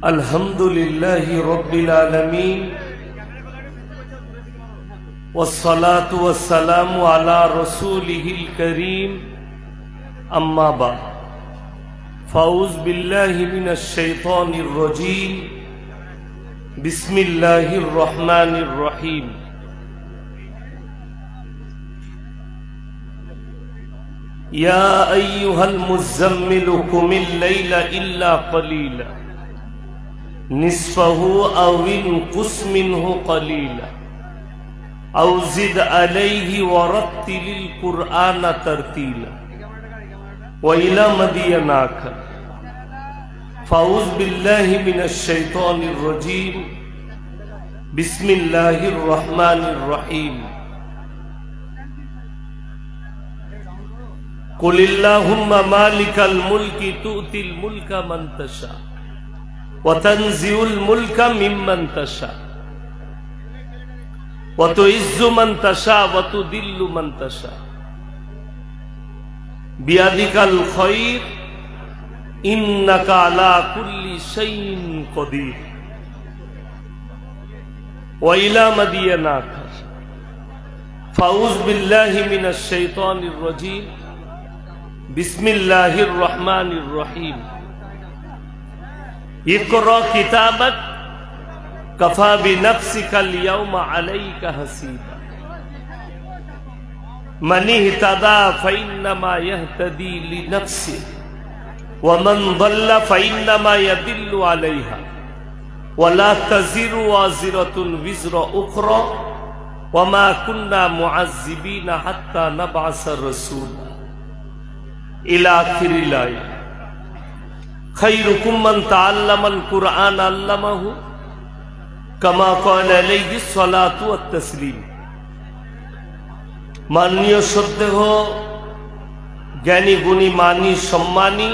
अल्हम्दुलिल्लाहि रब्बिल आलमीन वस्सलातु वस्सलामु अला रसूलिहिल करीम अम्मा बाद फ़ाऊज़ बिल्लाहि मिनश शैतानिर रजीम बिस्मिल्लाहिर रहमानिर रहीम या अय्युहल मुज़्ज़म्मिलु क़ुमिल लैला इल्ला क़लीला निस्फ़हु औ इन्क़ुस मिन्हु क़लीला औ ज़िद अलैहि वरत्तिलिल क़ुरआन तरतीला व इला मदियन आखर फ़ाऊज़ बिल्लाहि मिनश शैतानिर रजीम बिस्मिल्लाहिर रहमानिर रहीम कुलिल्लाहुम्मा मालिकल मुल्कि तु'तिल मुल्का मन तशा व तंज़िउल मुल्का मिम्मन तशा व तुइज़्ज़ु मन तशा व तुदिल्लु मन तशा बियदिकल खैर इन्नका अला कुल्लि शैइन क़दीर व इला मदियन आखर फ़ाऊज़ बिल्लाहि मिनश शैतानिर रजीम बिस्मिल्लाहिर रहमानिर रहीम इक़रा किताबक कफ़ा बिनफ़्सिकल यौमा अलैका हसीबा मन इहतदा फ़इन्नमा यहतदी लिनफ़्सिही व मन ضل फ़इन्नमा यदिल्लु अलैहा व ला तज़िरु वाज़िरतुन विज़्र उख़रा व मा कुन्ना मुअज़्ज़िबीना हत्ता नबअस रसूला इला आखिरिल आया खैरुकुम मन तअल्लमल कुरआन अल्लमहु कमा क़ाला अलैहि सलातु व तस्लीम। माननीय श्रद्धेय ज्ञानी गुणी मानी सम्मानी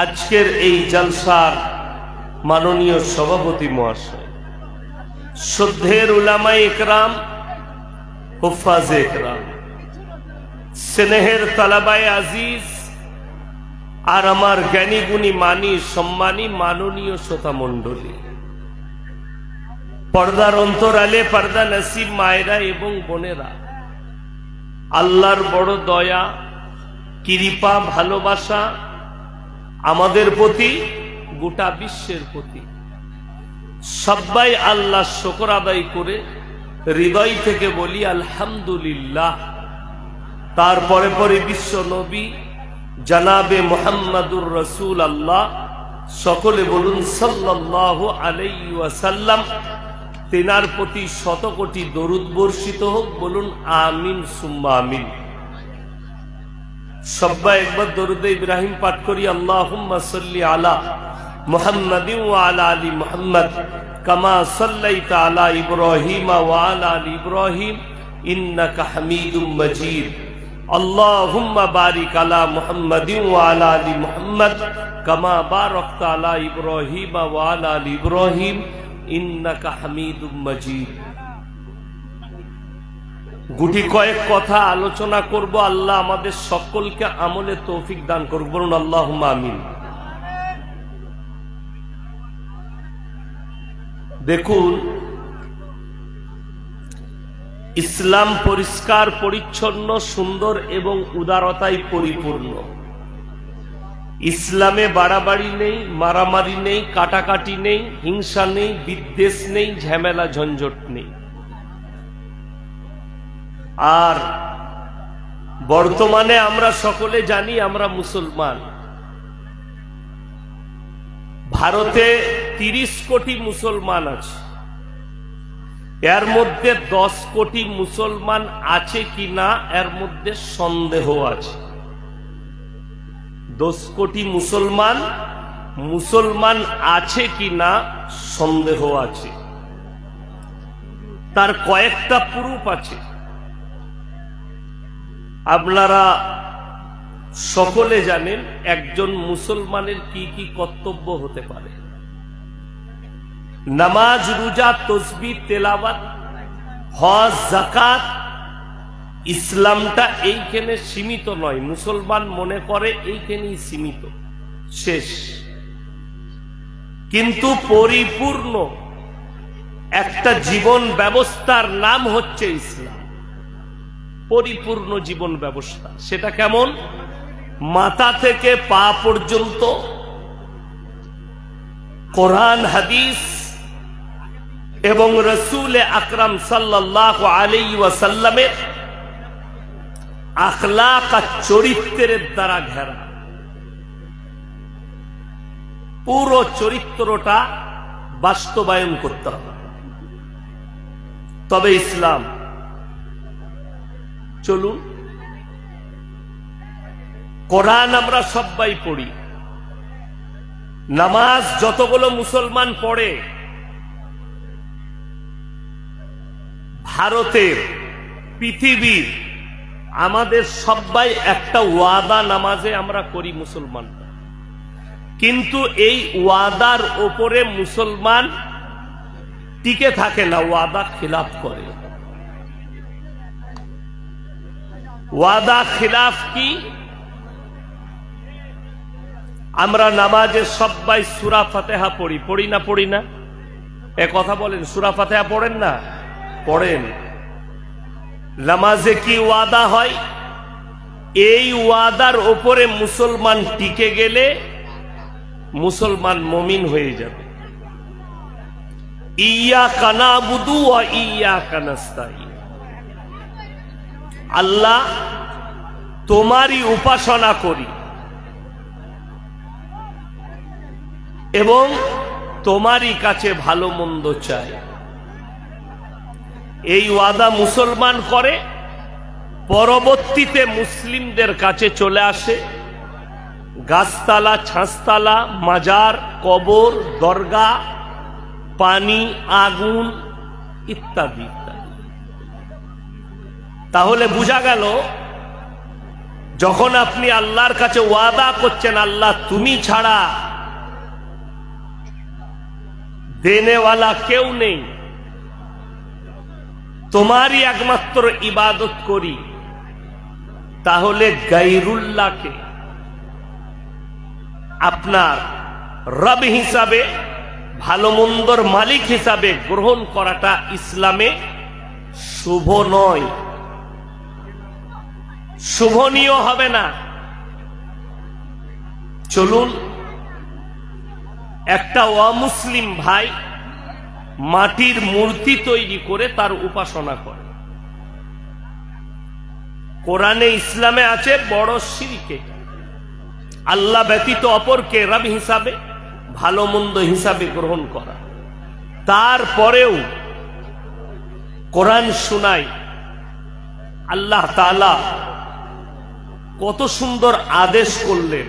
आजकेर এই জলসার माननीय सभापति महाशय श्रद्धेर उलामाए इकराम हुफ्फाज़े इकराम स्नेहेर तलाबाए आजीज और आमार ज्ञानी गुणी मानी सम्मानी माननीय श्रोता मंडली पर्दार अंतराले पर्दा नसीब मायेरा एवं बोनेरा आल्लाहर बड़ दया कृपा भालोबासा आमादेर प्रति गोटा विश्वेर प्रति सबाई आल्लाह शुक्र आदाय करे हृदय थेके बोली आलहामदुलिल्लाह। तार परे परे विश्व नबी जनाबे मुहम्मदुर रसूल अल्लाह सकले बोलुन सल्लल्लाहु अलैहि वसल्लम तेनार प्रति शत कोटी दरूद बर्षित होक बोलुन आमीन सुम्मा आमीन। सब्बा एक बार दरूद इब्राहिम पाठ करी अल्लाहुम्मा सल्ली अला मुहम्मदिन व अला आलि मुहम्मद कमा सल्लैता अला इब्राहीम व अला आलि इब्राहीम इन्नका हमीदुम मजीद। अल्लाहुम्मा बारिक अला मुहम्मदिन व अला आलि मुहम्मद कमा बारकता अला इब्राहीम व अला आलि इब्राहीम इन्नका हमीदुम मजीद। गुटी कयेक कथा आलोचना करब आल्लाह आमादेर सकलके आमले तौफिक दान करुक बोलुन आल्लाहुम्मा आमीन। देखुन इस्लाम परिष्कार परिच्छन्न सुंदर एवं उदारताय परिपूर्ण। इस्लामे बाड़ाबाड़ी नहीं, मारामारी नहीं, काटाकाटी नहीं, हिंसा नहीं, विद्वेष नहीं, झमेला झंझट नहीं। और बर्तमाने आमरा सकले जानी आमरा मुसलमान। भारते 30 कोटी मुसलमान आछे, एर मध्य 10 कोटी मुसलमान आछे किना एर मध्य सन्देह आछे। 10 कोटी मुसलमान मुसलमान आछे किना सन्देह आछे। तार कयेकटा प्रूफ आछे। आपनारा सकले जानेन एकजन मुसलमानेर की कर्तव्य होते पारे। नामाज रोजा तस्बीह तेलावत हज जाकात इस्लामटा এইখানে সীমিত নয়। মুসলমান মনে করে এইখানেই সীমিত, শেষ। কিন্তু পরিপূর্ণ একটা জীবন ব্যবস্থার নাম হচ্ছে ইসলাম। পরিপূর্ণ জীবন ব্যবস্থা। সেটা কেমন? মাথা থেকে পা পর্যন্ত কোরআন হাদিস এবং রাসূল আকরাম সাল্লাল্লাহু আলাইহি ওয়াসাল্লামের আখলাক আর চরিত্রের দ্বারা ঘেরা। পুরো চরিত্রটা বাস্তবায়ন করতে হবে, তবে ইসলাম। চলুন, কোরআন আমরা সবাই পড়ি, নামাজ যতগুলো মুসলমান পড়ে, ভারতের, পৃথিবীর, আমাদের সবাই একটা ওয়াদা নামাজে আমরা করি মুসলমান। কিন্তু এই ওয়াদার উপরে মুসলমান টিকে থাকে না, ওয়াদা খিলাফ করে। ওয়াদা খিলাফ কি? আমরা নামাজে সবাই সূরা ফাতিহা পড়ি, পড়ি না? পড়ি না? এ কথা বলেন, সূরা ফাতিহা পড়েন না? পড়েন। নামাজে কি ওয়াদা হয়? এই ওয়াদার উপরে মুসলমান টিকে গেলে মুসলমান মুমিন হয়ে যাবে। ইয়্যাকা না'বুদু ওয়া ইয়্যাকা নাস্তাঈন। আল্লাহ, তোমারই উপাসনা করি এবং তোমারই কাছে ভালো মন্দ চাই। এই ওয়াদা মুসলমান করে, পরবর্তীতে মুসলিমদের কাছে চলে আসে গাছতলা, ছাঁচতলা, মাজার, কবর, দরগা, পানি, আগুন ইত্যাদি ইত্যাদি। তাহলে বোঝা গেল, যখন আপনি আল্লাহর কাছে ওয়াদা করছেন, আল্লাহ তুমি ছাড়া দেনেওয়ালা কেউ নেই, তোমারই একমাত্র ইবাদত করি, তাহলে গায়রুল্লাহকে আপনার রব হিসাবে, ভালো মন্দর মালিক হিসাবে গ্রহণ করাটা ইসলামে শুভ নয়, শুভনীয় হবে না। চলুন, একটা অমুসলিম ভাই মাটির মূর্তি তৈরি করে তার উপাসনা করে। কোরআনে ইসলামে আছে বড় শিরকে, আল্লাহ ব্যতীত অপরকে রব হিসাবে, ভালো মন্দ হিসাবে গ্রহণ করা। তারপরেও কোরআন শুনাই, আল্লাহ তাআলা কত সুন্দর আদেশ করলেন,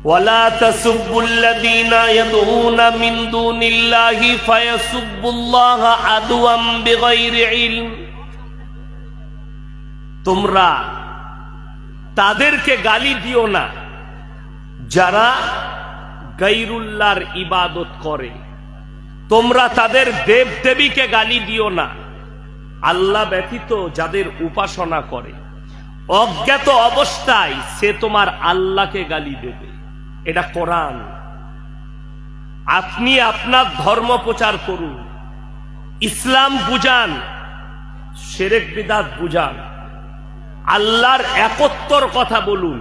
ওয়ালা তাসুবুল্লাযীনা ইয়াদউনা মিন দুনিল্লাহি ফায়াসুবুল্লাহা আদওয়াম বিগাইরি ইলম। তোমরা তাদেরকে গালি দিও না যারা গায়রুল্লাহর ইবাদত করে, তোমরা তাদের দেব দেবীকে গালি দিও না, আল্লাহ ব্যতীত যাদের উপাসনা করে। অজ্ঞাত অবস্থায় সে তোমার আল্লাহকে গালি দেবে। এটা কোরআন। আপনি আপনার ধর্ম প্রচার করুন, ইসলাম বুঝান, শিরক বিদআত বুঝান, আল্লাহর একত্বর কথা বলুন।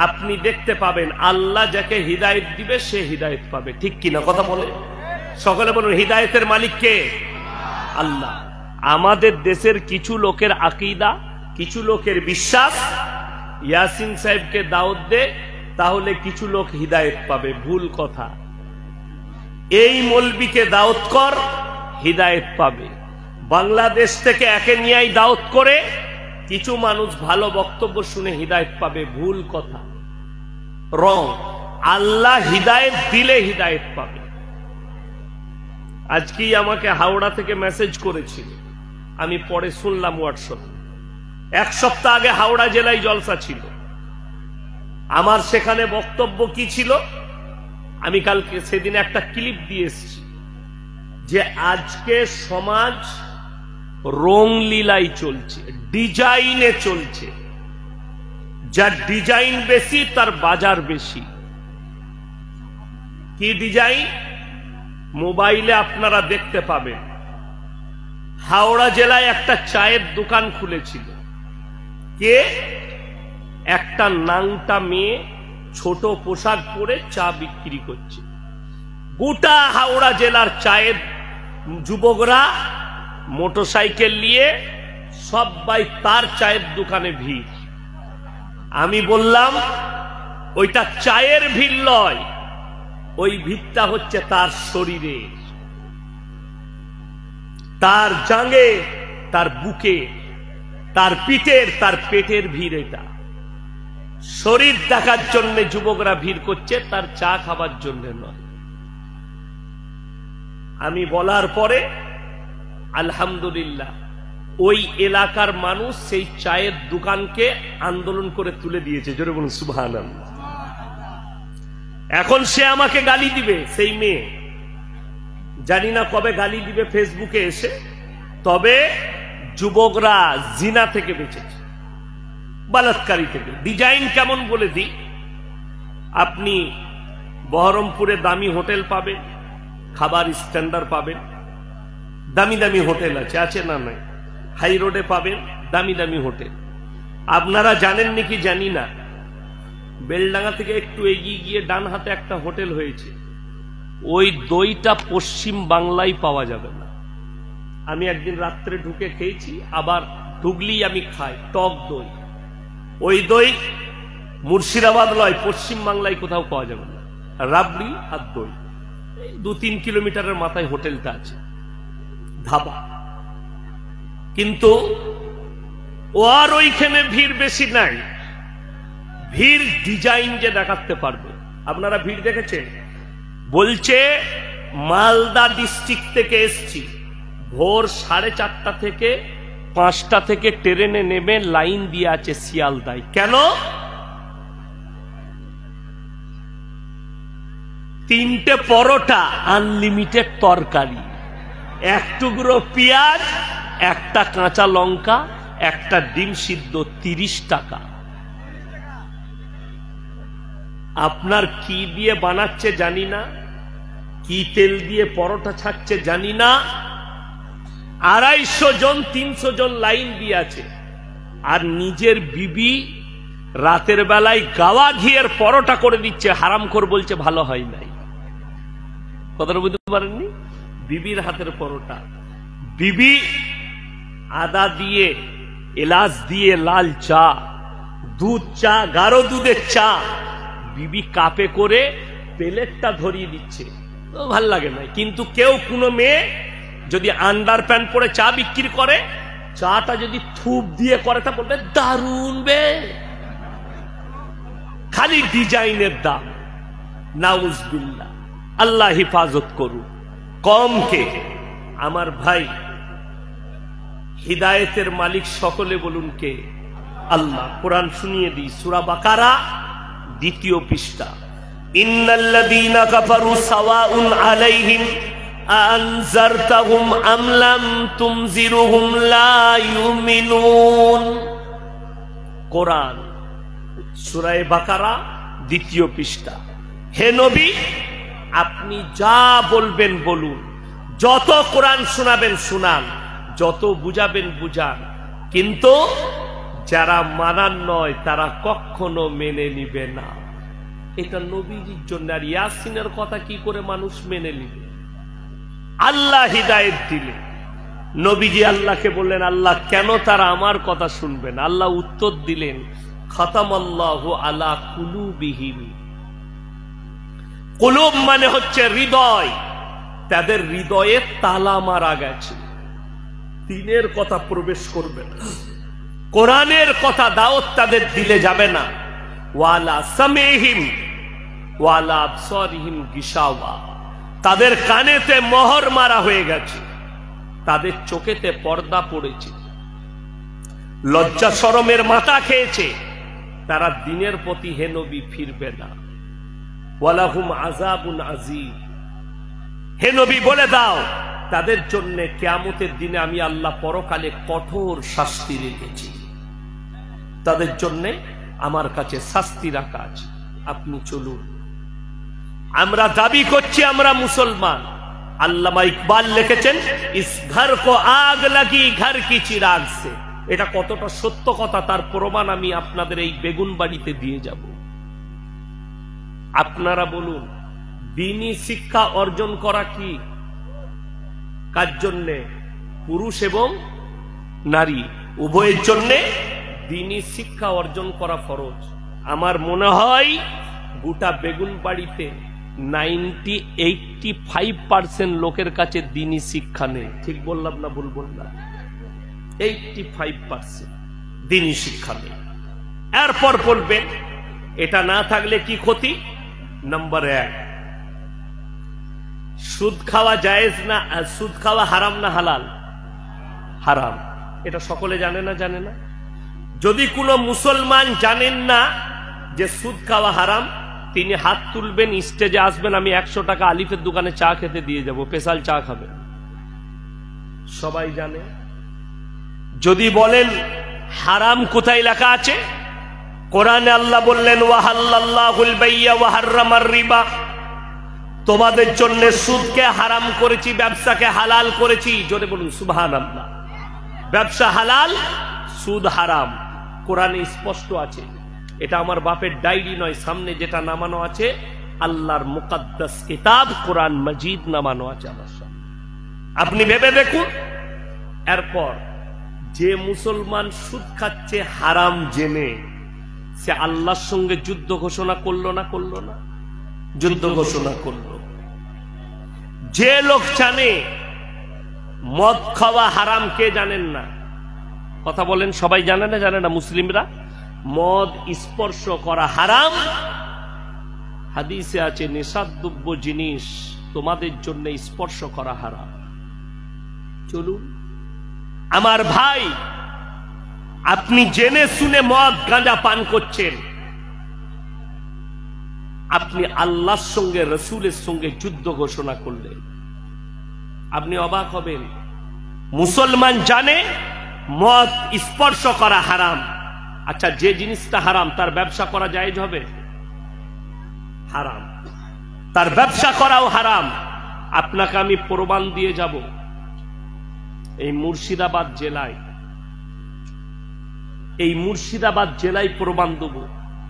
আপনি দেখতে পাবেন আল্লাহ যাকে হিদায়াত দিবে সে হিদায়াত পাবে। ঠিক কিনা কথা বলে? সকলে বলুন, হিদায়াতের মালিক কে? আল্লাহ। আমাদের দেশের কিছু লোকের আকীদা, কিছু লোকের বিশ্বাস, ইয়াসিন সাহেবকে দাওয়াত দে তাহলে কিছু লোক হিদায়াত পাবে। ভুল কথা। এই মৌলবীকে দাওয়াত কর, হিদায়াত পাবে। বাংলাদেশ থেকে একে নিয়েই দাওয়াত করে কিছু মানুষ ভালো বক্তব্য শুনে হিদায়াত পাবে। ভুল কথা, রং। আল্লাহ হিদায়াত দিলে হিদায়াত পাবে। আজকেই আমাকে হাওড়া থেকে মেসেজ করেছিল, আমি পরে শুনলাম হোয়াটসঅ্যাপে। এক সপ্তাহ আগে হাওড়া জেলায় জলসা ছিল, আমার সেখানে বক্তব্য কি ছিল আমি কালকে সেদিন একটা ক্লিপ দিয়ে এসেছি, যে আজকে সমাজ রংলীলাই চলছে, ডিজাইনে চলছে। যার ডিজাইন বেশি তার বাজার বেশি। কি ডিজাইন? মোবাইলে আপনারা দেখতে পাবেন, হাওড়া জেলায় একটা চায়ের দোকান খুলেছিল। কে? একটা নাংটা মেয়ে ছোট পোশাক পরে চা বিক্রি করছে। গোটা হাওড়া জেলার চায়ের যুবকরা মোটরসাইকেল নিয়ে সবাই তার চায়ের দোকানে ভিড়। আমি বললাম ওইটা চায়ের ভিড় নয়, ওই ভিড়টা হচ্ছে তার শরীরে, তার জাঙ্গে, তার বুকে, তার পিঠের, তার পেটের ভিড়। এটা শরীর দেখার জন্য যুবকরা ভিড় করছে, তার চা খাবার জন্য নয়। আমি বলার পরে আলহামদুলিল্লাহ ওই এলাকার মানুষ সেই চায়ের দোকানকে আন্দোলন করে তুলে দিয়েছে। জোরে বলুন সুবহানাল্লাহ। এখন সে আমাকে গালি দিবে, সেই মেয়ে, জানি না কবে গালি দিবে ফেসবুকে এসে। তবে যুবকরা জিনা থেকে বেঁচেছে, বালাৎকারী থেকে। ডিজাইন কেমন বলে দিই, আপনি বহরমপুরে দামি হোটেল পাবেন, খাবার স্ট্যান্ডার্ড পাবেন, দামি দামি হোটেল আছে, আছে না নাই? হাই রোডে পাবেন দামি দামি হোটেল। আপনারা জানেন নাকি জানি না, বেলডাঙ্গা থেকে একটু এগিয়ে গিয়ে ডান হাতে একটা হোটেল হয়েছে, ওই দইটা পশ্চিম বাংলায় পাওয়া যাবে না। আমি একদিন রাত্রে ঢুকে খেয়েছি, আবার ঢুকলেই আমি খাই টক দই। ওই দই মুর্শিদাবাদ নয়, পশ্চিম বাংলায় কোথাও পাওয়া যাবে না। রাবড়ি আর দই, 2-3 কিলোমিটারের মাথায় হোটেলটা আছে, ধাবা। কিন্তু আর ওইখানে ভিড় বেশি নাই। ভিড় ডিজাইন যে দেখাতে পারবে। আপনারা ভিড় দেখেছেন? বলছে মালদা ডিস্ট্রিক্ট থেকে এসছি, ভোর 4:30 থেকে 5টা থেকে ট্রেনে নেমে লাইন দিয়ে আছে শিয়ালদায়। কেন? 3টে পরোটা, আনলিমিটেড তরকারি, 1 টুকরো পেঁয়াজ, একটা কাঁচা লঙ্কা, একটা ডিম সিদ্ধ, 30 টাকা। আপনার কি দিয়ে বানাচ্ছে জানি না, কি তেল দিয়ে পরোটা ছাড়ছে জানি না। 250 জন 300 জন লাইন দিয়ে আছে, আর নিজের বিবি রাতের বেলায় গাওয়া ঘিয়ের পরোটা করে দিচ্ছে, হারামখোর বলছে ভালো হয় নাই। কথাটা বুঝতে পারেননি? বিবির হাতের পরোটা, বিবি আদা দিয়ে, এলাচ দিয়ে লাল চা, দুধ চা, গাঢ় দুধের চা, বিবি কাপে করে প্লেটটা ধরিয়ে দিচ্ছে। ভাল লাগে না। কিন্তু কেউ, কোনো মেয়ে যদি আন্ডার প্যান্ট পরে চা বিক্রি করে, চাটা যদি থুপ দিয়ে করে তা বলবে দারুন বে। খালি ডিজাইনের দাম। নাউজুবিল্লাহ, আল্লাহ হিফাজত করুন। কমকে আমার ভাই, হিদায়েতের মালিক সকলে বলুন কে? আল্লাহ। কোরআন শুনিয়ে দিই, সূরা বাকারা 2য় পৃষ্ঠা। ইন্নাল্লাযীনা কাফারু সাওয়াউন আলাইহিম আনজারতাহুম আম লাম তুনজিরুহুম লা ইউমিনুন। কোরআন সূরা বাকারা 2য় পৃষ্ঠা। হে নবী, আপনি যা বলবেন বলুন, যত কোরআন শোনাবেন শোনান, যত বুঝাবেন বুঝান, কিন্তু যারা মানার নয় তারা কখনো মেনে নিবে না। এটা নবীজির জন্য। আর ইয়াসিনের কথা কি করে মানুষ মেনে নিবে? আল্লাহ হিদায়েত দিলে নবীজি আল্লাহকে বললেন, আল্লাহ কেন তারা আমার কথা শুনবে না? আল্লাহ উত্তর দিলেন, খাতামাল্লাহু আলা কুলুবিহিম। কুলুব মানে হচ্ছে হৃদয়। তাদের হৃদয়ে তালা মারা গেছে, দ্বীনের কথা প্রবেশ করবে না, কোরআনের কথা দাওয়াত তাদের দিলে যাবে না। ওয়ালা সামিহিম ওয়ালা আবসারিহিম গিশাওয়া। তাদের কানেতে মোহর মারা হয়ে গেছে, তাদের চোখেতে পর্দা পড়েছে, লজ্জা শরমের মাথা খেয়েছে, তারা দ্বীনের প্রতি হে নবী ফিরবে না। ওয়ালাহুম আযাবুন আযীম। হে নবী বলে দাও, তাদের জন্য কিয়ামতের দিনে আমি আল্লাহ পরকালে কঠোর শাস্তি রেখেছি। তাদের জন্য আমার কাছে শাস্তি রাখা আছে। আপনি চলুন, আমরা দাবি করছি আমরা মুসলমান। আল্লামা ইকবাল লিখেছেন, ইস ঘর কো আগ লাগি ঘর কি চিরাগ সে। এটা কতটা সত্য কথা তার প্রমাণ আমি আপনাদের এই বেগুন বাড়িতে দিয়ে যাব। আপনারা বলুন, দ্বীনি শিক্ষা অর্জন করা কি কার জন্যে? পুরুষ এবং নারী উভয়ের জন্যে দ্বীনি শিক্ষা অর্জন করা ফরজ। আমার মনে হয় গোটা বেগুন বাড়িতে 85% লোকের কাছে দ্বীনি শিক্ষা নেই। ঠিক বললাম না ভুল বললাম? 85% দ্বীনি শিক্ষা নেই। এরপর বলবেন এটা না থাকলে কি ক্ষতি? নাম্বার 1, সুদ খাওয়া জায়েজ না, সুদ খাওয়া হারাম না হালাল? হারাম। এটা সকলে জানে না? জানে না? যদি কোনো মুসলমান জানেন না যে সুদ খাওয়া হারাম, তিনি হাত তুলবেন, স্টেজে আসবেন, আমি 100 টাকা আলিফের দোকানে চা খেতে দিয়ে যাব, স্পেশাল চা খাবেন। সবাই জানে। যদি বলেন হারাম কোথায় লেখা আছে? কোরআনে আল্লাহ বললেন, ওয়াহাল্লাল্লাহুল বাইয়া ওয়া হাররামার রিবা, তোমাদের জন্য সুদকে হারাম করেছি, ব্যবসাকে হালাল করেছি। জোরে বলুন সুবহানাল্লাহ। ব্যবসা হালাল, সুদ হারাম, কোরআনে স্পষ্ট আছে। এটা আমার বাপের ডায়েরি নয়, সামনে যেটা নামানো আছে আল্লাহর মুকদ্দাস কিতাব কোরআন মাজিদ নামানো আছে আমার সামনে, আপনি ভেবে দেখুন। এরপর যে মুসলমান সুদ খাচ্ছে হারাম জেনে, সে আল্লাহর সঙ্গে যুদ্ধ ঘোষণা করলো না? করলো না? যুদ্ধ ঘোষণা করলো। যে লোক জানে মদ খাওয়া হারাম, কে জানেন না? কথা বলেন, সবাই জানে না? জানে না মুসলিমরা? মদ স্পর্শ করা হারাম। হাদিসে আছে নিষিদ্ধ জিনিস তোমাদের জন্য স্পর্শ করা হারাম। চলুন আমার ভাই, আপনি জেনে শুনে মদ গাঁজা পান করছেন, আপনি আল্লাহর সঙ্গে রসুলের সঙ্গে যুদ্ধ ঘোষণা করলেন। আপনি অবাক হবেন। মুসলমান জানে মদ স্পর্শ করা হারাম। আচ্ছা, যে জিনিসটা হারাম তার ব্যবসা করা জায়েজ হবে? হারাম। তার ব্যবসা করাও হারাম। আপনাকে আমি প্রমাণ দিয়ে যাব। এই মুর্শিদাবাদ জেলায় প্রমাণ দেব।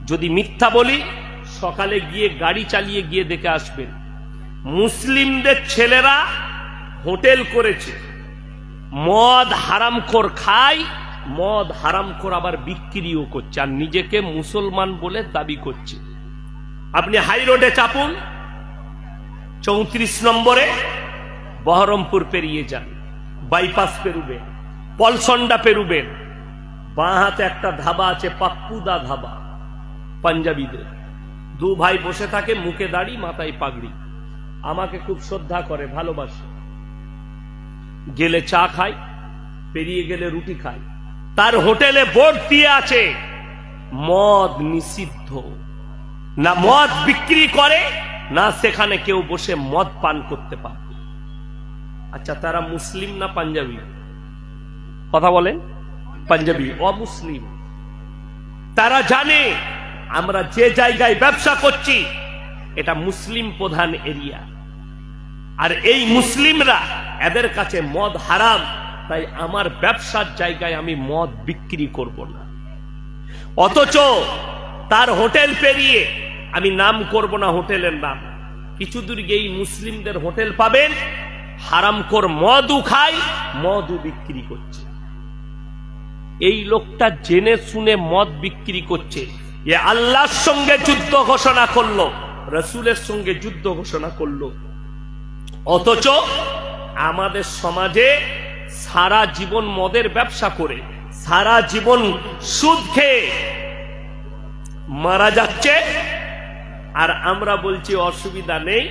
যদি মিথ্যা বলি, সকালে গিয়ে গাড়ি চালিয়ে গিয়ে দেখে আসবেন। মুসলিমদের ছেলেরা হোটেল করেছে, মদ হারামখোর খায়, মদ হারামখোর আবার বিক্রিও করছে, আর নিজেকে মুসলমান বলে দাবি করছে। আপনি হাই রোডে চাপুন, 34 নম্বরে বহরমপুর পেরিয়ে যান, বাইপাস পেরুবেন, পলসন্ডা পেরুবেন, বাঁ হাতে একটা ধাবা আছে, পাপ্পুদা ধাবা, পাঞ্জাবিদের। দু ভাই বসে থাকে, মুখে দাড়ি, মাথায় পাগড়ি, আমাকে খুব শ্রদ্ধা করে, ভালোবাসে। গেলে চা খায়, পেরিয়ে গেলে রুটি খায়। তার হোটেলে বোর্ড দিয়ে আছে মদ নিষিদ্ধ। না মদ বিক্রি করে, না সেখানে কেউ বসে মদ পান করতে পারবে। আচ্ছা, তারা মুসলিম না পাঞ্জাবি? কথা বলেন। পাঞ্জাবি, অমুসলিম। তারা জানে আমরা যে জায়গায় ব্যবসা করছি এটা মুসলিম প্রধান এরিয়া, আর এই মুসলিমরা, এদের কাছে মদ হারাম, তাই আমার ব্যবসার জায়গায় আমি মদ বিক্রি করব না। অথচ তার হোটেল পেরিয়ে, আমি নাম করব না হোটেলের নাম, কিছু দূর গিয়ে মুসলিমদের হোটেল পাবেন, হারামখোর মদও খায়, মদও বিক্রি করছে। এই লোকটা জেনে শুনে মদ বিক্রি করছে, এ আল্লাহর সঙ্গে যুদ্ধ ঘোষণা করলো, রসুলের সঙ্গে যুদ্ধ ঘোষণা করলো। অথচ আমাদের সমাজে সারা জীবন মদের ব্যবসা করে, সারা জীবন সুদ খেয়ে মারা যাচ্ছে, আর আমরা বলছি অসুবিধা নেই,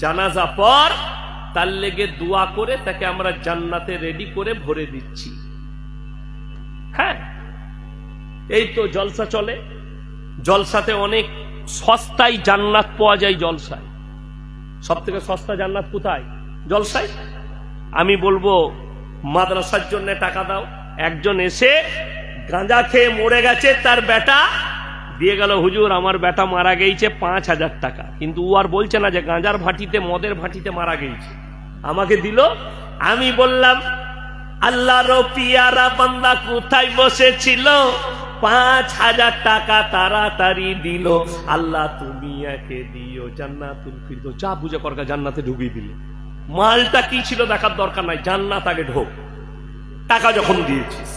জানাজা পর তার লেগে দোয়া করে তাকে আমরা জান্নাতে রেডি করে ভরে দিচ্ছি। হ্যাঁ, এই তো জলসা চলে, জলসাতে অনেক সস্তায় জান্নাত পাওয়া যায়। জলসায় সব থেকে সস্তা জান্নাত কোথায়? জলসায়। আমি বলবো মাদ্রাসার জন্য টাকা দাও। একজন এসে গাঁজা খেয়ে মরে গেছে, তার বেটা দিয়ে গেল, হুজুর আমার বেটা মারা গেছে 5,000 টাকা, কিন্তু ও আর বলছে না যে গাঁজার ভাটিতে মদের ভাটিতে মারা গেছে, আমাকে দিল। আমি বললাম আল্লাহর পিয়ারা বান্দা কোথায় বসেছিল, 5,000 টাকা তাড়াতাড়ি দিল। আল্লাহ তুমি একে দিও জান্নাতুল ফিরদৌস, যা বুঝে করকা জান্নাতে ঢুকিয়ে দিলে। মালটা কি ছিল দেখার দরকার নাই, জান্নাত আগে ঢোক, টাকা যখন দিয়েছিস।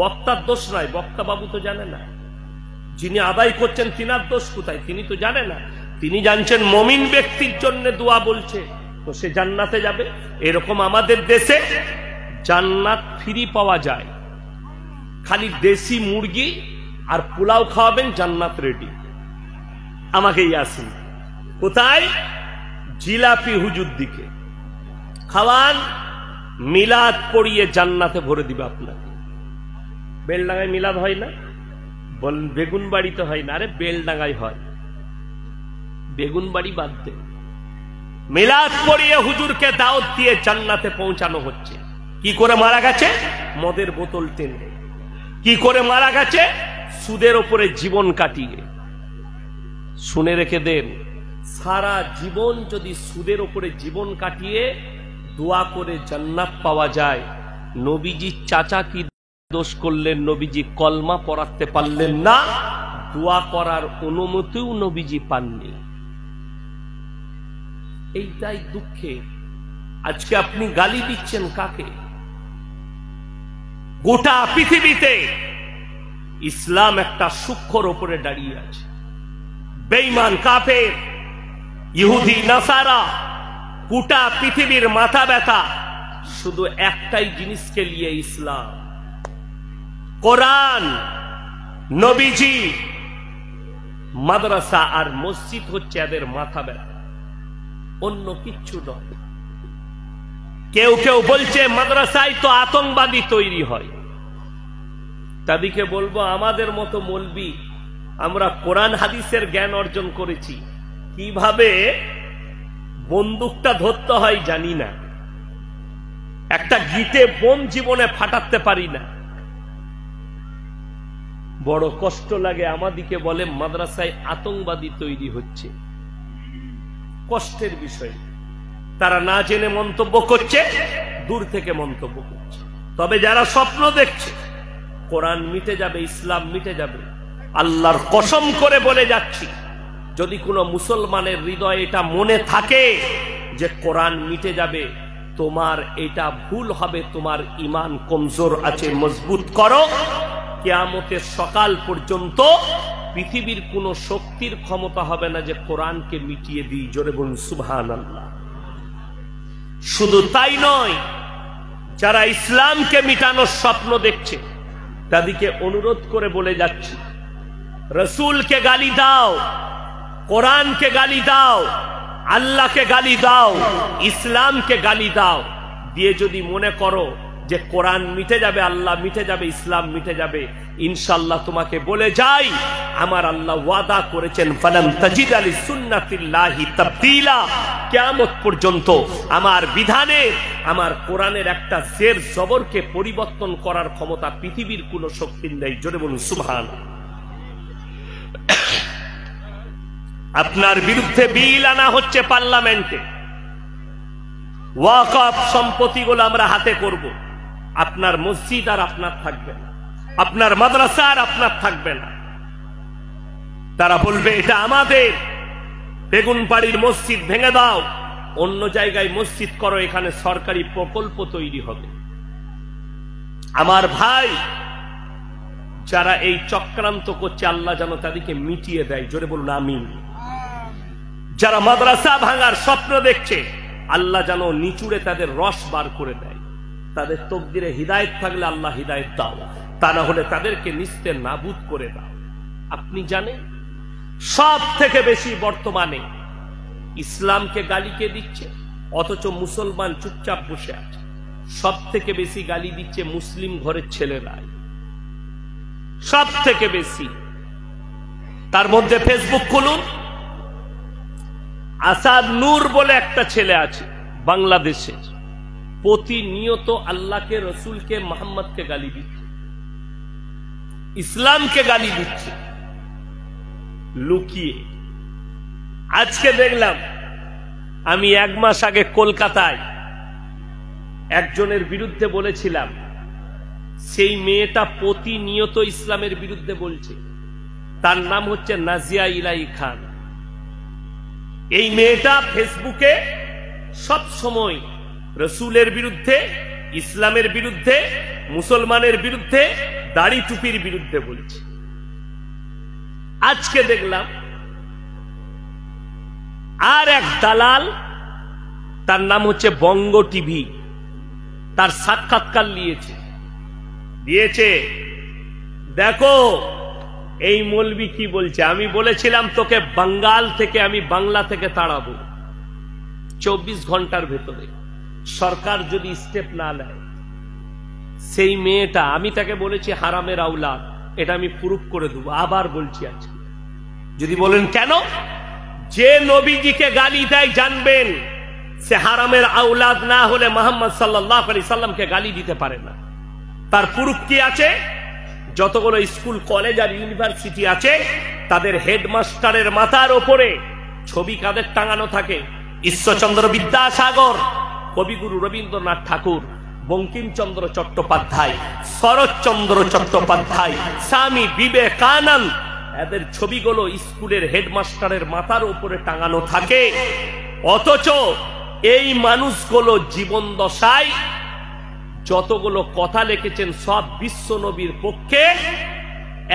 বক্তার দোষ নাই, বক্তা বাবু তো জানে না, যিনি আদায় করছেন তিনার দোষ কোথায়, তিনি তো জানে না। তিনি জানছেন মমিন ব্যক্তির জন্য দোয়া বলছে, তো সে জান্নাতে যাবে। এরকম আমাদের দেশে জান্নাত ফ্রি পাওয়া যায়, খালি দেশি মুরগি আর পোলাও খাওয়াবেন, জান্নাত রেডি। আমাকে ইয়াসিন কোথায়, জিলাপি হুজুর দিকে খাওয়ান, মিলাদ পড়িয়ে জান্নাতে ভরে দিবে আপনাকে। বেলডাঙ্গায় মিলাদ হয় না, বলেন বেগুন বাড়িতে হয় না, আরে বেলডাঙ্গায় হয়, বেগুন বাড়ি বাদ দে। মিলাদ পড়িয়ে হুজুরকে দাওয়াত দিয়ে জান্নাতে পৌঁছানো হচ্ছে। কি করে মারা গেছে, মদের বোতল টেনে। কি করে মারা গেছে, সুদের উপরে জীবন কাটিয়ে। শুনে রেখে দেন, সারা জীবন যদি সুদের উপরে জীবন কাটিয়ে দোয়া করে জান্নাত পাওয়া যায়, নবীজি চাচা কি দোষ করলেন, নবীজি কলমা পড়াতে পারলেন না, দোয়া করার অনুমতিও নবীজি পাননি। এইটাই দুঃখে আজকে আপনি গালি দিচ্ছেন কাকে? গোটা পৃথিবীতে ইসলাম একটা সূক্ষ্মর উপরে দাঁড়িয়ে আছে। বেঈমান কাফের ইহুদি নাসারা গোটা পৃথিবীর মাথা ব্যথা শুধু একটাই জিনিসকে নিয়ে, ইসলাম, কোরআন, নবীজি, মাদ্রাসা আর মসজিদ হচ্ছে এদের মাথা ব্যথা, অন্য কিচ্ছু নয়। কেউ কেউ বলছে মাদ্রাসায় তো আতঙ্কবাদী তৈরি হয়। তাদেরকে বলবো আমাদের মতো মৌলবি আমরা কোরআন হাদিসের জ্ঞান অর্জন করেছি, কিভাবে বন্দুকটা ধরতে হয় জানি না, একটা গিটে বোম জীবনে ফাটাতে পারি না। বড় কষ্ট লাগে, আমাদিকে বলে মাদ্রাসায় আতঙ্কবাদী তৈরি হচ্ছে। কষ্টের বিষয়, তারা না জেনে মন্তব্য করছে, দূর থেকে মন্তব্য করছে। তবে যারা স্বপ্ন দেখছে কোরআন মিটে যাবে, ইসলাম মিটে যাবে, আল্লাহর কসম করে বলে যাচ্ছি, যদি কোনো মুসলমানের হৃদয়ে এটা মনে থাকে যে কোরআন মিটে যাবে, তোমার এটা ভুল হবে, তোমার ঈমান কমজোর আছে, মজবুত করো। কিয়ামতের সকাল পর্যন্ত পৃথিবীর কোন শক্তির ক্ষমতা হবে না যে কোরআনকে মিটিয়ে দিই। জোরে বলুন সুবহানাল্লাহ। শুধু তাই নয়, যারা ইসলামকে মিটানোর স্বপ্ন দেখছে তাদেরকে অনুরোধ করে বলে যাচ্ছি, রসুলকে গালি দাও, কোরআনকে গালি দাও, আল্লাহকে গালি দাও, ইসলামকে গালি দাও, দিয়ে যদি মনে করো যে কোরআন মিটে যাবে, আল্লাহ মিটে যাবে, ইসলাম মিটে যাবে, ইনশাআল্লাহ তোমাকে বলে যাই, আমার আল্লাহ ওয়াদা করেছেন ফালান তাজিদা লিসুন্নাতিল্লাহি তাবদীলা। কিয়ামত পর্যন্ত আমার বিধানে, আমার কোরআনের একটা জের জবরকে পরিবর্তন করার ক্ষমতা পৃথিবীর কোনো শক্তির নেই। জোরে বলুন সুবহানাল্লাহ। আপনার বিরুদ্ধে বিল আনা হচ্ছে পার্লামেন্টে, ওয়াকফ সম্পত্তিগুলো আমরা হাতে করব, আপনার মসজিদ আর আপনার থাকবে না, আপনার মাদ্রাসা আর আপনার থাকবে না। তারা বলবে এটা আমাদের, বেগুনবাড়ির মসজিদ ভেঙে দাও, অন্য জায়গায় মসজিদ করো, এখানে সরকারি প্রকল্প তৈরি হবে। আমার ভাই, যারা এই চক্রান্ত করছে আল্লাহ যেন তাদেরকে মিটিয়ে দেয়। জোরে বলুন আমিন। যারা মাদ্রাসা ভাঙার স্বপ্ন দেখছে আল্লাহ যেন নিচুড়ে তাদের রস বার করে দেয়। তাদের তকদিরে হিদায়েত থাকলে আল্লাহ হিদায়েত দাও, তা না হলে তাদেরকে নিস্তে নাবুদ করে দাও। আপনি জানেন সব থেকে বেশি বর্তমানে ইসলামকে গালি কে দিচ্ছে, অথচ মুসলমান চুপচাপ বসে আছে। সব থেকে বেশি গালি দিচ্ছে মুসলিম ঘরের ছেলেরাই, সব থেকে বেশি। তার মধ্যে ফেসবুক খুলুন, আসাদ নূর বলে একটা ছেলে আছে বাংলাদেশের, প্রতিনিয়ত আল্লাহকে, রসুলকে, মোহাম্মদকে গালি দিচ্ছে, ইসলামকে গালি দিচ্ছে। লুকিয়ে। আজকে দেখলাম, আমি 1 মাস আগে কলকাতায় একজনের বিরুদ্ধে বলেছিলাম, সেই মেয়েটা প্রতিনিয়ত ইসলামের বিরুদ্ধে বলছে। তার নাম হচ্ছে নাজিয়া ইলাহি খান। এই মেয়েটা ফেসবুকে সব সময় রসুলের বিরুদ্ধে, ইসলামের বিরুদ্ধে, মুসলমানের বিরুদ্ধে, দাড়ি টুপির বিরুদ্ধে বলছে। আজকে দেখলাম আর এক দালাল, তার নাম হচ্ছে বঙ্গ টিভি, তার সাক্ষাৎকার দিয়েছে। দেখো এই মৌলবি কি বলছে। আমি বলেছিলাম তোকে বাঙ্গাল থেকে, আমি বাংলা থেকে তাড়াবো 24 ঘন্টার ভেতরে, সরকার যদি স্টেপ না নেয়। সেই মেয়েটা, আমি তাকে বলেছি হারামের আওলাদ, এটা আমি প্রুফ করে দেবো। আবার বলছি আজকে, যদি বলেন কেন, যে নবীজিকে গালি দেয় জানবেন সে হারামের আওলাদ না হলে মুহাম্মদ সাল্লাল্লাহু আলাইহি সাল্লামকে গালি দিতে পারে না। তার প্রুফ কি আছে? যতগুলো স্কুল, কলেজ আর ইউনিভার্সিটি আছে, তাদের হেডমাস্টারের মাথার ওপরে ছবি কাদের টাঙানো থাকে? ঈশ্বরচন্দ্র বিদ্যাসাগর, কবিগুরু রবীন্দ্রনাথ ঠাকুর, বঙ্কিমচন্দ্র চট্টোপাধ্যায়, শরৎচন্দ্র চট্টোপাধ্যায়, স্বামী বিবেকানন্দ, এদের ছবিগুলো স্কুলের হেডমাস্টারের মাথার উপরে টাঙানো থাকে। অথচ এই মানুষগুলো জীবন দশায় যতগুলো কথা লিখেছেন সব বিশ্ব নবীর পক্ষে,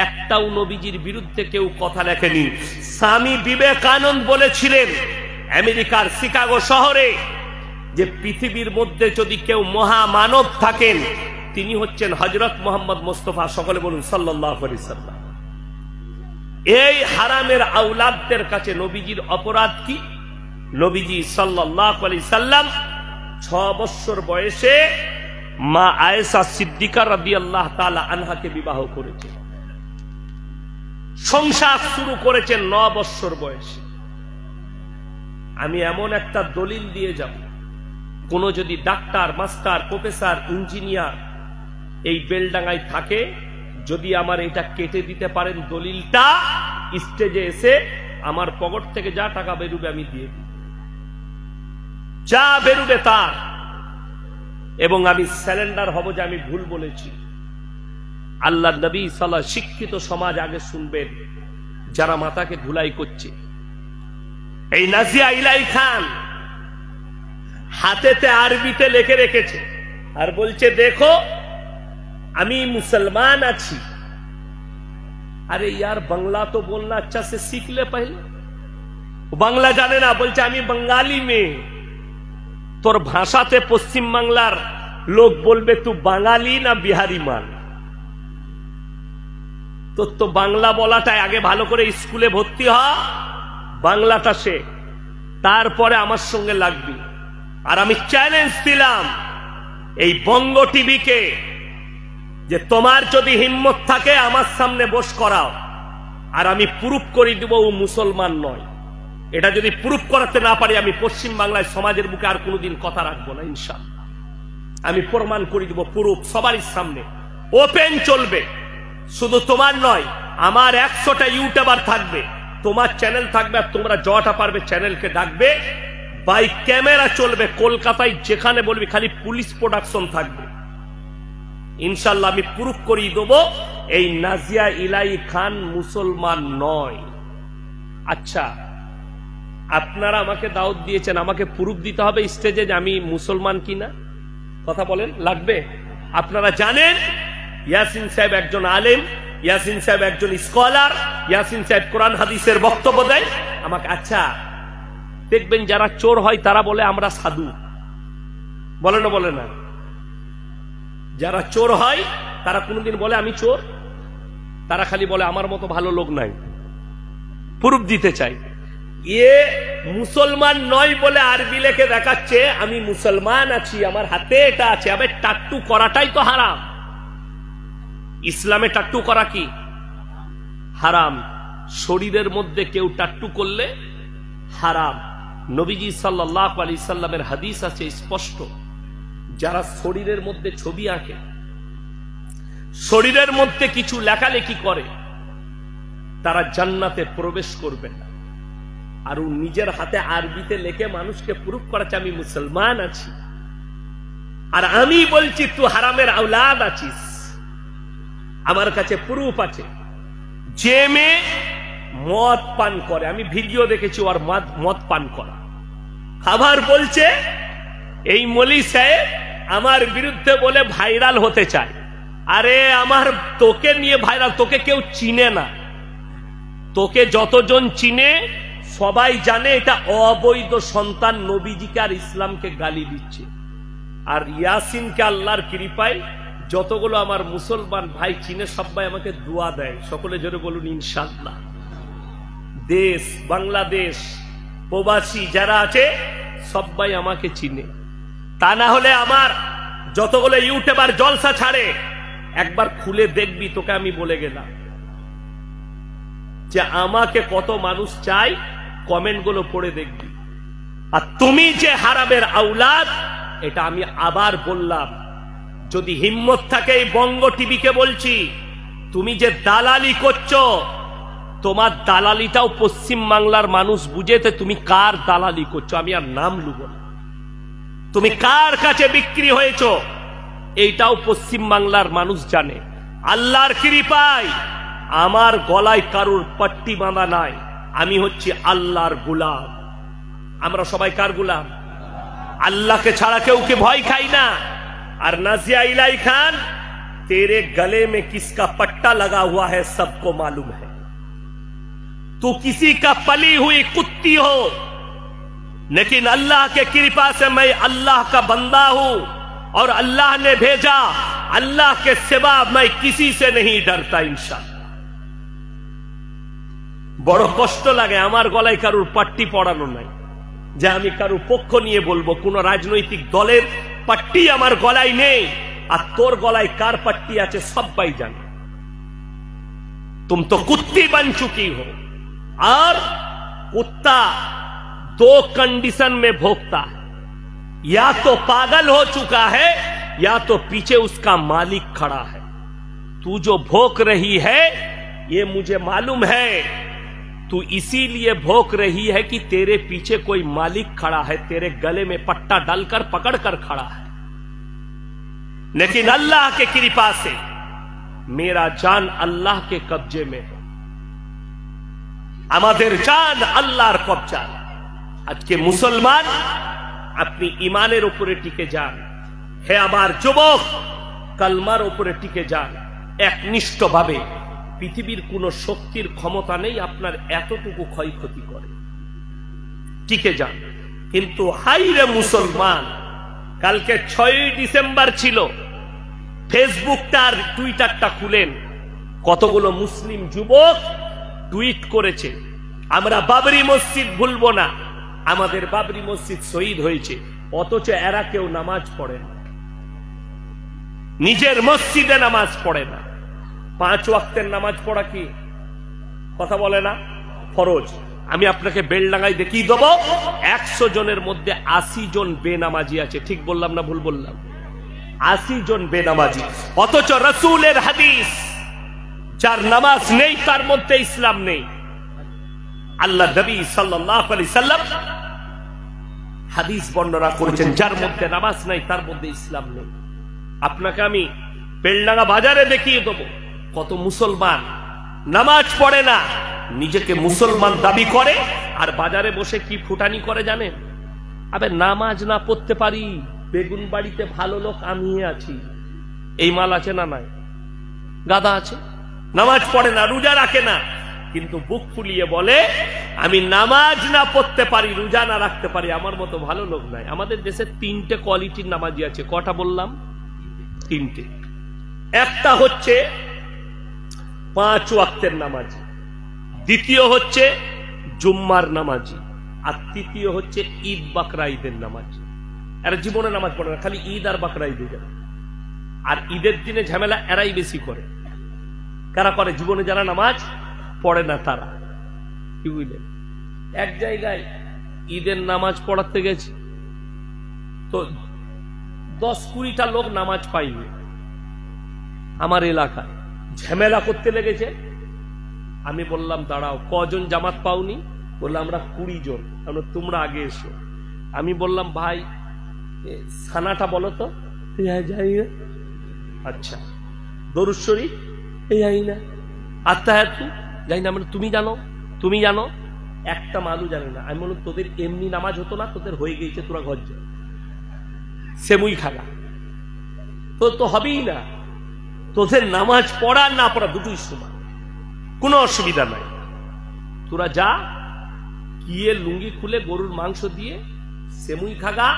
একটাও নবীজির বিরুদ্ধে কেউ কথা লেখেনি। স্বামী বিবেকানন্দ বলেছিলেন আমেরিকার শিকাগো শহরে যে পৃথিবীর মধ্যে যদি কেউ মহামানব থাকেন তিনি হচ্ছেন হযরত মুহাম্মদ মুস্তাফা, সকলে বলুন সাল্লাল্লাহু আলাইহি সাল্লাম। এই হারামের আওলাদদের কাছে নবীজির অপরাধ কি? নবীজি সাল্লাল্লাহু আলাইহি সাল্লাম 6 বছর বয়সে মা আয়েশা সিদ্দিকা রাদিয়াল্লাহু তাআলা আনহাকে বিবাহ করেছেন। সংসার শুরু করেছেন 9 বছর বয়সে। আমি এমন একটা দলিল দিয়ে যাব, কোন যদি ডাক্তার, মাস্টার, প্রফেসর, ইঞ্জিনিয়ার এই বেলডাঙ্গায় থাকে, যদি আমার এটা কেটে দিতে পারেন দলিলটা, স্টেজে এসে আমার পকেট থেকে যা টাকা বেরুবে আমি দিয়ে দিই, যা বেরুবে তার, এবং আমি স্যালেন্ডার হব যে আমি ভুল বলেছি। আল্লাহর নবী সাল্লাল্লাহু, শিক্ষিত সমাজ আগে শুনবেন যারা মাথাকে ধুলাই করছে। এই নাজিয়া ইলাহি খান হাতেতে আরবিতে লিখে রেখেছে আর বলছে দেখো আমি মুসলমান আছি। अरे यार बांग्ला तो बोलना अच्छा से सीख ले पहले। बांग्ला जाने ना, बोलছে আমি बंगाली में। তোর ভাষাতে পশ্চিম বাংলার লোক বলবে তুই বাঙালি না বিহারি মাল। তোর তো বাংলা বলাটাই আগে ভালো করে স্কুলে ভর্তি হ, বাংলাটা শেখ, তারপরে আমার সঙ্গে লাগবি। আর আমি চ্যালেঞ্জ দিলাম এই বঙ্গ টিভিকে যে তোমার যদি হিম্মত থাকে আমার সামনে বস করাও, আর আমি প্রুফ করে দিব ও মুসলমান নয়। এটা যদি প্রুফ করাতে না পারি আমি পশ্চিম বাংলায় সমাজের বুকে আর কোনোদিন কথা রাখবো না ইনশাআল্লাহ। আমি প্রমাণ করে দিব, প্রুফ সবারই সামনে ওপেন চলবে। শুধু তোমার নয়, আমার 100টা ইউটিউবার থাকবে, তোমার চ্যানেল থাকবে, আর তোমরা যটা পারবে চ্যানেলকে ডাকবে, বাই ক্যামেরা চলবে। কলকাতায় যেখানে বলবি খালি পুলিশ প্রোডাকশন থাকবে ইনশাআল্লাহ। আমি প্রুফ করিয়ে দেবো এই নাজিয়া ইলাহি খান মুসলমান নয়। আচ্ছা, আপনারা আমাকে দাওয়াত দিয়েছেন, আমাকে প্রুফ দিতে হবে স্টেজে যে আমি মুসলমান কিনা। কথা বলেন, লাগবে? আপনারা জানেন ইয়াসিন সাহেব একজন আলেম, ইয়াসিন সাহেব একজন স্কলার, ইয়াসিন সাহেব কোরআন হাদিসের বক্তব্য দেয় আমাকে। আচ্ছা, দেখবেন যারা চোর হয় তারা বলে আমরা সাধু, বলে না? বলে না? যারা চোর হয় তারা কোনোদিন বলে আমি চোর? তারা খালি বলে আমার মতো ভালো লোক নাই। প্রুফ দিতে চাই। এ মুসলমান নয় বলে আরবি লেখে দেখাচ্ছে আমি মুসলমান আছি, আমার হাতে এটা আছে। আবার টাট্টু করাটাই তো হারাম। ইসলামে টাট্টু করা কি হারাম। শরীরের মধ্যে কেউ টাট্টু করলে হারাম। নবীজি সাল্লাল্লাহু আলাইহি সাল্লামের হাদিস আছে স্পষ্ট, যারা শরীরের মধ্যে ছবি আঁকে, শরীরের মধ্যে কিছু লেখালেখি করে, তারা জান্নাতে প্রবেশ করবে না। আর ও নিজের হাতে আরবিতে লেখে মানুষকে প্রুফ করাচ্ছে আমি মুসলমান আছি, আর আমি বলছি তুই হারামের আওলাদ আছিস। আমার কাছে প্রুফ আছে। যে মেয়ে মদ পান করে, আমি ভিডিও দেখেছি ওর মদ পান করা, আবার বলছে এই মলি সাহেব আমার বিরুদ্ধে বলে ভাইরাল হতে চায়। আরে আমার তোকে নিয়ে ভাইরাল, তোকে কেউ চিনে না। তোকে যতজন চিনে সবাই জানে এটা অবৈধ সন্তান নবীজিকে আর ইসলামকে গালি দিচ্ছে। আর ইয়াসিনকে আল্লাহর কৃপায় যতগুলো আমার মুসলমান ভাই চিনে সবাই আমাকে দোয়া দেয়। সকলে জোরে বলুন ইনশাআল্লাহ। দেশ বাংলাদেশ প্রবাসী যারা আছে সবাই আমাকে চিনে। তা না হলে আমার যতগুলো ইউটিউবার জলসা ছাড়ে একবার খুলে দেখবি, তোকে আমি বলে গেলাম যে আমাকে কত মানুষ চাই, কমেন্ট গুলো পড়ে দেখবি। আর তুমি যে হারামের আওলাদ, এটা আমি আবার বললাম। যদি হিম্মত থাকে এই বঙ্গ টিভিকে বলছি, তুমি যে দালালি করছো, তোমার দালালিটাও পশ্চিম বাংলার মানুষ বুঝেতে তুমি কার দালালি করছো আমি আর নাম লুব না। তুমি কার কাছে বিক্রি হয়েছ এইটাও পশ্চিম বাংলার মানুষ জানে। আল্লাহর কৃপায় আমার গলায় কারুর পট্টি বাঁধা নাই। আমি হচ্ছি আল্লাহর গোলাম। আমরা সবাই কার গোলাম? আল্লাহকে ছাড়া কেউকে ভয় খাই না। और नाजिया इलाई खान, तेरे गले में किसका पट्टा लगा हुआ है सबको मालूम है। तू किसी का पली हुई कुत्ती हो, लेकिन अल्लाह के कृपा से मैं अल्लाह का बंदा हूं और अल्लाह ने भेजा। अल्लाह के सिवा मैं किसी से नहीं डरता इंशाअल्लाह। बड़ कष्ट लागे आमार गलाय कारुर पट्टी पड़ानो नाई जे आमी कारुर पक्ष निये बोलबो। कोनो राजनैतिक दलेर पट्टी आमार गलाय नेই, আর তোর গলায় কার पट्टी আছে সবাই জানে। तुम तो कुत्ती बन चुकी हो, और कुत्ता दो कंडीशन में भोगता है, या तो पागल हो चुका है या तो पीछे उसका मालिक खड़ा है। तू जो भोग रही है ये मुझे मालूम है, तू इसीलिए भोग रही है कि तेरे पीछे कोई मालिक खड़ा है, तेरे गले में पट्टा डालकर पकड़कर खड़ा है। लेकिन अल्लाह के कृपा से मेरा जान अल्लाह के कब्जे में है। আমাদের জান আল্লাহর কবজা। আজকে মুসলমান আপনি ইমানের উপরে টিকে যান। হে আমার যুবক, কালমার উপরে টিকে যান একনিষ্ঠভাবে। পৃথিবীর কোন শক্তির ক্ষমতা নেই আপনার এতটুকু ক্ষয়ক্ষতি করে। টিকে যান। কিন্তু হাইরে মুসলমান, কালকে 6 ডিসেম্বর ছিল, ফেসবুকটা আর টুইটারটা খুলেন, কতগুলো মুসলিম যুবক টুইট করেছে আমরা বাবরি মসজিদ ভুলবো না, আমাদের বাবরি মসজিদ শহীদ হয়েছে, অথচ এরা কেউ নামাজ পড়ে না, নিজের মসজিদে নামাজ পড়ে না। 5 ওয়াক্তের নামাজ পড়া কি কথা বলে না? ফরজ। আমি আপনাকে বেলডাঙ্গায় দেখিয়ে দেবো 100 জনের মধ্যে 80 জন বেনামাজি আছে। ঠিক বললাম না ভুল বললাম? 80 জন বেনামাজি। অথচ রাসূলের হাদিস, যার নামাজ নেই তার মধ্যে ইসলাম নেই। আল্লাহ নবী সাল্লাল্লাহু আলাইহি সাল্লাম হাদিস বর্ণনা করেছেন, যার মধ্যে নামাজ নাই তার মধ্যে ইসলাম নেই। আপনাকে আমি বেলডাঙ্গা বাজারে দেখিয়ে দেবো কত মুসলমান নামাজ পড়ে না, নিজেকে মুসলমান দাবি করে, আর বাজারে বসে কি ফুটানি করে জানেন? আবে নামাজ না পড়তে পারি, বেগুন বাড়িতে ভালো লোক আমি আছি, এই মাল আছে না নাই? গাদা আছে, নামাজ পড়ে না, রোজা রাখে না, কিন্তু বুক ফুলিয়ে বলে আমি নামাজ না পড়তে পারি, রোজা না রাখতে পারি, আমার মতো ভালো লোক নাই। আমাদের দেশে 3টে কোয়ালিটির নামাজি আছে। কটা বললাম? 3টে। একটা হচ্ছে 5 ওয়াক্তের নামাজি, দ্বিতীয় হচ্ছে জুম্মার নামাজি, আর তৃতীয় হচ্ছে ঈদ বাকরা ঈদের নামাজি। এরা জীবনে নামাজ পড়ে না, খালি ঈদ আর বাকরা ঈদে যাবে। আর ঈদের দিনে ঝামেলা এরাই বেশি করে। কারা করে? জীবনে যারা নামাজ পড়ে না তারা। কি বুঝলেন? এক জায়গায় ঈদের নামাজ পড়াতে গেছে, তো 10-20টা লোক নামাজ পাইবে। আমার এলাকায় ঝামেলা করতে লেগেছে, আমি বললাম দাঁড়াও, কজন জামাত পাওনি? বললো আমরা 20 জন। তোমরা আগে এসো। আমি বললাম ভাই সানাটা বলো তো। যাই না। আচ্ছা, দরুদ শরীফ যাই না, আত্তাহিয়াতু যাই না। তুমি জানো? তুমি জানো? একটা মালু জানে না। আমি বললাম তোদের এমনি নামাজ হতো না, তোদের হয়ে গেছে, তোরা ঘর যা, সেমুই খাগা তো হবেই না। তোদের নামাজ পড়া না পড়া দুটোই সমান, কোনো অসুবিধা নাই। তোরা যা, গিয়ে লুঙ্গি খুলে গরুর মাংস দিয়ে সেমুই খাগা,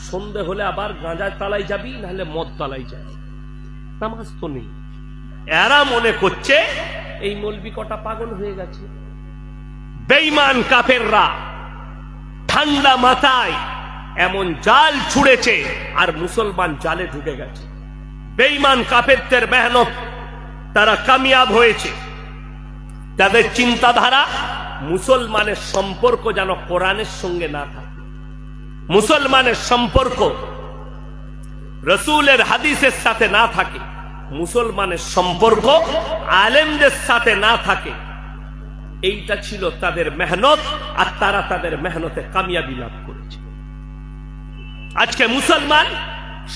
সন্ধে হলে আবার গাঁজার তালায় যাবি, নাহলে মদ তালায় যাবি, নামাজ তো নেই। এরা মনে করছে এই মৌলবি কটা পাগল হয়ে গেছে। বেঈমান কাফেররা ঠান্ডা মাথায় এমন জাল ছুড়েছে আর মুসলমান জালে ঢুকে গেছে। বেঈমান কাফেরদের মেহনত, তারা কামিয়াব হয়েছে। তাদের চিন্তাধারা মুসলমানের সম্পর্ক যেন কোরআনের সঙ্গে না থাকে, মুসলমানের সম্পর্ক রসুলের হাদিসের সাথে না থাকে, মুসলমানের সম্পর্ক আলেমদের সাথে না থাকে। এইটা ছিল তাদের মেহনত, আর তারা তাদের মেহনতে কামিয়াবি লাভ করেছে। আজকে মুসলমান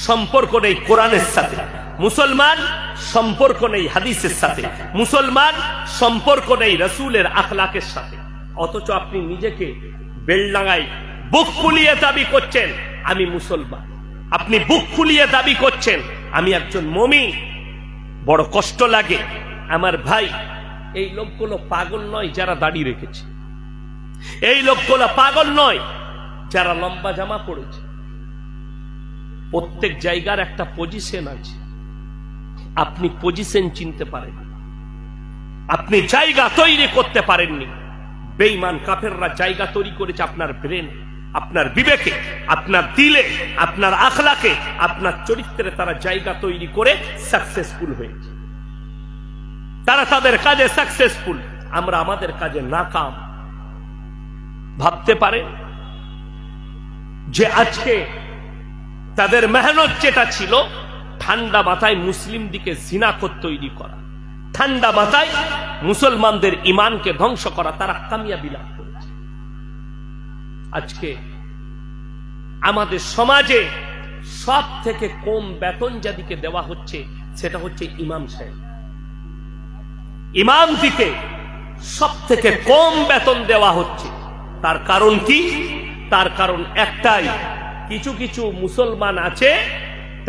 সম্পর্ক নেই কোরআনের সাথে, মুসলমান সম্পর্ক নেই হাদিসের সাথে, মুসলমান সম্পর্ক নেই রসুলের আখলাকের সাথে। অথচ আপনি নিজেকে বেলডাঙ্গায় বুক ফুলিয়ে দাবি করছেন আমি মুসলমান, আপনি বুক ফুলিয়ে দাবি করছেন আমি একজন মুমিন। বড় কষ্ট লাগে আমার ভাই। এই লোকগুলো পাগল নয় যারা দাড়ি রেখেছে, এই লোকগুলো পাগল নয় যারা লম্বা জামা পড়েছে। প্রত্যেক জায়গার একটা পজিশন আছে, আপনি পজিশন চিনতে পারেন, আপনি জায়গা তৈরি করতে পারেননি। বেঈমান কাফেররা জায়গা তৈরি করেছে আপনার ব্রেন, আপনার বিবেকে, আপনার দিলে, আপনার আখলাকে, আপনার চরিত্রে। তারা জায়গা তৈরি করে সাকসেসফুল হয়েছে, তারা তাদের কাজে সাকসেসফুল, আমরা আমাদের কাজে নাকাম। ভাবতে পারে যে আজকে তাদের মেহনত যেটা ছিল ঠান্ডা মাথায় মুসলিম দিকে জিনাখোর তৈরি করা, ঠান্ডা মাথায় মুসলমানদের ইমানকে ধ্বংস করা, তারা কামিয়াবি লাভ করেছে। আজকে আমাদের সমাজে সব থেকে কম বেতন যাদিকে দেওয়া হচ্ছে সেটা হচ্ছে ইমাম সাহেব। ইমাম দিকে সব থেকে কম বেতন দেওয়া হচ্ছে। তার কারণ কি? তার কারণ একটাই, কিছু কিছু মুসলমান আছে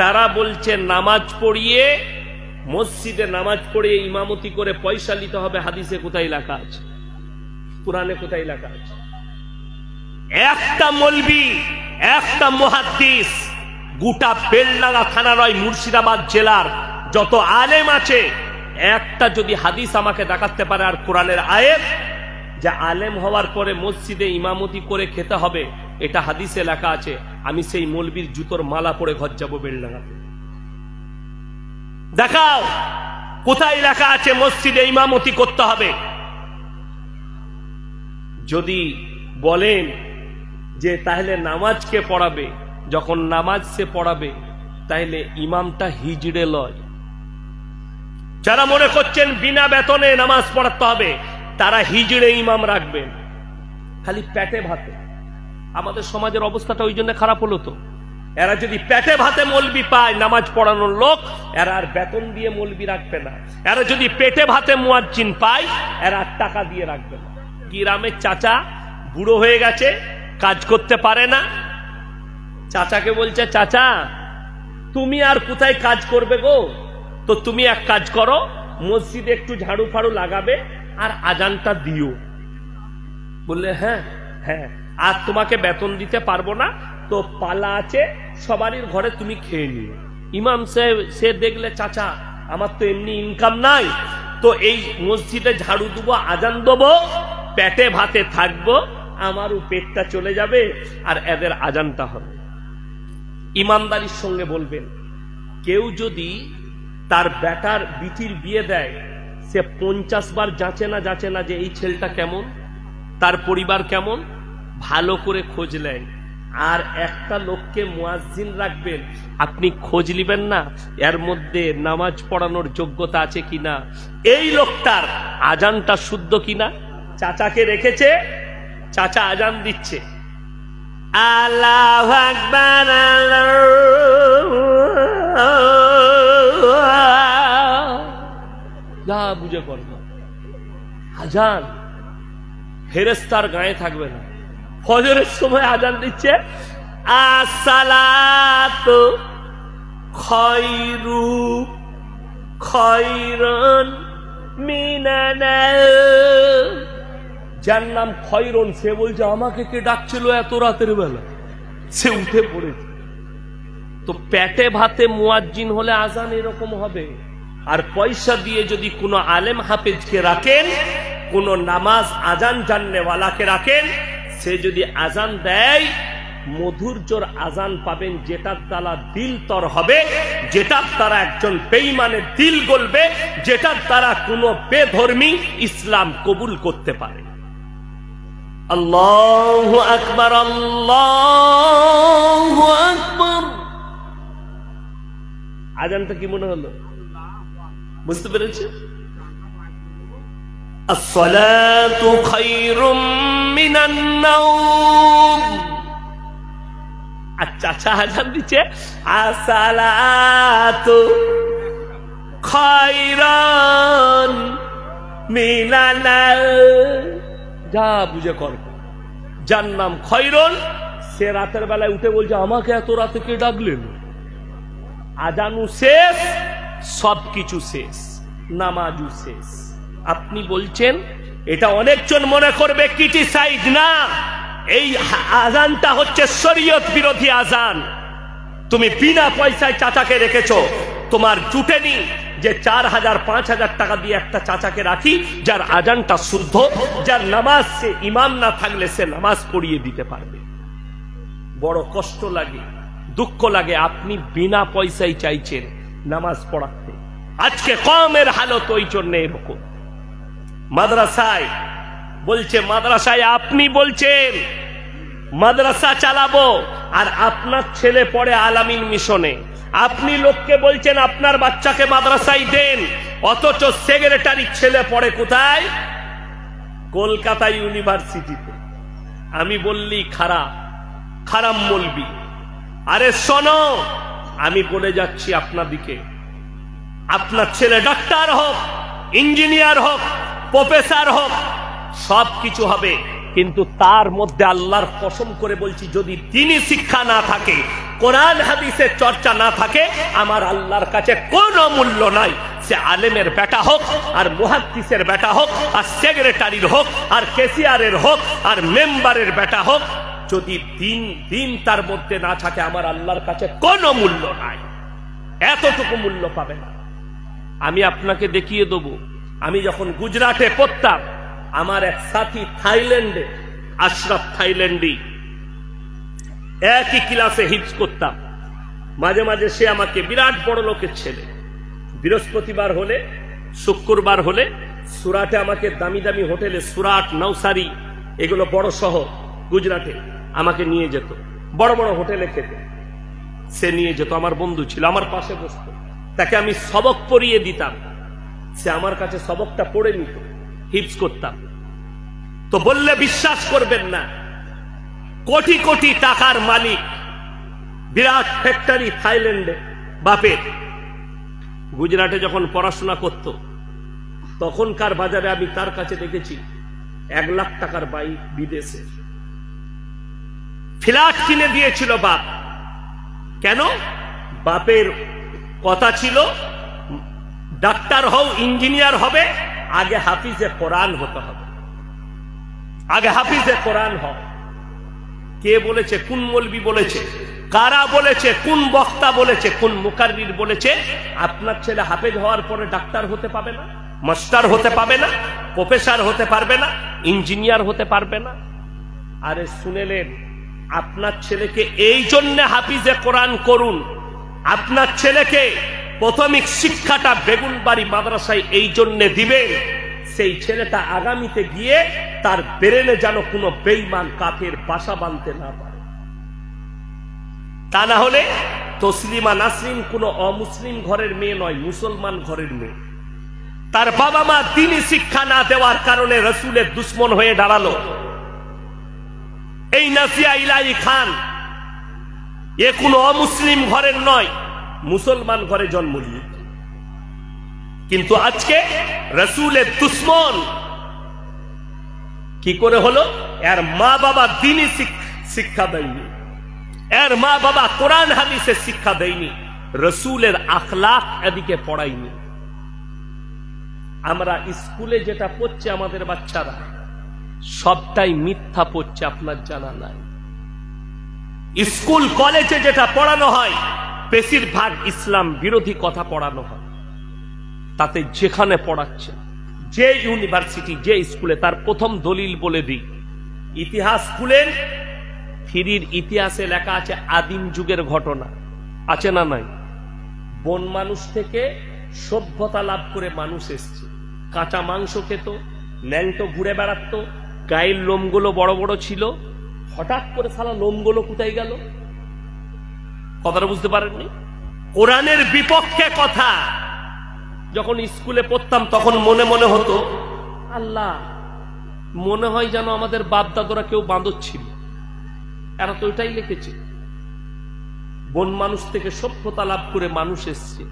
তারা বলছে নামাজ পড়িয়ে, মসজিদে নামাজ পড়িয়ে ইমামতি করে পয়সা নিতে হবে। হাদিসে কোথায় লেখা আছে? কোরআনে কোথায় লেখা আছে? একটা মৌলবি, একটা মুহাদ্দিস গোটা বেলডাঙ্গা থানা নয় মুর্শিদাবাদ জেলার যত আলেম আছে, একটা যদি হাদিস আমাকে দেখাতে পারে আর কোরআনের আয়াত যে আলেম হওয়ার পরে মসজিদে ইমামতি করে খেতে হবে, এটা হাদিসে লেখা আছে, আমি সেই মৌলবীর জুতোর মালা পরে ঘর যাবো বেলডাঙ্গাতে। দেখাও কোথায় লেখা আছে মসজিদে ইমামতি করতে হবে। যদি বলেন যে তাহলে নামাজ কে পড়াবে, যখন নামাজ সে পড়াবে তাহলে ইমামটা হিজড়ে লয়। যারা মনে করছেন বিনা বেতনে নামাজ পড়াতে হবে তারা হিজড়ে ইমাম রাখবেন, খালি পেটে ভাতে। আমাদের সমাজের অবস্থাটা ওই জন্য খারাপ হলো। তো এরা যদি পেটে ভাতে মৌলবি পায় নামাজ পড়ানোর লোক, এরা আর বেতন দিয়ে মৌলবি রাখবে না। এরা যদি পেটে ভাতে মুয়াজ্জিন পায়, এরা আর টাকা দিয়ে রাখবে না। গ্রামের চাচা বুড়ো হয়ে গেছে, কাজ করতে পারে না, চাচাকে বলছে চাচা তুমি আর কোথায় কাজ করবে গো, তো তুমি এক কাজ করো, মসজিদে একটু ঝাড়ু ফাড়ু লাগাবে আর আজানটা দিও। বললে হ্যাঁ হ্যাঁ, আর তোমাকে বেতন দিতে পারবো না, তো পালা আছে সবারই ঘরে, তুমি খেয়ে নিও। ইমাম সাহেব সে দেখলে চাচা আমার তো এমনি ইনকাম নাই, তো এই মসজিদে ঝাড়ু দেবো, আজান দেবো, পেটে ভাতে থাকবো, আমারও পেটটা চলে যাবে আর এদের আজানটা হবে। ইমানদারির সঙ্গে বলবেন, কেউ যদি তার বেটার বিটির বিয়ে দেয়, সে 50 বার যাচে না যে এই ছেলেটা কেমন, তার পরিবার কেমন, ভালো করে খোঁজ নেয়। আর একটা লোককে মুয়াজ্জিন রাখবেন, আপনি খোঁজ নেবেন না এর মধ্যে নামাজ পড়ানোর যোগ্যতা আছে কিনা, এই লোকটার আজানটা শুদ্ধ কিনা। চাচাকে রেখেছে, চাচা আজান দিচ্ছে, আল্লাহু আকবার যা বুঝে করবে আজান, ফেরেশতার গায়ে থাকবে না। ফজরের সময় আজান দিচ্ছে, আসসালাতু খায়রু খায়রুন মিনান, যার নাম খয়রুন সে বলছে আমাকে কে ডাকছিল এত রাতের বেলা, সে উঠে পড়েছে। তো পেটে ভাতে মুয়াজ্জিন হলে আজান এরকম হবে। আর পয়সা দিয়ে যদি কোনো আলেম হাফেজকে রাখেন, কোন নামাজ আজান জাননেওয়ালাকে রাখেন, সে যদি আজান দেয় মধুর্যর আজান পাবেন, যেটার দ্বারা দিল তর হবে, যেটার দ্বারা একজন বেঈমানের দিল গলবে, যেটার দ্বারা কোনো বেধর্মী ইসলাম কবুল করতে পারে। আল্লাহু আকবার, আল্লাহু আকবার। আজানটা কি মনে হলো? বুঝতে পেরেছি? আসসালাতু খায়রুম মিনান নাওম। আর চাচা আজান দিচ্ছে, আসসালাতু খায়রুন মিনান নাওম। যা বুঝে কর। যার নাম খয়রুন সে রাতের বেলায় উঠে বলছে আমাকে এত রাতে কে ডাকলেন। আজানু শেষ, সবকিছু শেষ, নামাজু শেষ। আপনি বলছেন এটা অনেকজন মনে করবে ক্রিটিসাইজ, না, এই আজানটা হচ্ছে শরীয়ত বিরোধী আজান। তুমি বিনা পয়সায় চাচাকে রেখেছো, তোমার জুটেনি যে 4000 5000 টাকা দিয়ে একটা চাচাকে রাখি যার আজানটা শুদ্ধ, যার নামাজ সে ইমাম না থাকলে সে নামাজ পড়িয়ে দিতে পারবে। বড় কষ্ট লাগে, দুঃখ লাগে, আপনি বিনা পয়সায় চাইছেন নামাজ পড়াতে। আজকে কওমের হালত ওই জন্য এরকম। মাদ্রাসায় বলছে, মাদ্রাসায় আপনি বলছেন মাদ্রাসা চালাবো, আর আপনার ছেলে পড়ে আলামিন মিশনে। আপনি লোককে বলছেন আপনার বাচ্চাকে মাদ্রাসায় দেন, অথচ সেক্রেটারি ছেলে পড়ে কোথায়? কলকাতা ইউনিভার্সিটিতে। আমি বললি খারাপ, খারাপ বলবি। আরে শোনো, আমি বলে যাচ্ছি আপনাদিকে, আপনার ছেলে ডাক্তার হোক, ইঞ্জিনিয়ার হোক, প্রফেসর হোক, সব কিছু হবে, কিন্তু তার মধ্যে আল্লাহর কসম করে বলছি যদি দ্বীনি শিক্ষা না থাকে, কোরআন হাদিসের চর্চা না থাকে, আমার আল্লাহর কাছে কোনো মূল্য নাই। সে আলেমের বেটা হোক, আর মুহাদ্দিসের বেটা হোক, আর সেক্রেটারির হোক, আর ক্যাশিয়ারের হোক, আর মেম্বারের বেটা হোক, যদি দিন তার মধ্যে না থাকে, আমার আল্লাহর কাছে কোনো মূল্য নাই, এতটুকু মূল্য পাবে না। আমি আপনাকে দেখিয়ে দেবো, আমি যখন গুজরাটে পড়তাম, আমার এক সাথী থাইল্যান্ডে, আশরাফ থাইল্যান্ডি, একই ক্লাসে হিফজ করতাম। মাঝে মাঝে সে আমাকে, বিরাট বড় লোকের ছেলে, বৃহস্পতিবার হলে, শুক্রবার হলে সুরাটে আমাকে দামি দামি হোটেলে, সুরাট, নওসারি, এগুলো বড় শহর গুজরাটে, আমাকে নিয়ে যেত বড় বড় হোটেলে খেতে। সে নিয়ে যেত, আমার বন্ধু ছিল, আমার পাশে বসতো, তাকে আমি সবক পড়িয়ে দিতাম, সে আমার কাছে সবকটা পড়ে নিত, হিফজ করতাম। তো বললে বিশ্বাস করবেন না, কোটি কোটি টাকার মালিক, বিরাট ফ্যাক্টরি থাইল্যান্ডে বাপের। গুজরাটে যখন পড়াশোনা করত, তখনকার বাজারে আমি তার কাছে দেখেছি 1 লাখ টাকার বাইক, বিদেশে ফ্ল্যাট কিনে দিয়েছিল বাপ। কেন? বাপের কথা ছিল ডাক্তার হও, ইঞ্জিনিয়ার হবে, আগে হাফিজে কোরআন হতে হবে, আগে হাফিজে কোরআন হও। কে বলেছে? কোন মৌলবি বলেছে? কারা বলেছে? কোন বক্তা বলেছে? কোন মুকাররির বলেছে আপনার ছেলে হাফেজ হওয়ার পরে ডাক্তার হতে পাবে না, মাস্টার হতে পাবে না, প্রফেসর হতে পারবে না, ইঞ্জিনিয়ার হতে পারবে না? আরে শুনেলেন, আপনার ছেলেকে এই জন্য হাফিজে কোরআন করুন, আপনার ছেলেকে প্রাথমিক শিক্ষাটা বেগুনবাড়ি মাদ্রাসায় এই জন্য দিবেন, সেই ছেলেটা আগামীতে গিয়ে তার ব্রেনে যেন কোনো বেঈমান কাফের বাসা বাঁধতে না পারে। তা না হলে তসলিমা নাসরিন কোনো অমুসলিম ঘরের মেয়ে নয়, মুসলমান ঘরের মেয়ে। তার বাবা মা দ্বীনি শিক্ষা না দেওয়ার কারণে রাসূলের দুশমন হয়ে দাঁড়ালো। এই নাসিয়া ইলাহি খান এ কোনো অমুসলিম ঘরের নয়, মুসলমান ঘরে জন্ম নিয়েছে। কিন্তু আজকে রাসূলের দুশমন কি করে হলো? এর মা বাবা দ্বীনি শিক্ষা দেয়নি, এর মা বাবা কোরআন হাদিসের শিক্ষা দেয়নি, রাসূলের আখলাক এদিকে পড়ায়নি। আমরা স্কুলে যেটা পড়ছে আমাদের বাচ্চারা সবটাই মিথ্যা পড়ছে, আপনার জানা নাই। স্কুল কলেজে যেটা পড়ানো হয় বেশিরভাগ ইসলাম বিরোধী কথা পড়ানো হয়। তাতে যেখানে পড়াচ্ছে, যে ইউনিভার্সিটি, যে স্কুলে, তার প্রথম দলিল বলে দিই, ইতিহাস খুলেন, ফিরির ইতিহাসে লেখা আছে আদিম যুগের ঘটনা, আছে না নাই? বন মানুষ থেকে সভ্যতা লাভ করে মানুষ এসছে, কাঁচা মাংস খেত, ন্যাংটো ঘুরে বেড়াতো, গায়ের লোমগুলো বড় বড় ছিল, হঠাৎ করে সালা লোমগুলো কোথায় গেল? কথাটা বুঝতে পারেননি? কোরআনের বিপক্ষে কথা যখন স্কুলে পড়তাম তখন মনে মনে হতো, আল্লাহ, মনে হয় যেন আমাদের বাপ দাদুরা কেউ বাঁদর ছিল, এরা তো ওইটাই লিখেছে, বন মানুষ থেকে সভ্যতা লাভ করে মানুষ এসছে।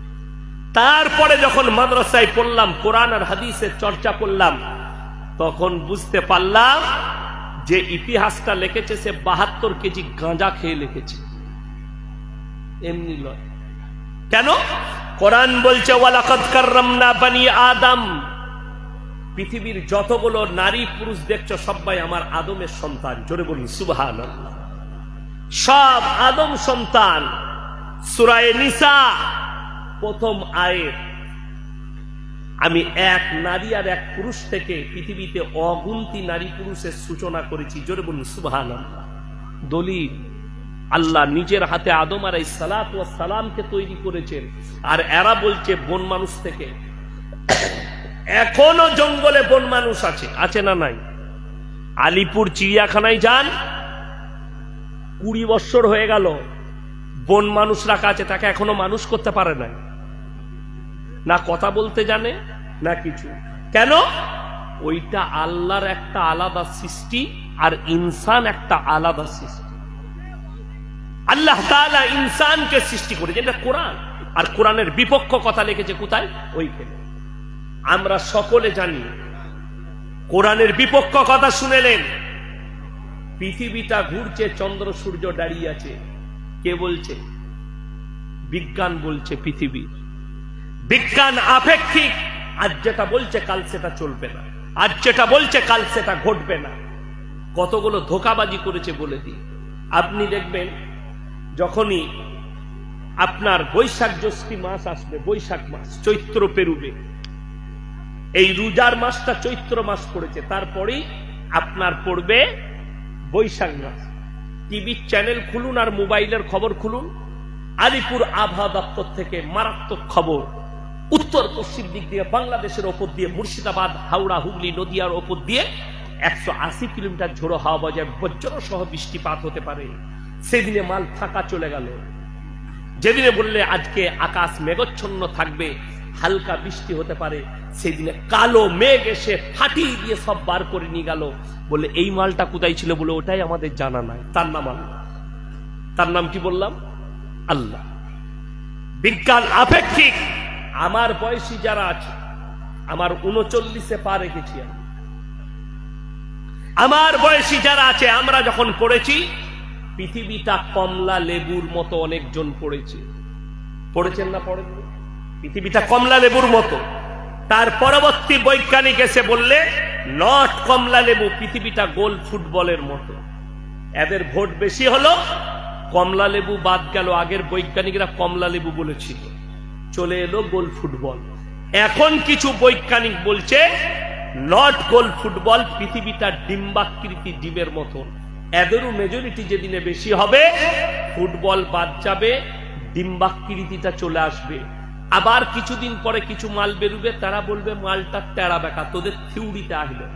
তারপরে যখন মাদ্রাসায় পড়লাম, কোরআন আর হাদিসের চর্চা করলাম, তখন বুঝতে পারলাম যে ইতিহাসটা লিখেছে সে 72 কেজি গাঁজা খেয়ে লিখেছে, এমনি নয়। কেন? কোরআন বলছে ওয়ালাকাদ কাররামনা বানি আদম, পৃথিবীর যতগুলো নারী পুরুষ দেখছো সবাই আমার আদমের সন্তান। জোরে বলুন সুবহানাল্লাহ। সব আদম সন্তান। সূরা নিসা প্রথম আয়াত, আমি এক নারী আর এক পুরুষ থেকে পৃথিবীতে অগুন্তি নারী পুরুষের সূচনা করেছি। জোরে বলুন সুবহানাল্লাহ। দলিল, আল্লাহ নিজের হাতে আদম আলাইহিস সালাতু ওয়াস সালামকে তৈরি করেছেন, আর এরা বলছে বন মানুষ থেকে। এখনো জঙ্গলে বন মানুষ আছে, আছে না নাই? আলিপুর চিড়িয়াখানায় যান, 20 বছর হয়ে গেল, বন মানুষ রাখা আছে, তাকে এখনো মানুষ করতে পারে নাই, না কথা বলতে জানে না কিছু। কেন? ওইটা আল্লাহর একটা আলাদা সৃষ্টি আর ইনসান একটা আলাদা সৃষ্টি। আল্লাহ তাআলা ইনসানকে সৃষ্টি করেছে, এটা কোরআন, আর কোরআনের বিপক্ষ কথা লিখেছে কোথায়? ওইখানে। আমরা সকলে জানি, কোরআনের বিপক্ষ কথা শুনেলেন, পৃথিবীটা ঘুরছে, চন্দ্র সূর্য দাঁড়িয়ে আছে, কে বলছে? বিজ্ঞান বলছে পৃথিবী, বিজ্ঞান আপেক্ষিক, আজ যেটা বলছে কাল সেটা চলবে না, আজ যেটা বলছে কাল সেটা ঘটবে না। কতগুলো ধোঁকাবাজি করেছে বলে দিই। আপনি দেখবেন যখনই আপনার বৈশাখ জ্যৈষ্ঠী মাস আসবে, বৈশাখ মাস, চৈত্র পেরুবে, এই রোজার মাসটা চৈত্র মাস পড়েছে, তারপরেই আপনার পড়বে বৈশাখ মাস। টিভি চ্যানেল খুলুন আর মোবাইলের খবর খুলুন, আলিপুর আবহাওয়া দপ্তর থেকে মারাত্মক খবর, উত্তর পশ্চিম দিক দিয়ে বাংলাদেশের ওপর দিয়ে মুর্শিদাবাদ, হাওড়া, হুগলি, নদিয়ার ওপর দিয়ে 180 কিলোমিটার ঝোড়ো হাওয়া বজায় বজ্র সহ বৃষ্টিপাত হতে পারে। সেদিনে মাল ফাঁকা চলে গেল। যেদিনে বললে আজকে আকাশ মেঘচ্ছন্ন থাকবে, হালকা বৃষ্টি হতে পারে, সেদিনে কালো মেঘ এসে ফাটিয়ে দিয়ে সব বার করে নিয়ে গেল। বলে এই মালটা কোথায় ছিল? বলে ওটাই আমাদের জানা নাই। তার নাম আল্লাহ। তার নাম কি বললাম? আল্লাহ। বিজ্ঞান আপেক্ষিক। আমার বয়সী যারা আছে, আমার 39-এ পা রেখেছি আমি, আমার বয়সী যারা আছে, আমরা যখন পড়েছি পৃথিবীটা কমলা লেবুর মতো অনেকজন পড়েছে, পড়েছেন না পড়েন? পৃথিবীটা কমলা লেবুর মতো। তার পরবর্তী বৈজ্ঞানিক এসে বললে নট কমলা লেবু, পৃথিবীটা গোল ফুটবলের মতো। এদের ভোট বেশি হলো, কমলা লেবু বাদ গেল। আগের বৈজ্ঞানিকরা কমলা লেবু বলেছিল, চলে এলো গোল ফুটবল। এখন কিছু বৈজ্ঞানিক বলছে নট গোল ফুটবল, পৃথিবীটা ডিম্বাকৃতি, ডিমের মতন। এদেরও মেজরিটি যেদিনে বেশি হবে, ফুটবল বাদ যাবে, ডিম্বাকৃতিটা চলে আসবে। আবার কিছুদিন পরে কিছু মাল বেরোবে, তারা বলবে মালটা টেরা বেকা, তোদের থিওরিতে আসবে।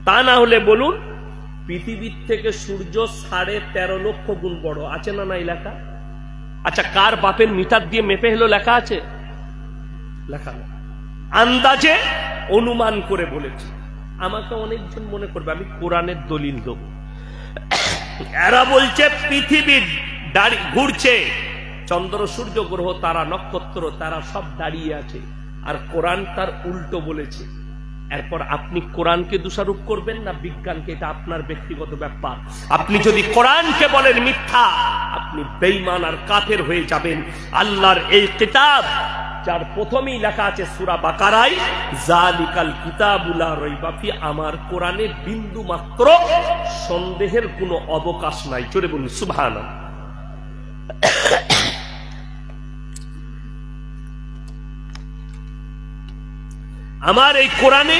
তা না হলে বলুন পৃথিবীর থেকে সূর্য 13.5 লক্ষ গুণ বড়, আছে না নাই লেখা? আচ্ছা, কার বাপের মিটার দিয়ে মেপে হলো লেখা আছে? লেখা নেই, আন্দাজে অনুমান করে বলেছে। আমাকে অনেকজন মনে করবে আমি কোরআনের দলিল দেব। এরা বলছে পৃথিবীর ঘুরছে, চন্দ্র সূর্য গ্রহ তারা নক্ষত্র তারা সব দাঁড়িয়ে আছে, আর কোরআন তার উল্টো বলেছে। এরপর আপনি কোরআনকে দোষারোপ করবেন না বিজ্ঞানকে, এটা আপনার ব্যক্তিগত ব্যাপার। আপনি যদি কোরআনকে বলেন মিথ্যা, আপনি বেঈমান আর কাফের হয়ে যাবেন। আল্লাহর এই কিতাব যার প্রথমেই লেখা আছে সূরা বাকারায়, যালিকাল কিতাবু লা রাইবা ফি, আমার কোরআনে বিন্দু মাত্র সন্দেহের কোনো অবকাশ নাই। জোরে বলুন সুবহানাল্লাহ। আমার এই কোরআনে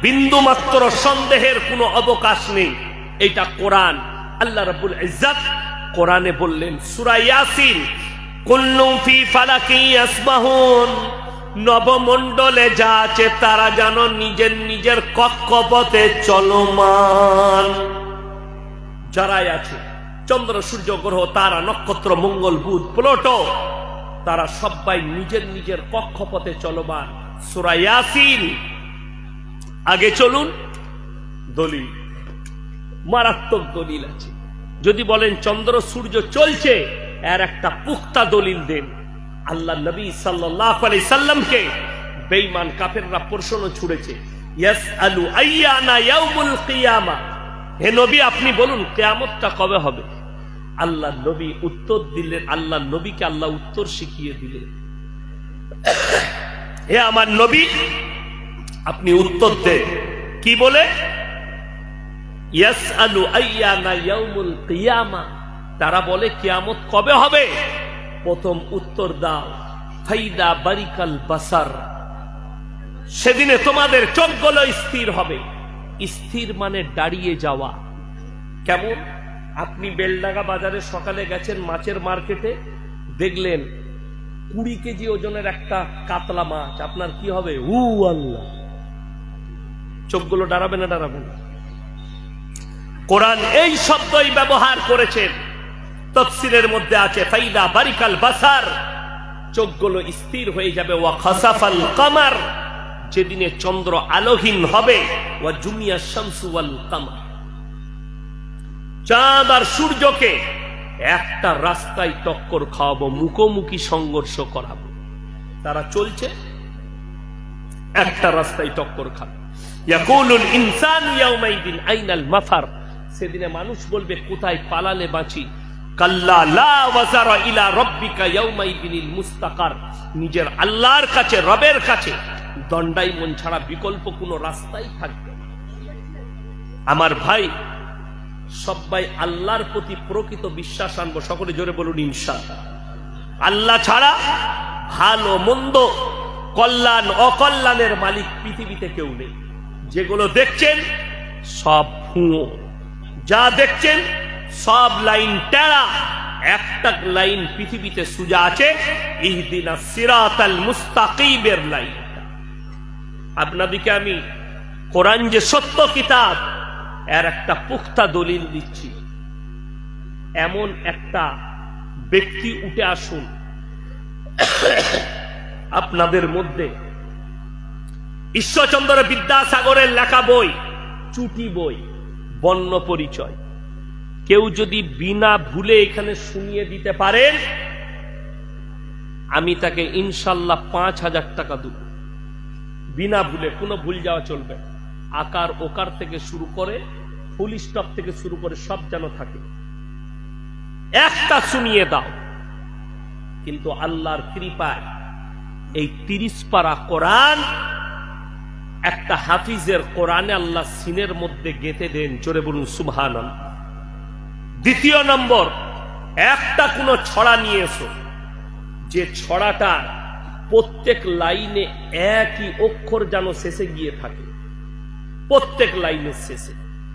বিন্দু মাত্র সন্দেহের কোনো অবকাশ নেই। এটা কোরআন। আল্লাহ রাব্বুল ইজ্জত কোরআনে বললেন সূরা ইয়াসিন, কুল্লুম ফি ফালাকি ইয়াসবাহুন, নবমণ্ডলে যা আছে তারা যেন নিজের নিজের কক্ষপথে চলমান। যারাই আছে চন্দ্র সূর্য গ্রহ তারা নক্ষত্র মঙ্গল বুধ প্লুটো, তারা সবাই নিজের নিজের কক্ষপথে চলমান। সূরা ইয়াসিন। আগে চলুন, দলিল মারাত্মক দলিল আছে। যদি বলেন চন্দ্র সূর্য চলছে, এর একটা পুখতা দলিল দেন। আল্লাহ নবী সাল্লাল্লাহু আলাইহি সাল্লামকে বেঈমান কাফেররা প্রশ্ন ছুড়েছে, ইয়াসআলু আইয়ানা ইয়াউমুল কিয়ামা, হে নবী আপনি বলুন কিয়ামতটা কবে হবে? আল্লাহ নবী উত্তর দিলেন, আল্লাহ নবীকে আল্লাহ উত্তর শিখিয়ে দিলেন, হে আমার নবী আপনি উত্তর দেন। কি বলে? ইয়াসআলু আইয়ানা ইয়াউমুল কিয়ামা, তারা বলে কিয়ামত কবে হবে? প্রথম উত্তর দাও, ফাইদা বারিকাল বাসার, সেদিনে তোমাদের চোখগুলো স্থির হবে। স্থির মানে দাঁড়িয়ে যাওয়া। কেমন? আপনি বেলডাঙ্গা বাজারে সকালে গেছেন মাছের মার্কেটে, দেখলেন 20 কেজি ওজনের একটা কাতলা মাছ, আপনার কি হবে? আল্লাহ, চোখগুলো দাঁড়াবে না? দাঁড়াবে না। কোরআন এই শব্দই ব্যবহার করেছেন, তাফসীরের মধ্যে আছে ফাইদা বারিকাল বাসার, চোখগুলো স্থির হয়ে যাবে। ওয়া খাসাফাল কামার, যেদিনে চন্দ্র আলোহীন হবে। ওয়া জুমিয়া শামসু ওয়াল কামার, চাঁদ আর সূর্যকে একটা রাস্তায় টক্কর খাওয়াবো, মুখোমুখি সংঘর্ষ করাবো। তারা চলছে একটা রাস্তায় টক্কর খাবে। ইয়াকুলুল ইনসানু ইয়াউমাইদিন আইনাল মাফার, সেদিনে মানুষ বলবে কোথায় পালালে বাঁচি। কাল্লা লা ওয়াজারা ইলা রাব্বিকা ইয়াউমাইদিনিল মুস্তাকার, নিজের আল্লাহর কাছে রবের কাছে দণ্ডায়মন ছাড়া বিকল্প কোনো রাস্তাই থাকবে না। আমার ভাই, সবাই আল্লাহর প্রতি প্রকৃত বিশ্বাস আনবো। সকলে জোরে বলুন ইনশাআল্লাহ। আল্লাহ ছাড়া ভালো মন্দ কল্যাণ অকল্যাণের মালিক পৃথিবীতে কেউ নেই। যেগুলো দেখছেন সব ভুয়ো, যা দেখছেন সব লাইন টেরা, একটা লাইন পৃথিবীতে সোজা আছে, ইহদিনাস সিরাতাল মুস্তাকিমের লাইন। আপনাদেরকে আমি কোরআন যে সত্য কিতাব, এর একটা পুখতা দলিল দিচ্ছি। এমন একটা ব্যক্তি উঠে আসুন আপনাদের মধ্যে, ঈশ্বরচন্দ্র বিদ্যাসাগরের লেখা বই, চুটি বই, বর্ণ পরিচয়, কেউ যদি বিনা ভুলে এখানে শুনিয়ে দিতে পারেন, আমি তাকে ইনশাল্লাহ 5000 টাকা দেব। বিনা ভুলে, কোনো ভুল যাওয়া চলবে। আকার ওকার থেকে শুরু করে ফুল স্টপ থেকে শুরু করে সব যেন থাকে, একটা শুনিয়ে দাও। কিন্তু আল্লাহর কৃপায় এই 30 পারা কোরআন একটা হাফিজের কোরআনে আল্লাহ সিনের মধ্যে গেঁথে দেন। জোরে বলুন সুবহানাল্লাহ। দ্বিতীয় নম্বর, একটা কোনো ছড়া নিয়ে এসো, যে ছড়াটা প্রত্যেক লাইনে একই অক্ষর যেন শেষে গিয়ে থাকে। প্রত্যেক লাইনের শেষে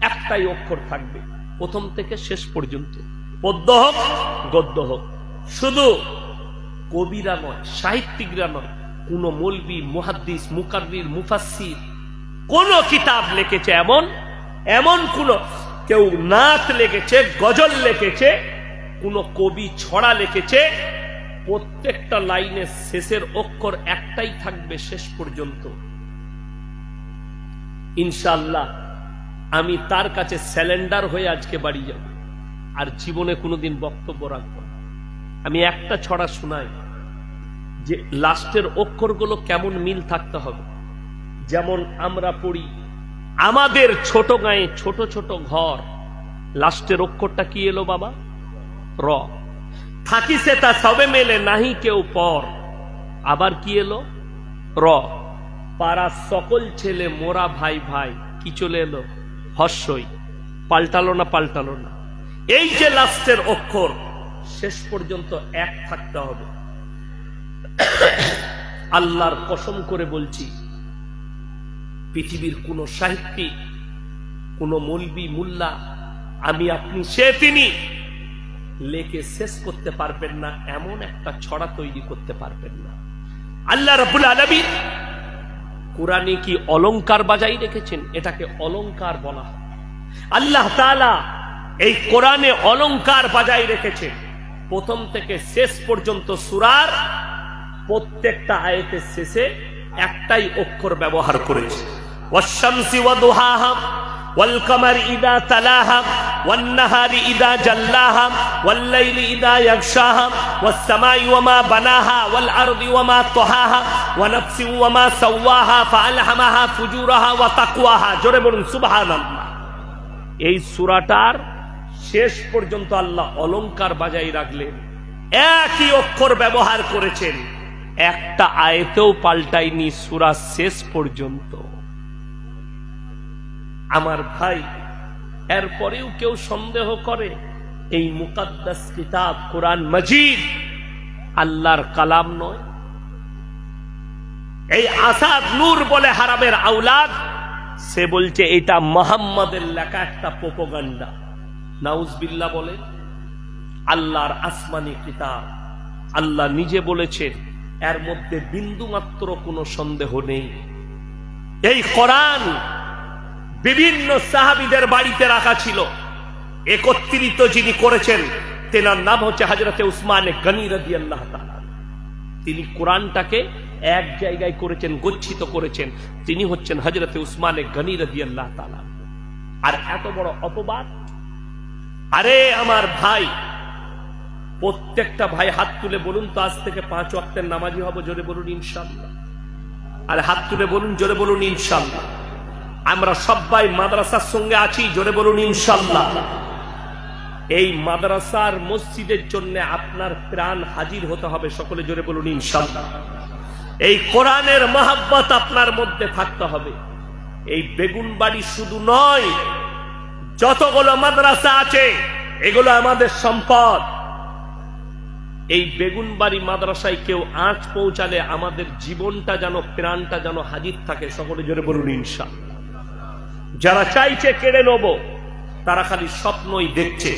একটাই অক্ষর থাকবে, প্রথম থেকে শেষ পর্যন্ত, পদ্য হোক গদ্য হোক। শুধু কবিরা নয়, সাহিত্যিকরা নয়, কোন মৌলবি, মুহাদ্দিস, মুকাররির, মুফাসসির কোন কিতাব লিখেছে এমন কোন কেউ নাত লিখেছে, গজল লিখেছে, কোন কবি ছড়া লিখেছে, প্রত্যেকটা লাইনের শেষের অক্ষর একটাই থাকবে শেষ পর্যন্ত। ইনশাআল্লাহ আমি তার কাছে স্যালেন্ডার হয়ে আজকে বাড়ি যাব, আর জীবনে কোনোদিন বক্তব্য রাখবো না। আমি একটা ছড়া শোনাই যে লাস্টের অক্ষরগুলো কেমন মিল থাকতে হবে। যেমন আমরা পড়ি, আমাদের ছোট গায়ে ছোট ছোট ঘর, লাস্টের অক্ষরটা কি এলো বাবা? র। থাকিছে তা সবে মেলে নাহি কেউ পর, আবার কি এলো? র। পাড়া সকল ছেলে মোরা ভাই ভাই, কি চলে এলো? হর্ষই। পাল্টালো না? পাল্টালো না? এই যে লাস্টের অক্ষর শেষ পর্যন্ত এক থাকতে হবে। আল্লাহর কসম করে বলছি, পৃথিবীর কোন সাহিত্যিক, কোন মৌলবি, মুল্লা, আমি আপনি, সে তিনি লেখে শেষ করতে পারবেন না এমন একটা ছড়া তৈরি করতে পারবেন না। আল্লাহ রাব্বুল আলামিন কোরআনে কি অলংকার বাজাই রেখেছেন? এটাকে অলংকার বলা হয়। আল্লাহ তাআলা এই কোরআনে অলংকার বাজাই রেখেছেন। প্রথম থেকে শেষ পর্যন্ত সূরার প্রত্যেকটা আয়াতের শেষে একটাই অক্ষর ব্যবহার করেছে। ওয়াশ-শামসি ওয়া-দুহাহা ওয়াল-কামারি ইযা তালাহা ওয়ান-নাহারি ইযা জাল্লাহা ওয়াল-লাইলি ইযা ইয়াগশাহা ওয়াস-সামাই ওয়া-মা বানাহা ওয়াল-আরদি ওয়া-মা তাহাহা ওয়া নাফসিন ওয়া-মা সাওয়াহা ফাআলহামাহা ফুজুরাহা ওয়া তাকওয়াহা। জোরে বলুন সুবহানাল্লাহ। এই সূরাটার শেষ পর্যন্ত আল্লাহ অলংকার বাজাই রাখলেন, একই অক্ষর ব্যবহার করেছেন, একটা আয়াতেও পাল্টায়নি সূরা শেষ পর্যন্ত। আমার ভাই, এরপরেও কেউ সন্দেহ করে এই মুকাদ্দাস কিতাব কোরআন মাজিদ আল্লাহর কালাম নয়? এই আসাদ নূর বলে হারামের আওলাদ, সে বলছে এটা মুহাম্মাদের লেখা একটা প্রোপাগান্ডা। নাউজুবিল্লাহ বলে। আল্লাহর আসমানি কিতাব, আল্লাহ নিজে বলেছেন, এর মধ্যে বিন্দু মাত্র কোনো সন্দেহ নেই। এই কোরআন বিভিন্ন সাহাবীদের বাড়িতে রাখা ছিল। একত্রিত যিনি করেছেন তেনার নাম হচ্ছে হযরতে উসমান গনি রাদিয়াল্লাহু তাআলা। তিনি কোরআনটাকে এক জায়গায় করেছেন, গচ্ছিত করেছেন। তিনি হচ্ছেন হযরতে উসমান গনি রাদিয়াল্লাহু তাআলা। আর এত বড় অপবাদ! আরে আমার ভাই, প্রত্যেকটা ভাই হাত তুলে বলুন তো, আজ থেকে 5 ওয়াক্তের নামাজি হব। জোরে বলুন ইনশাআল্লাহ। আর হাত তুলে বলুন, জোরে বলুন ইনশাআল্লাহ। আমরা সবাই মাদ্রাসার সঙ্গে আছি, জোরে বলুন ইনশাআল্লাহ। এই মাদ্রাসার মসজিদের জন্য আপনার প্রাণ হাজির হতে হবে, সকলে জোরে বলুন ইনশাআল্লাহ। এই কোরআনের মহব্বত আপনার মধ্যে থাকতে হবে। এই বেগুনবাড়ি শুধু নয়, যতগুলো মাদ্রাসা আছে এগুলো আমাদের সম্পদ। এই বেগুনবাড়ি মাদ্রাসায় কেউ আঁচ পৌঁছালে আমাদের জীবনটা যেন, প্রাণটা যেন হাজির থাকে, সকলে জোরে বলুন ইনশাআল্লাহ। যারা চাইছে কেড়ে নেব, তারা খালি স্বপ্নই দেখছে।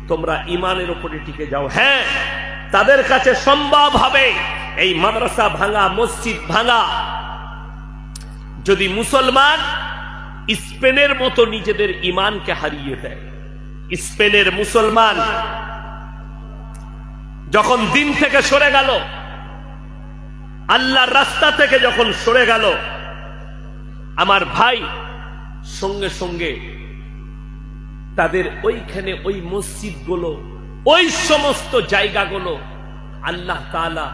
তোমরা ইমানের উপরে টিকে যাও। হ্যাঁ, তাদের কাছে সম্ভব হবে এই মাদ্রাসা ভাঙা, মসজিদ ভাঙা, যদি মুসলমান স্পেনের মতো নিজেদের ইমানকে হারিয়ে দেয়। স্পেনের মুসলমান যখন দিন থেকে সরে গেল, আল্লাহর রাস্তা থেকে যখন সরে গেল, আমার ভাই, সঙ্গে সঙ্গে তাদের ওইখানে ওই মসজিদগুলো, ওই সমস্ত জায়গাগুলো আল্লাহ তাআলা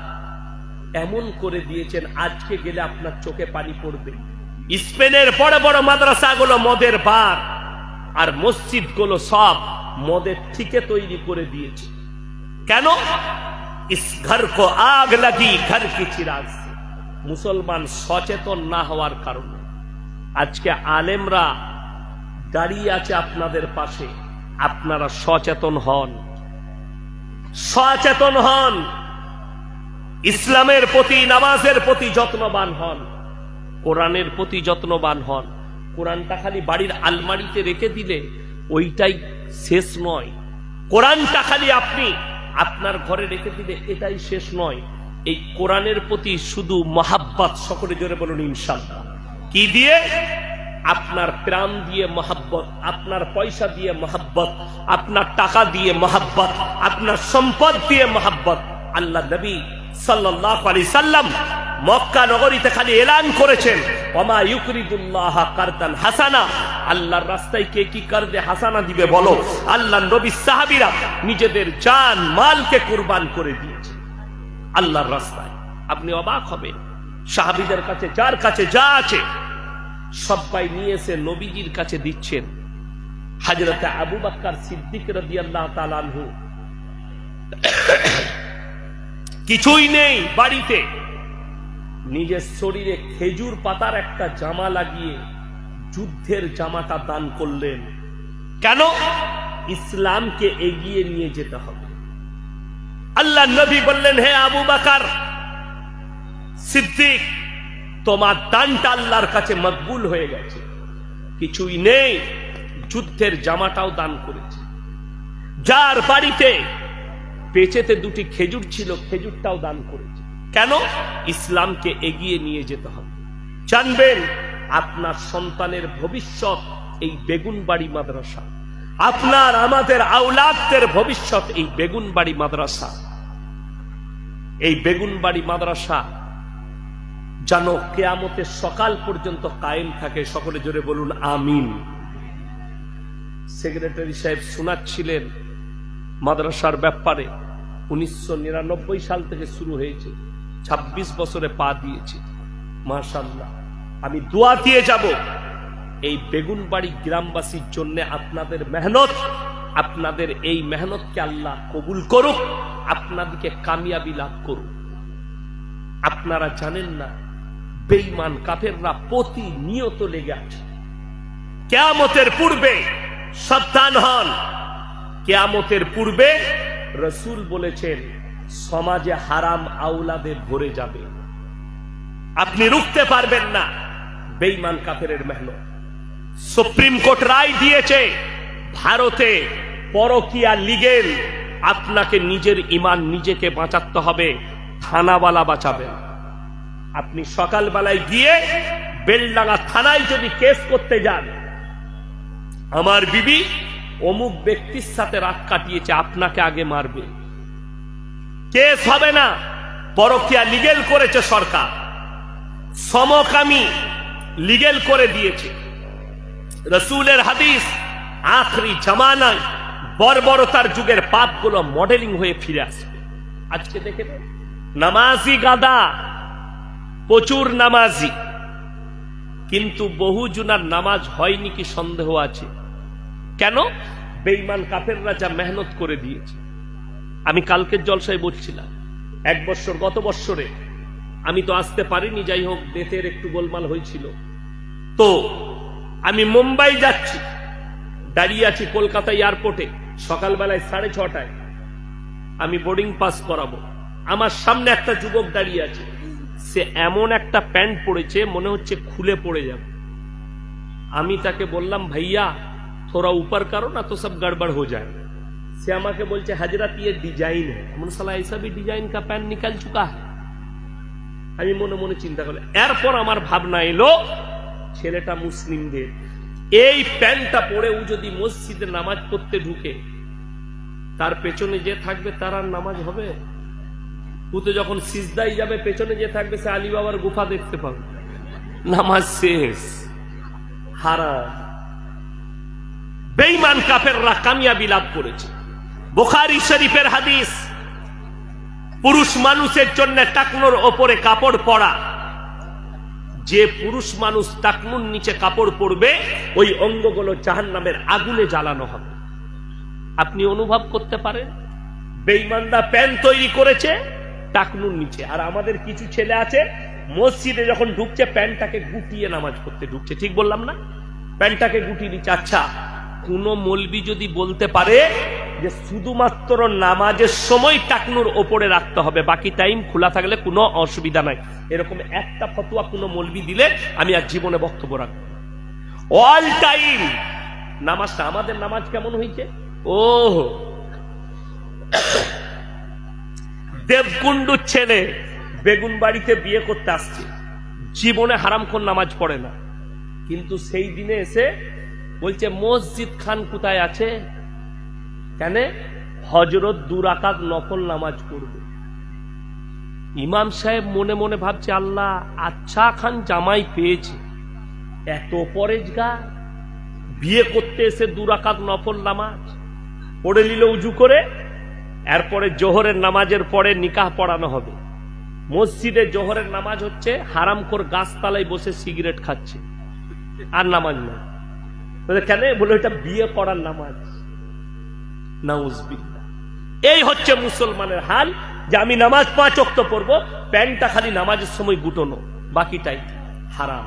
এমন করে দিয়েছেন, আজকে গেলে আপনার চোখে পানি পড়বে। স্পেনের বড় বড় মাদ্রাসাগুলো মদের বার, আর মসজিদগুলো সব মদের ঠিকে তৈরি করে দিয়েছে। কেন? ইস ঘর কো আগ লাগি ঘর কি চিরাগ সে। মুসলমান সচেতন না হওয়ার কারণে আজকে আলেমরা দাঁড়িয়ে আছে আপনাদের পাশে। আপনারা সচেতন হন, সচেতন হন, ইসলামের প্রতি, নামাজের প্রতি যত্নবান হন, কোরআনের প্রতি যত্নবান হন। কোরআনটা খালি বাড়ির আলমারিতে রেখে দিলে ওইটাই শেষ নয়। কোরআনটা খালি আপনি আপনার ঘরে রেখে দিলে এটাই শেষ নয়। এই কোরআনের প্রতি শুধু মহাব্বত, সকলে জোরে বলুন ইনশাআল্লাহ। কি দিয়ে? আপনার প্রাণ দিয়ে মহব্বত, আপনার পয়সা দিয়ে মহব্বত, আপনার টাকা দিয়ে মহব্বত, আপনার সম্পদ দিয়ে মহব্বত। আল্লাহ নবী সাল্লাল্লাহু আলাইহি সাল্লাম মক্কা নগরীতে খালি এলান করেছেন, ওমা ইউকরিদুল্লাহ কারদান হাসানা, আল্লাহর রাস্তায় কে কি কারদে হাসানা দিবে বলো। আল্লাহর নবী সাহাবীরা নিজেদের জান মালকে কুরবান করে দিয়েছে আল্লাহর রাস্তায়। আপনি অবাক হবেন, সাহাবীদের কাছে যার কাছে যা আছে সবাই নিয়ে এসে নবীজির কাছে দিচ্ছেন। হযরত আবু বকর সিদ্দিক রাদিয়াল্লাহু তাআলা আনহু কিছুই নেই বাড়িতে, নিজের শরীরে খেজুর পাতার একটা জামা লাগিয়ে যুদ্ধের জামাটা দান করলেন। কেন? ইসলামকে এগিয়ে নিয়ে যেতে হবে। আল্লাহ নবী বললেন, হে আবু বকর সিদ্দিক, তোমার দানটা আল্লাহর কাছে মকবুল হয়ে গেছে। কিছুই নেই, যুদ্ধের জামাটাও দান করেছে। যার বাড়িতে পেঁচেতে দুটি খেজুর ছিল, খেজুরটাও দান করেছে। কেন? ইসলামকে এগিয়ে নিয়ে যেতে হবে। জানবেন আপনার সন্তানের ভবিষ্যৎ এই বেগুনবাড়ি মাদ্রাসা, আপনার আমাদের আওলাদদের ভবিষ্যৎ এই বেগুনবাড়ি মাদ্রাসা। এই বেগুনবাড়ি মাদ্রাসা যেন কিয়ামতের সকাল পর্যন্ত কায়েম থাকে। সকলে জোরে বলুন আমিন। সেক্রেটারি সাহেব শোনাচ্ছিলেন মাদ্রাসার ব্যাপারে। 1999 সাল থেকে শুরু হয়েছে, 26 বছরে পা দিয়েছে। মাশাআল্লাহ, আমি দোয়া দিয়ে যাব এই বেগুনবাড়ি গ্রামবাসীর জন্য। আপনাদের মেহনত, আপনাদের এই মেহনতকে আল্লাহ কবুল করুক, আপনাদেরকে কামিয়াবি লাভ করুক। আপনারা জানেন না, বেঈমান কাফেররা প্রতিনিয়ত লেগে আছে। কিয়ামতের পূর্বে সাবধান হন। কিয়ামতের পূর্বে রাসূল বলেছেন সমাজে হারাম আওলাদে ভরে যাবে, আপনি রুখতে পারবেন না। বেঈমান কাফেরের মেহনত। সুপ্রিম কোর্ট রায় দিয়েছে, ভারতে পরকীয়া লিগেল। আপনাকে নিজের ঈমান নিজেকে বাঁচাতে হবে, থানাওয়ালা বাঁচাবে। আপনি সকালবেলায় গিয়ে বেলডাঙ্গা থানায় যদি কেস করতে যান, আমার বিবি অমুক ব্যক্তির সাথে রাত কাটিয়েছে, আপনাকে আগে মারবে, কেস হবে না। পরকীয়া লিগেল করেছে সরকার, সমকামী লিগেল করে দিয়েছে। রাসূলের হাদিস, আখরি জামানায় বর্বরতার যুগের পাপগুলো মডেলিং হয়ে ফিরে আসবে। আজকে দেখে নামাজি গাদা, প্রচুর নামাজি, কিন্তু বহু জুনার নামাজ হয়নি কি সন্দেহ আছে। কেন? বেঈমান কাফেররা যা মেহনত করে দিয়েছে। আমি কালকের জলসায় বলছিলাম, এক বছর, গত বছরে আমি তো আসতে পারিনি, যাই হোক দেশের একটু গোলমাল হয়েছিল। তো আমি মুম্বাই যাচ্ছি, দাঁড়িয়ে আছি কলকাতা এয়ারপোর্টে, সকালবেলায় 6:30টায় আমি বোর্ডিং পাস করাবো। আমার সামনে একটা যুবক দাঁড়িয়ে আছে, সে এমন একটা প্যান্ট পরেছে মনে হচ্ছে খুলে পড়ে যাবে। আমি তাকে বললাম, ভাইয়া थोड़ा ऊपर करो ना तो सब गड़बड़ हो जाए। से আমাকে বলছে, हजरत ये डिजाइन है। मन साला ऐसा भी डिजाइन का पैंट निकल चुका है। আমি মনে মনে চিন্তা করলাম। এরপর আমার ভাবনা এলো, ছেলেটা মুসলিমদের, এই প্যান্টটা পরে ও যদি মসজিদে নামাজ পড়তে ঢুকে, তার পেছনে যে থাকবে তার আর নামাজ হবে? ও তো যখন সিজদায় যাবে, পেছনে যে থাকবে সে আলী বাবার গুফা দেখতে পাবে, নামাজ শেষ, হারাম। বেঈমান কাফেররা কামিয়াবি লাভ করেছে। বুখারী শরীফের হাদিস, পুরুষ মানুষের জন্য টাকনুর ওপরে কাপড় পরা, যে পুরুষ মানুষ টাকনুর নিচে কাপড় পরবে ওই অঙ্গগুলো জাহান্নামের আগুনে জ্বালানো হবে। আপনি অনুভব করতে পারেন, বেঈমানরা প্যান্ট তৈরি করেছে টাকনুর নিচে, আর আমাদের কিছু ছেলে আছে মসজিদে যখন ঢুকছে প্যান্টটাকে গুটিয়ে নামাজ পড়তে ঢুকছে। ঠিক বললাম না? প্যান্টটাকে গুটিয়ে নিচ্ছে। আচ্ছা, কোন মৌলবি যদি বলতে পারে যে শুধুমাত্র নামাজের সময় টাকনুর ওপরে রাখতে হবে, বাকি টাইম খোলা থাকলে কোনো অসুবিধা নাই, এরকম একটা ফতোয়া কোন মৌলবি দিলে আমি আর জীবনে বক্তব্য রাখবো। অল টাইম নামাজটা, আমাদের নামাজ কেমন হয়েছে? ও দেবকুণ্ডুর ছেলে বেগুনবাড়িতে বিয়ে করতে আসছে, জীবনে হারামখোর নামাজ পড়ে না, কিন্তু সেই দিনে এসে বলছে মসজিদ খান কোথায় আছে, কেন? হজরত 2 রাকাত নফল নামাজ পড়বে। ইমাম সাহেব মনে মনে ভাবছে, আল্লাহ আচ্ছা খান জামাই পেয়েছে, এত পরেজগার, বিয়ে করতে এসে 2 রাকাত নফল নামাজ পড়ে নিল উজু করে। এরপরে জোহরের নামাজের পরে নিকাহ পড়ানো হবে। মসজিদে জোহরের নামাজ হচ্ছে, হারামখোর গাছতলায় বসে সিগারেট খাচ্ছে আর নামাজ নয়। কেন? বলে এটা বিয়ে করার নামাজ। নাউজুবিল্লাহ। এই হচ্ছে মুসলমানের হাল, যে আমি নামাজ 5 ওয়াক্ত পড়বো, প্যান্টটা খালি নামাজের সময় গুটোনো, বাকিটাই হারাম।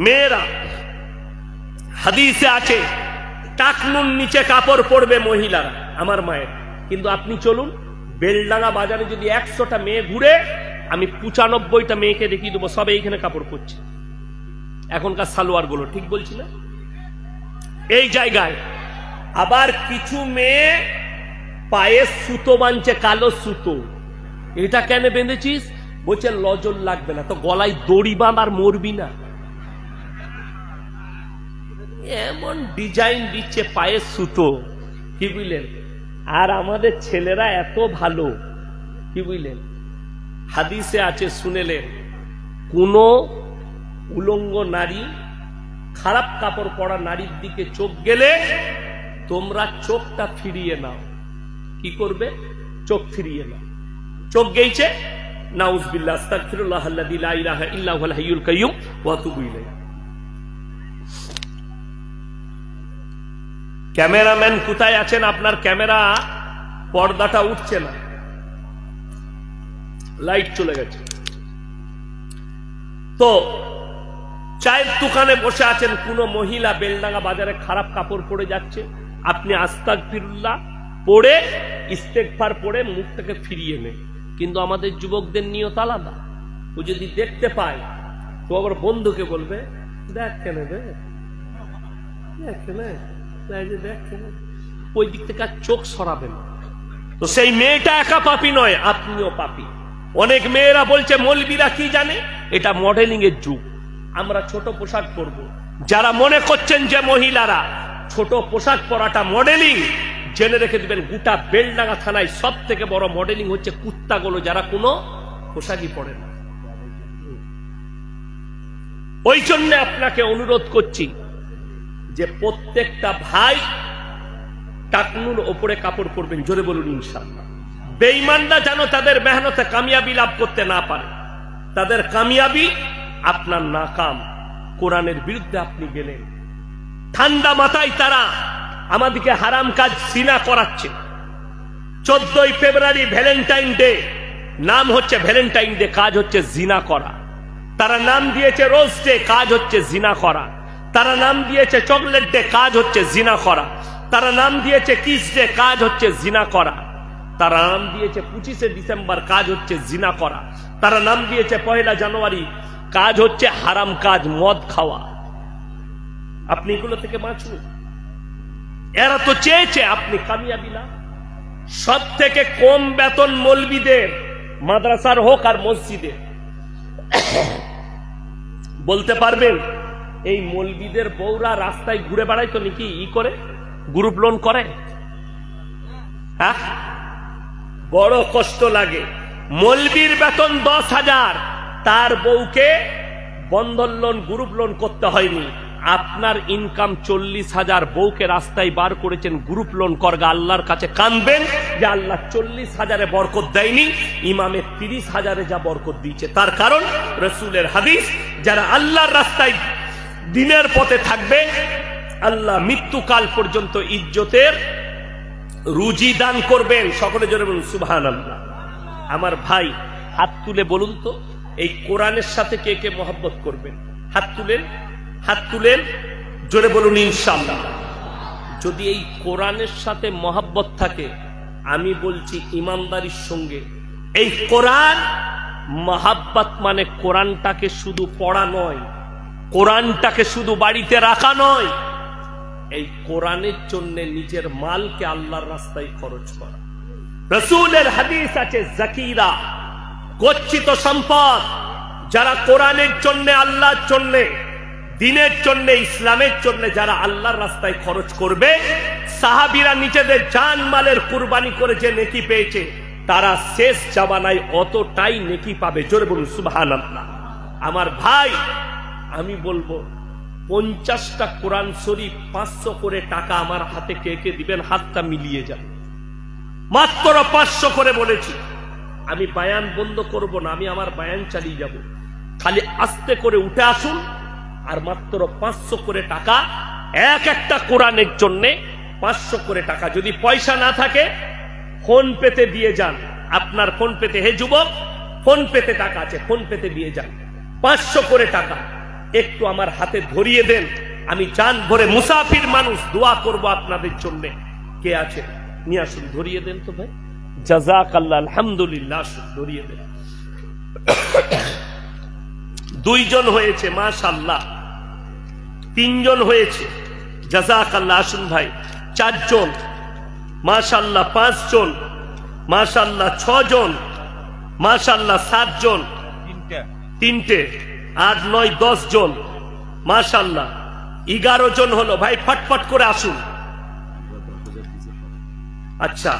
মেয়েরা, হাদিসে আছে টাকনুর নিচে কাপড় পরবে মহিলারা, আমার মায়ের। কিন্তু আপনি চলুন বেলডাঙ্গা বাজারে যদি 100টা মেয়ে ঘুরে, আমি 95টা মেয়েকে দেখিয়ে দেবো সব এইখানে কাপড় পরছে, এখনকার সালোয়ার গুলো। ঠিক বলছি না? এই জায়গায় আবার কিছু মেয়ে পায়ে সুতো বাঁধছে, কালো সুতো। এটা কেন বেঁধেছিস? বলছে লজল লাগবে না। তো গলায় দড়ি বাঁধ আর মরবি না। এমন ডিজাইন দিচ্ছে পায়ে সুতো, কি বুঝলেন? আর আমাদের ছেলেরা এত ভালো, কি বুঝলেন? হাদিসে আছে, শুনেলেন, কোন উলঙ্গ নারী, খারাপ কাপড় পরা নারীর দিকে চোখ গেলে তোমরা চোখটা ফিরিয়ে নাও। কি করবে? চোখ ফিরিয়ে নাও। চোখ গেইছে, নাউজুবিল্লাহ, আস্তাগফিরুল্লাহ আল্লাযী লা ইলাহা ইল্লা হুয়াল হাইয়ুল কাইয়্যুম ওয়া আতুবু ইলাইহি। ক্যামেরাম্যান কোথায় আছেন? আপনার ক্যামেরা পর্দাটা উঠছে না, লাইট চলে গেছে। তো চায়ের দোকানে বসে আছেন, কোন মহিলা বেলডাঙ্গা বাজারে খারাপ কাপড় পরে যাচ্ছে, আপনি আস্তাগফিরুল্লাহ পড়ে ইস্তেগফার পড়ে মুখটাকে ফিরিয়ে নেন। কিন্তু আমাদের যুবকদের নিয়ত আলাদা। ও যদি দেখতে পায় তো আবার বন্ধুকে বলবে, দেখ কেন রে, দেখ কেন, দেখ কেন, ওই দিক থেকে আর চোখ সরাবে না। তো সেই মেয়েটা একা পাপী নয়, আপনিও পাপী। অনেক মেয়েরা বলছে মৌলবীরা কি জানে, এটা মডেলিং এর যুগ, আমরা ছোট পোশাক পরবো। যারা মনে করছেন যে মহিলারা ছোট পোশাক পরাটা মডেলিং, জেনে রেখে দিবেন গোটা বেলডাঙ্গা থানায় সব থেকে বড় মডেলিং হচ্ছে কুত্তাগুলো, যারা কোনো পোশাকই পরে না। ওই জন্য আপনাকে অনুরোধ করছি যে প্রত্যেকটা ভাই টাকনুর ওপরে কাপড় পরবেন। জোরে বলুন ইনশাআল্লাহ। বেঈমানরা যেন তাদের মেহনতে কামিয়াবি লাভ করতে না পারে। তাদের কামিয়াবি আপনার নাকাম। কোরআনের বিরুদ্ধে আপনি গেলেন, ঠান্ডা মাথায় তারা আমাদেরকে হারাম কাজ সিনা করাচ্ছে। 14ই ফেব্রুয়ারি ভ্যালেন্টাইন ডে, নাম হচ্ছে ভ্যালেন্টাইন ডে, কাজ হচ্ছে জিনা করা। তারা নাম দিয়েছে রোজ ডে, কাজ হচ্ছে জিনা করা। তারা নাম দিয়েছে চকলেট ডে, কাজ হচ্ছে জিনা করা। তারা নাম দিয়েছে কিস ডে, কাজ হচ্ছে জিনা করা। তারা নাম দিয়েছে 25শে ডিসেম্বর, কাজ হচ্ছে জিনা করা। তারা নাম দিয়েছে 1 জানুয়ারি, কাজ হচ্ছে হারাম কাজ, মদ খাওয়া। আপনি এগুলো থেকে বাঁচুন। এরা তো চেয়েছে আপনি কামিয়াবি না। সব থেকে কম বেতন মৌলবীদের, মাদ্রাসার হোক আর মসজিদে। বলতে পারবেন এই মৌলবীদের বউরা রাস্তায় ঘুরে বেড়ায় তো নাকি ই করে, গ্রুপ লোন করে? হ্যাঁ, বড় কষ্ট লাগে। মৌলবীর বেতন 10,000, তার বউকে বন্ধন লোন, গ্রুপ লোন করতে হয়নি। আপনার ইনকাম 40,000, বউকে রাস্তায় বার করেছেন, গ্রুপ লোন করগা। আল্লাহর কাছে কাঁদবেন যে আল্লাহ 40,000-এ বরকত দেয়নি, ইমামের 30,000-এ যা বরকত দিয়েছে। তার কারণ রাসূলের হাদিস, যারা আল্লাহর রাস্তায় দিনের পথে থাকবে, আল্লাহ মৃত্যুকাল পর্যন্ত ইজ্জতের রুজি দান করবেন। সকলে জোরে বলুন সুবহানাল্লাহ। আমার ভাই হাত তুলে বলুন তো, এই কোরআনের সাথে কে কে মহব্বত করবেন? হাত তুলেন, হাত তুলেন, জোরে বলুন ইনশাআল্লাহ। যদি এই কোরআনের সাথে মহব্বত থাকে, আমি বলছি ইমানদারির সঙ্গে, এই কোরআন মহব্বত মানে কোরআনটাকে শুধু পড়া নয়, কোরআনটাকে শুধু বাড়িতে রাখা নয়, এই কোরআনের জন্য নিজের মালকে আল্লাহর রাস্তায় খরচ করা। রাসূলের হাদিস আছে, জাকিরা, গচ্ছিত সম্পদ, যারা কোরআনের জন্য, আল্লাহর জন্য দিনের জন্য, ইসলামের জন্য যারা আল্লাহর রাস্তায় খরচ করবে, সাহাবীরা নিজেদের জান মালের কুরবানি করে যে নেকি পেয়েছে, তারা শেষ জামানায় অতটাই নেকি পাবে। জোরে বলুন সুবহানাল্লাহ। আমার ভাই, আমি বলবো 50টা কোরআন শরীফ 500 করে টাকা আমার হাতে কে কে দিবেন? হাতটা মিলিয়ে যাবে। মাত্র 500 করে বলেছি। আমি বায়ান বন্ধ করব না, আমি আমার বায়ান চালিয়ে যাব। খালি আস্তে করে উঠে আসুন, আর মাত্র 500 করে টাকা, এক একটা কোরআনের জন্য 500 করে টাকা। যদি পয়সা না থাকে ফোন পেতে দিয়ে যান। আপনার ফোন পেতে, হে যুবক, ফোন পেতে টাকা আছে, ফোন পেতে দিয়ে যান। 500 করে টাকা একটু আমার হাতে ধরিয়ে দেন। আমি জান ভরে মুসাফির মানুষ, দোয়া করব আপনাদের জন্য। কে আছে? নিয়ে আসুন, ধরিয়ে দেন তো ভাই। জাযাকাল্লাহ, আলহামদুলিল্লাহ, ধরিয়ে দেন। 2 জন হয়েছে, মাশাআল্লাহ। 3 জন হয়েছে, জাযাকাল্লাহ। আসুন ভাই। 4 জন, মাশাআল্লাহ। 5 জন, মাশাআল্লাহ। 6 জন, মাশাআল্লাহ। 7 জন, 3টে, 8, 9, 10 জন, মাশাআল্লাহ। 11 জন হলো ভাই। ফটফট করে আসুন। আচ্ছা,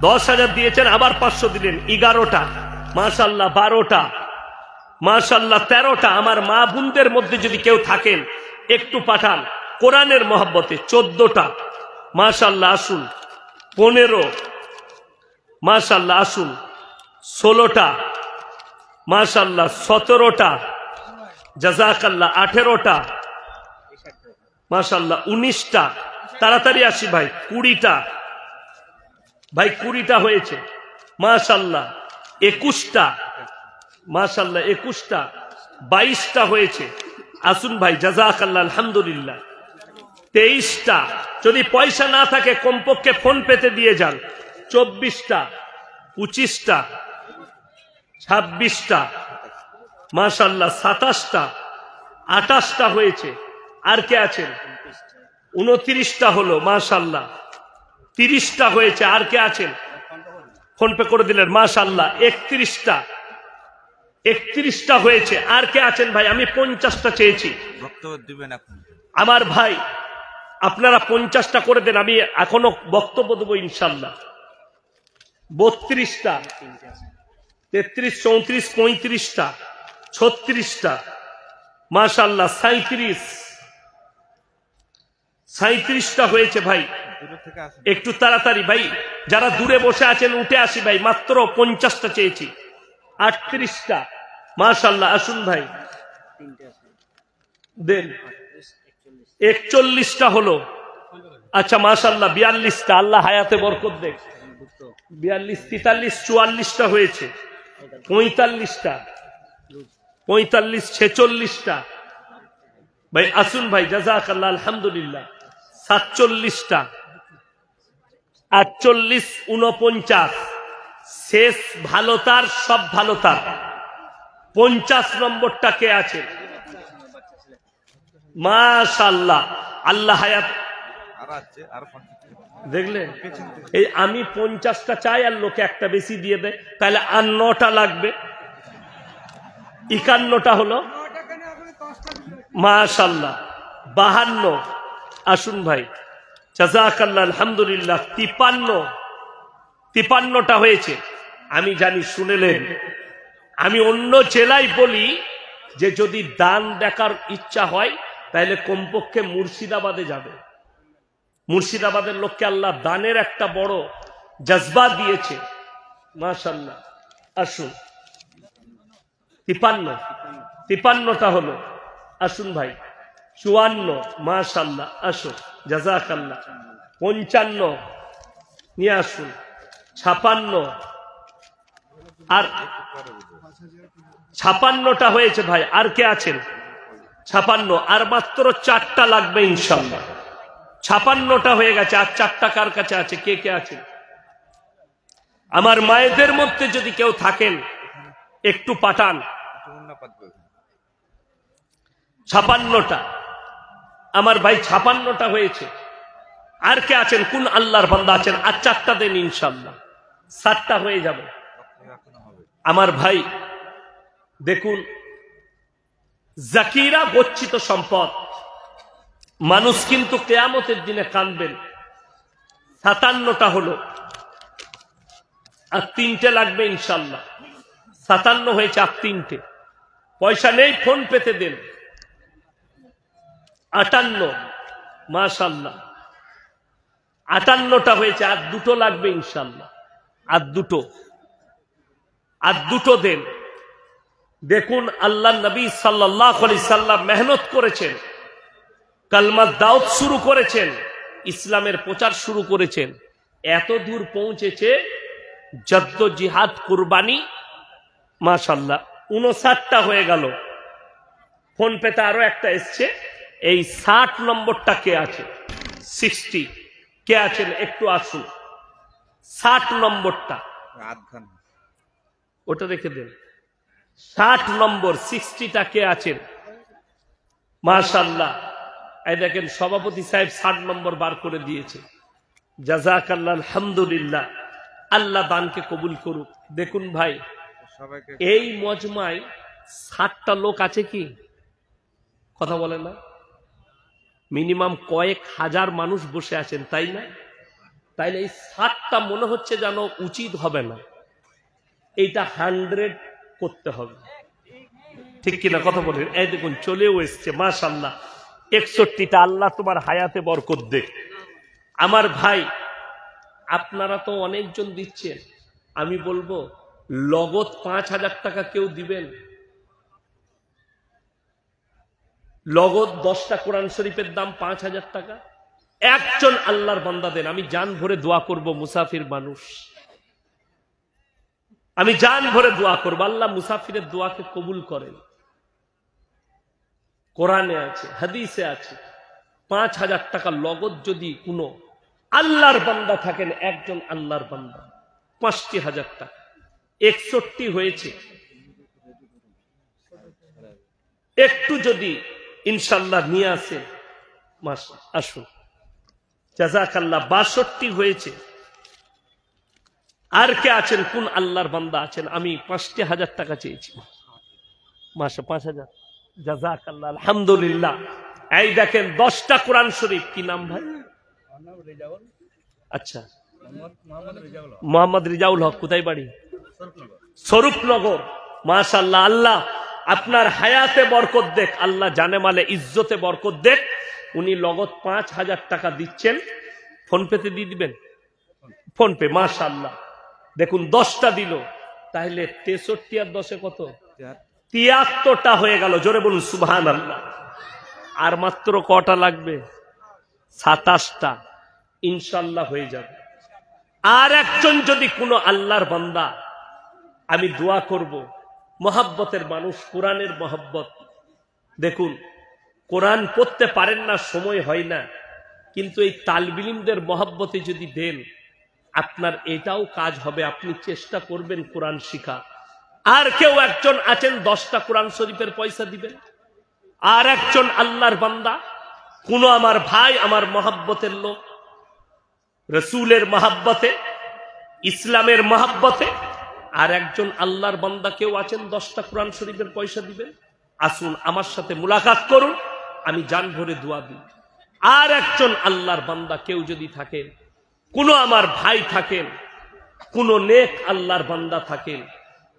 10,000 দিয়েছেন, আবার 500 দিলেন। 11টা, মাশাআল্লাহ। 12টা, মাশাআল্লাহ। 13টা। আমার মা বোনদের মধ্যে যদি কেউ থাকেন একটু পাঠান কোরআনের মহব্বতে। 14টা, মাশাআল্লাহ। আসুন। 15, মাশাআল্লাহ। আসুন। 16টা, মাশাআল্লাহ। 17টা, জাযাকাল্লাহ। 18টা, মাশাআল্লাহ। 19টা, তাড়াতাড়ি আসি ভাই। 20টা ভাই, 20টা হয়েছে, মাশাআল্লাহ। 21টা, মাশাআল্লাহ। 21টা, 22টা হয়েছে। আসুন ভাই, জাযাকাল্লাহ, আলহামদুলিল্লাহ। 23টা, যদি পয়সা না থাকে কমপক্ষে ফোন পেতে দিয়ে যান। 24টা, 25টা, 26টা, মাশাআল্লাহ। 27টা, 28টা হয়েছে। আর কে আছেন? 29টা হলো, মাশাআল্লাহ। 30টা হয়েছে। আর কে আছেন? ফোন পে করে দিলেন, মাশাআল্লাহ। 31টা, 31টা হয়েছে। আর কে আছেন ভাই? আমি 50টা চেয়েছি। আমার ভাই, আপনারা 50টা করে দেন, আমি এখনো বক্তব্য দেবো ইনশাল্লাহ। 32টা, 33, 34, 35টা, 36টা, মাশাআল্লাহ। 37টা হয়েছে ভাই। একটু তাড়াতাড়ি ভাই, যারা দূরে বসে আছেন উঠে আসি ভাই। মাত্র 50টা চেয়েছি। 38টা, মাশাআল্লাহ। আসুন ভাই, দেন। 41টা হলো। আচ্ছা, মাশাআল্লাহ। 42টা, আল্লাহ হায়াতে বরকত দেখ। 42, 43, 44টা হয়েছে। 45টা, 45, 46টা ভাই। আসুন ভাই, জাযাকাল্লাহ, আলহামদুলিল্লাহ। 47টা, 48, 49, শেষ ভালো তার, সব ভালো তার। 50 নম্বরটা কে আছে? মাশাআল্লাহ, আল্লাহ হায়াত। দেখলেন, এই আমি 50টা চাই আর লোকে একটা বেশি দিয়ে দেয়, তাহলে আর 9টা লাগবে। 51টা হলো, মাশাআল্লাহ। 52, আসুন ভাই, জাযাকাল্লাহ, আলহামদুলিল্লাহ। 53টা হয়েছে। আমি জানি শুনেলেন, আমি অন্য জেলায় বলি যে যদি দান দেখার ইচ্ছা হয় তাহলে কমপক্ষে মুর্শিদাবাদে যাবে। মুর্শিদাবাদের লোককে আল্লাহ দানের একটা বড় জজবা দিয়েছে, মাশাআল্লাহ। আসুন। 53টা হলো। আসুন ভাই। 54, মাশাআল্লাহ। আসুন, জাযাকাল্লাহ। 55 নিয়ে আসুন। 56, আর 56টা হয়েছে ভাই। আর কে আছেন? 56, আর মাত্র 4টা লাগবে ইনশাআল্লাহ। 56টা হয়ে গেছে। আর 4টা কার কাছে আছে? কে কে আছে? আমার মায়েদের মধ্যে যদি কেউ থাকেন একটু পাঠান। 56টা আমার ভাই, 56টা হয়েছে। আর কে আছেন? কোন আল্লাহর বান্দা আছেন? আর 4টা দেন ইনশাআল্লাহ, 7টা হয়ে যাবে। আমার ভাই দেখুন, জাকিরা গচ্ছিত সম্পদ। মানুষ কিন্তু কিয়ামতের দিনে কাঁদবেন। 57টা হলো, আর 3টে লাগবে ইনশাল্লাহ। 57 হয়েছে, আর 3টে। পয়সা নেই, ফোন পেতে দেন। 58, মাশাআল্লাহ 58টা হয়েছে, আর 2টো লাগবে ইনশাল্লাহ। আর 2টো দেন। দেখুন আল্লাহ নবী সাল্লাল্লাহু আলাইহি সাল্লাম মেহনত করেছেন, কালমার দাওয়াত শুরু করেছেন, ইসলামের প্রচার শুরু করেছেন, এত দূর পৌঁছেছে জদ্দোজিহাদ কুরবানি। মাশাআল্লাহ 59টা হয়ে গেল। ফোন পেতে আরো একটা এসছে। এই 60 নম্বরটা কে আছে? 60 কে আছেন? একটু আসুন। 60 নম্বরটা ওটা রেখে দেন। 60 নম্বর 60টা কে আছেন? মাশাআল্লাহ। এই দেখেন সভাপতি সাহেব 60 নম্বর বার করে দিয়েছে। জাযাকাল্লাহ, আলহামদুলিল্লাহ। আল্লাহ দানকে কবুল করুক। দেখুন ভাই, এই মজমায় 60টা লোক আছে কি? কথা বলে না? মিনিমাম কয়েক হাজার মানুষ বসে আছেন, তাই না? তাইলে এই 60টা মনে হচ্ছে যেন উচিত হবে না, এইটা 100 করতে হবে, ঠিক কিনা? কথা বলেন। এই দেখুন চলেও এসছে, মাশাআল্লাহ 61টা। আল্লাহ তোমার হায়াতে বরকত দেখ। আমার ভাই, আপনারা তো অনেকজন দিচ্ছেন, আমি বলবো লগত 5000 টাকা কেউ দিবেন? লগত 10টা কোরআন শরীফের দাম 5000 টাকা। একজন আল্লাহর বান্দা দেন, আমি জান ভরে দোয়া করব। মুসাফির মানুষ, আমি জান ভরে দোয়া করব। আল্লাহ মুসাফিরের দোয়াকে কবুল করেন। কোরআনে আছে, হাদিসে আছে। 5000 টাকা লগত যদি কোনো আল্লাহর বান্দা থাকেন, একজন আল্লাহর বান্দা, 50,000 টাকা। 61 হয়েছে। একটু যদি ইনশাল্লাহ নিয়ে আসেন, আসুন। জাযাকাল্লাহ। 62 হয়েছে। আর কে আছেন? কোন আল্লাহর বান্দা আছেন? আমি 5000 টাকা চেয়েছি। মাসে 5000। জাযাকাল্লাহ, আলহামদুলিল্লাহ। এই দেখেন 10টা কোরআন শরীফ। কি নাম ভাই? আচ্ছা, মোহাম্মদ রিজাউল হক। কোথায় বাড়ি? স্বরূপনগর। মাশাআল্লাহ। আল্লাহ আপনার হায়াতে বরকত দেখ, আল্লাহ জানে মালে ইজ্জতে বরকত দেখ। উনি লগত 5000 টাকা দিচ্ছেন। ফোন পেতে দিয়ে দিবেন? Phone pay. মাশাআল্লাহ। দেখুন 10টা দিল, তাহলে 63 আর 10-এ কত? 73টা হয়ে গেল। জোরে বলুন সুবহানাল্লাহ। আর মাত্র কটা লাগবে? 27টা। ইনশাল্লাহ হয়ে যাবে। আর একজন যদি কোনো আল্লাহর বান্দা, আমি দোয়া করব, মহাব্বতের মানুষ, কোরআনের মহাব্বত। দেখুন কোরআন পড়তে পারেন না, সময় হয় না, কিন্তু এই তালবিলিমদের মহাব্বতে যদি দেন, আপনার এটাও কাজ হবে। আপনি চেষ্টা করবেন কোরআন শিখা। আর কেউ একজন আছেন 10টা কোরআন শরীফের পয়সা দিবেন? আর একজন আল্লাহর বান্দা, কোন আমার ভাই, আমার মহাব্বতের লোক, রসুলের মহাব্বতে, ইসলামের মহাব্বতে, আর একজন আল্লাহর বান্দা কেউ আছেন 10টা কোরআন শরীফের পয়সা দিবেন? আসুন আমার সাথে মুলাকাত করুন, আমি জান ভরে দোয়া দিই। আর একজন আল্লাহর বান্দা কেউ যদি থাকেন, কোন আমার ভাই থাকেন, কোন নেক আল্লাহর বান্দা থাকেন,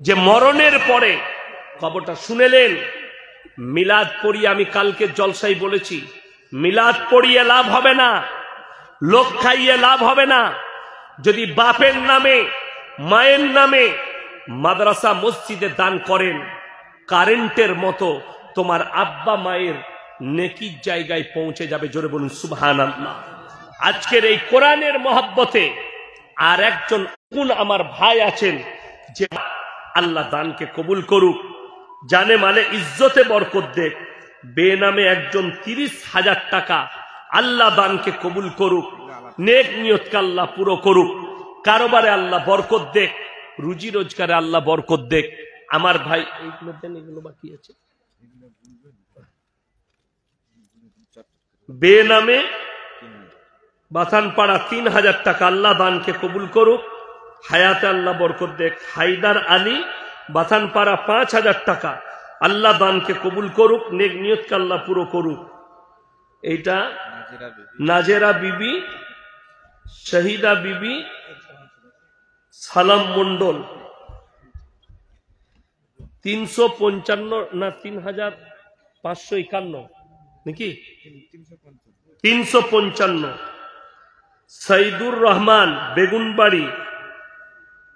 যে মরণের পরে খবরটা শুনেলেন, মিলাদ পড়িয়ে, আমি কালকে জলসাই বলেছি, মিলাদ পড়িয়ে লাভ হবে না, লোক খাইয়ে লাভ হবে না। যদি বাপের নামে, মায়ের নামে মাদ্রাসা মসজিদে দান করেন, কারেন্টের মতো তোমার আব্বা মায়ের নেকির জায়গায় পৌঁছে যাবে। জোরে বলুন সুবহানাল্লাহ। আজকের এই কোরআনের মহব্বতে আর একজন কোন আমার ভাই আছেন, যে আল্লাহ দানকে কবুল করুক, জানে মালে ইজ্জতে বরকত দেখ। বেনামে একজন 30,000 টাকা, আল্লাহ দানকে কবুল করুক, নেক নিয়তকে আল্লাহ পুরো করুক, কারোবারে আল্লাহ বরকত দেখ, রুজি রোজগারে আল্লাহ বরকত দেখ। আমার ভাই এইগুলো দেন, এগুলো বাকি আছে। বেনামে বাথানপাড়া 3000 টাকা, আল্লাহ দানকে কবুল করুক, হায়াতে আল্লাহ বরকত দেখ। হায়দার আলী বাথানপাড়া 5000 টাকা, আল্লাহ দানকে কবুল করুক, নেক নিয়তকে আল্লাহ পুরো করুক। এইটা নাজেরা বিবি, শহীদা বিবি, সালাম মন্ডল, 355 না 3551 নাকি 355। সাইদুর রহমান বেগুনবাড়ি,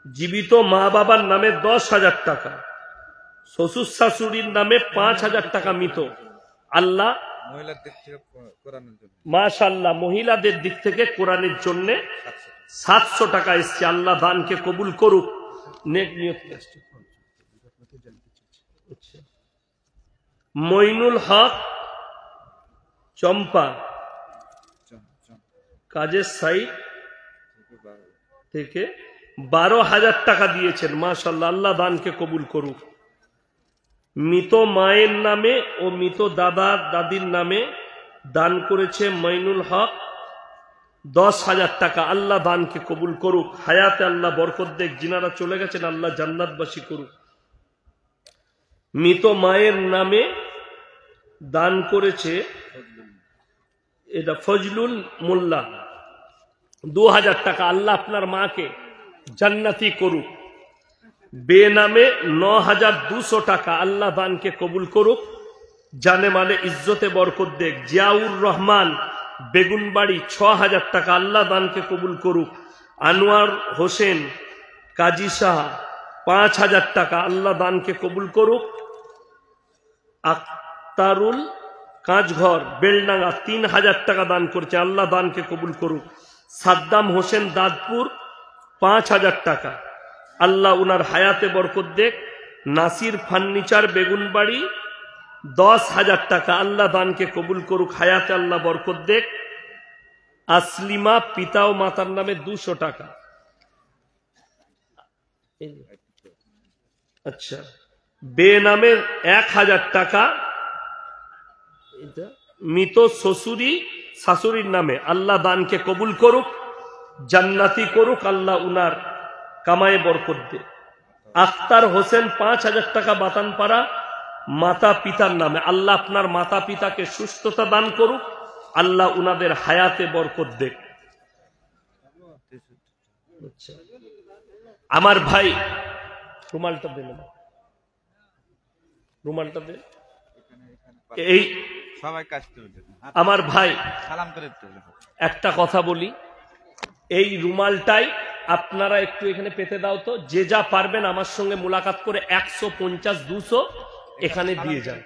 জীবিত মা বাবার নামে 10,000 টাকা, শ্বশুর শাশুড়ির নামে 5,000 টাকা মৃত। আল্লাহ মাশাআল্লাহ মহিলাদের দিক থেকে কোরআনের জন্য 700 টাকা এসছে। আল্লাহ দানকে কবুল করুক, নেক নিয়ত। মইনুল হক চম্পা কাজের সাইড থেকে 12,000 টাকা দিয়েছেন। মাশাআল্লাহ, আল্লাহ দানকে কবুল করুক। মৃত মায়ের নামে ও মৃত দাদা দাদির নামে দান করেছে মইনুল হক 10,000 টাকা। আল্লাহ দানকে কবুল করুক, হায়াতে আল্লাহ বরকত দেখ, যিনারা চলে গেছেন আল্লাহ জান্নাতবাসী করুক। মৃত মায়ের নামে দান করেছে এটা ফজলুল মোল্লা 2,000 টাকা। আল্লাহ আপনার মাকে জান্নাতি করুক। বেনামে 9,200 টাকা। আল্লাহ দানকে কবুল করুক, জানে মালে ইজ্জতে বরকত দেখ। জিয়াউর রহমান বেগুনবাড়ি 6,000 টাকা। আল্লাহ দানকে কবুল করুক। আনোয়ার হোসেন কাজী শাহ 5,000 টাকা। আল্লাহ দানকে কবুল করুক। আক্তারুল কাঁচঘর বেলডাঙ্গা 3,000 টাকা দান করছে। আল্লাহ দানকে কবুল করুক। সাদ্দাম হোসেন দাদপুর 5,000 টাকা। আল্লাহ উনার হায়াতে বরকত দেখ। নাসির ফার্নিচার বেগুনবাড়ি 10,000 টাকা। আল্লাহ দানকে কবুল করুক, হায়াতে আল্লাহ বরকত দেখ। আসলিমা পিতা ও মাতার নামে 200 টাকা। আচ্ছা, বেনামে 1,000 টাকা। মৃত শ্বশুরি শাশুড়ির নামে। আল্লাহ দানকে কবুল করুক, জান্নাতি করুক, আল্লাহ উনার কামায়ে বরকত দে। আখতার হোসেন 5,000 টাকা বাতানপাড়া মাতা পিতার নামে। আল্লাহ আপনার মাতা পিতাকে সুস্থতা দান করুক, আল্লাহ উনাদের হায়াতে বরকত দেখ। আমার ভাই রুমালটা দেন, রুমালটা দে। এই আমার ভাই একটা কথা বলি, এই রুমালটাই আপনারা একটু এখানে পেতে দাও তো। যে যা পারবেন আমার সঙ্গে মোলাকাত করে 150-200 এখানে দিয়ে যান।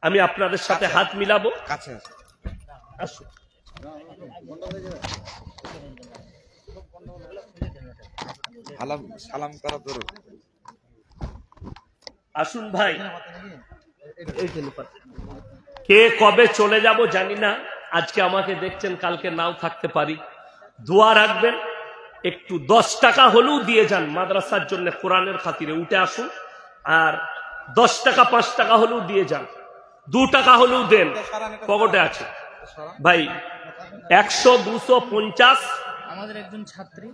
আমি আপনাদের সাথে হাত মিলাবো। আসুন, আসুন ভাই। কে কবে চলে যাব জানি না, আজকে আমাকে দেখছেন, কালকে নাও থাকতে পারি। দোয়া রাখবেন, একটু 10 টাকা হলেও দিয়ে যান মাদ্রাসার জন্য, কোরআনের খাতিরে। উঠে আসুন, আর 10 টাকা 5 টাকা হলেও দিয়ে যান, 2 টাকা হলেও দেন, পকেটে আছে ভাই। 100, 200, 50। আমাদের একজন ছাত্রী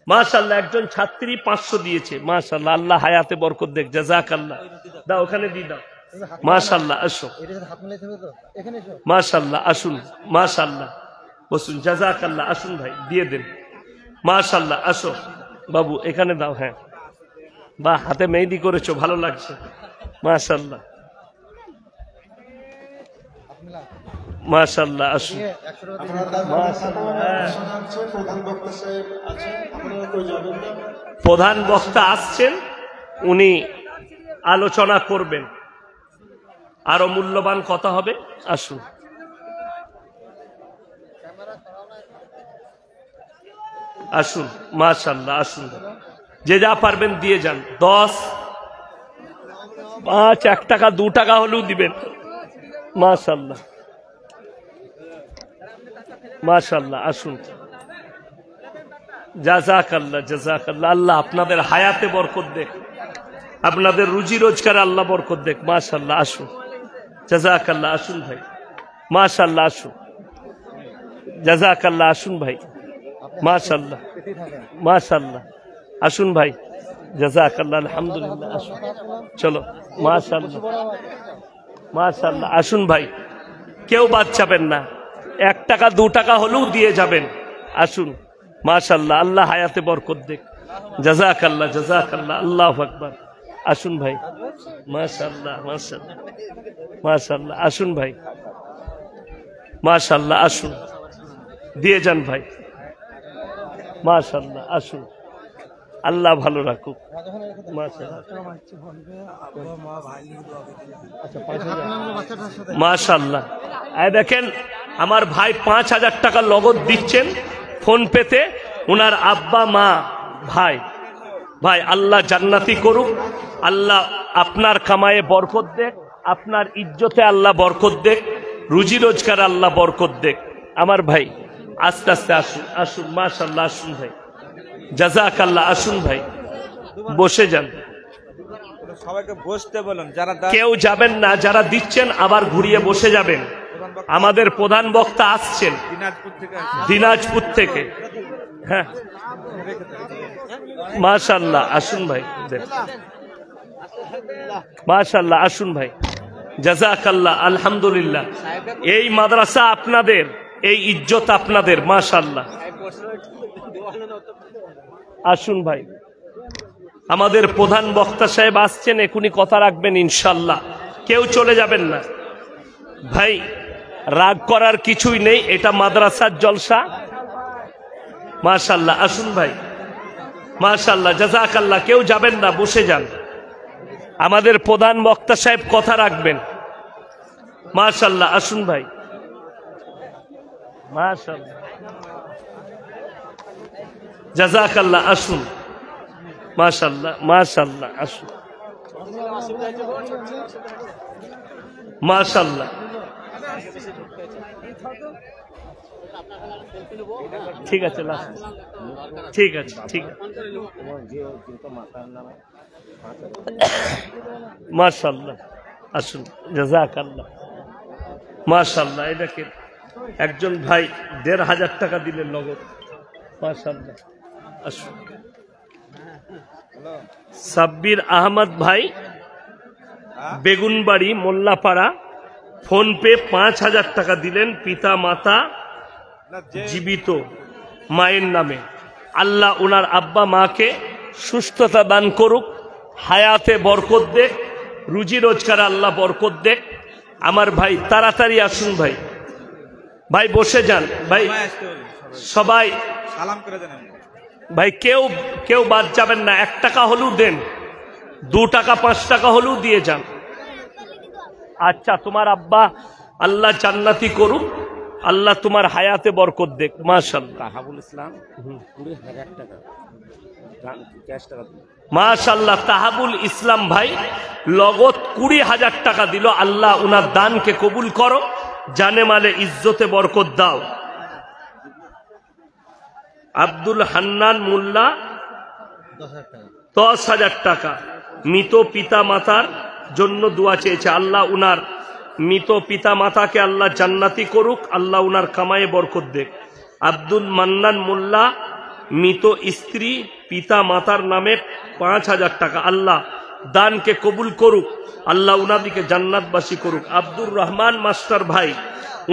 মাশাআল্লাহ, একজন ছাত্রী 500 দিয়েছে। মাশাআল্লাহ, আল্লাহ হায়াতে বরকত দেখ, জাযাকাল্লাহ। দাও, ওখানে দিয়ে দাও। মাশাআল্লাহ, আসো। মাশাআল্লাহ, আসুন। মাশাআল্লাহ, বসুন। জাযাকাল্লাহ, আসুন ভাই, দিয়ে দেন। মাশাআল্লাহ, আসো বাবু, এখানে দাও। হ্যাঁ, বা হাতে মেহেদি করেছো, ভালো লাগছে। মাশাআল্লাহ, মাশাআল্লাহ, আসুন। প্রধান বক্তা আসছেন, উনি আলোচনা করবেন, আরো মূল্যবান কথা হবে। আসুন। আসুন, মাশাআল্লাহ, আসুন। যে যা পারবেন দিয়ে যান। 10, 5, 1 টাকা 2 টাকা হলেও দিবেন। মাশাআল্লাহ, মাশাআল্লাহ, আসুন। জাযাকাল্লাহ, জাযাকাল্লাহ। আল্লাহ আপনাদের হায়াতে বরকত দেখ, আপনাদের রুজি রোজগারে আল্লাহ বরকত দেখ। মাশাআল্লাহ, আসুন। জাযাকাল্লাহ, আসুন ভাই। মাশাআল্লাহ, আসুন। জাযাকাল্লাহ, আসুন ভাই। মাশাআল্লাহ, মাশাআল্লাহ, আসুন ভাই। জাযাকাল্লাহ, আলহামদুলিল্লাহ। আসুন, চলো, মাশাআল্লাহ মাশাআল্লাহ। আসুন ভাই, কেউ বাদ যাবেন না, 1 টাকা 2 টাকা হলেও দিয়ে যাবেন। আসুন, মাশাআল্লাহ, আল্লাহ হায়াতে বরকত দেখ। জাযাকাল্লাহ জাযাকাল্লাহ, আল্লাহু আকবার। আসুন ভাই, মাশাআল্লাহ মাশাআল্লাহ মাশাআল্লাহ। আসুন ভাই, মাশাআল্লাহ, আসুন, দিয়ে যান ভাই, মাশাআল্লাহ। আসুন, আল্লাহ ভালো রাখুক, মাশাআল্লাহ মাশাআল্লাহ। এই দেখেন, আমার ভাই 5000 টাকা নগদ দিচ্ছেন ফোন পেতে, ওনার আব্বা মা ভাই। ভাই আল্লাহ জান্নাতি করুক, আল্লাহ আপনার কামায়ে বরকত দেখ, আপনার ইজ্জতে আল্লাহ বরকত দেখ, রুজি রোজগার আল্লাহ বরকত দেখ। আমার ভাই আস্তে আস্তে আসুন, আসুন, মাশাআল্লাহ। আসুন ভাই, জাযাকাল্লাহ। আসুন ভাই, বসে যান, সবাইকে বসতে বলুন। যারা কেউ যাবেন না, যারা দিচ্ছেন আবার ঘুরিয়ে বসে যাবেন। আমাদের প্রধান বক্তা আসছেন দিনাজপুর থেকে। হ্যাঁ, মাশাআল্লাহ। আসুন ভাই, মাশাআল্লাহ। আসুন ভাই, জাযাকাল্লাহ, আলহামদুলিল্লাহ। এই মাদ্রাসা আপনাদের, এই ইজ্জত আপনাদের, মাশাআল্লাহ। আসুন ভাই, আমাদের প্রধান বক্তা সাহেব আসছেন, এখনই কথা রাখবেন ইনশাআল্লাহ, কেউ চলে যাবেন না ভাই। রাগ করার কিছুই নেই, এটা মাদ্রাসার জলসা, মাশাআল্লাহ। আসুন ভাই, মাশাআল্লাহ, জাযাকাল্লাহ। কেউ যাবেন না, বসে যান। আমাদের প্রধান বক্তা সাহেব কথা রাখবেন, মাশাআল্লাহ। আসুন ভাই, মাশাআল্লাহ, জাযাকাল্লাহ। আসুন, মাশাআল্লাহ মাশাআল্লাহ। আসুন, মাশাআল্লাহ। ঠিক আছে, ঠিক আছে, ঠিক আছে, মাশাআল্লাহ। আসুন, জাযাকাল্লাহ, মাশাআল্লাহ। এই দেখেন, একজন ভাই 1500 টাকা দিলেন নগদ, মাশাআল্লাহ। আসুন, সাব্বির আহমদ ভাই, বেগুনবাড়ি মোল্লাপাড়া, ফোন পে 5000 টাকা দিলেন পিতা মাতা জীবিত মায়ের নামে। আল্লাহ ওনার আব্বা মাকে সুস্থতা দান করুক, হায়াতে বরকত দেখ, রুজি রোজগার আল্লাহ বরকত দেখ। আমার ভাই তাড়াতাড়ি আসুন ভাই, ভাই বসে যান ভাই, সবাই সালাম করে দেন ভাই। কেউ বাদ যাবেন না, 1 টাকা হলেও দেন, 2 টাকা 5 টাকা হলেও দিয়ে যান। আচ্ছা, তোমার আব্বা আল্লাহ জান্নাতি করুক, আল্লাহ তোমার হায়াতে বরকত দেখ, মাশাআল্লাহ। তাহাবুল ইসলাম 20,000 টাকা ক্যাশ টাকা, মাশাআল্লাহ। তাহাবুল ইসলাম ভাই নগদ 20,000 টাকা দিল। আল্লাহ উনার দানকে কবুল করো, জানে মালে ইজ্জতে বরকত দাও। আব্দুল হান্নান মোল্লা 10,000 টাকা মৃত পিতা মাতার জন্য দোয়া চেয়েছে। আল্লাহ উনার মৃত পিতা মাতাকে আল্লাহ জান্নাতি করুক, আল্লাহ উনার কামায়ে বরকত দেখ। আব্দুল মান্নান মোল্লা মৃত স্ত্রী পিতা মাতার নামে 5,000 টাকা, আল্লাহ দানকে কবুল করুক, আল্লাহ উনাদিকে জান্নাতবাসী করুক। আব্দুর রহমান মাস্টার ভাই,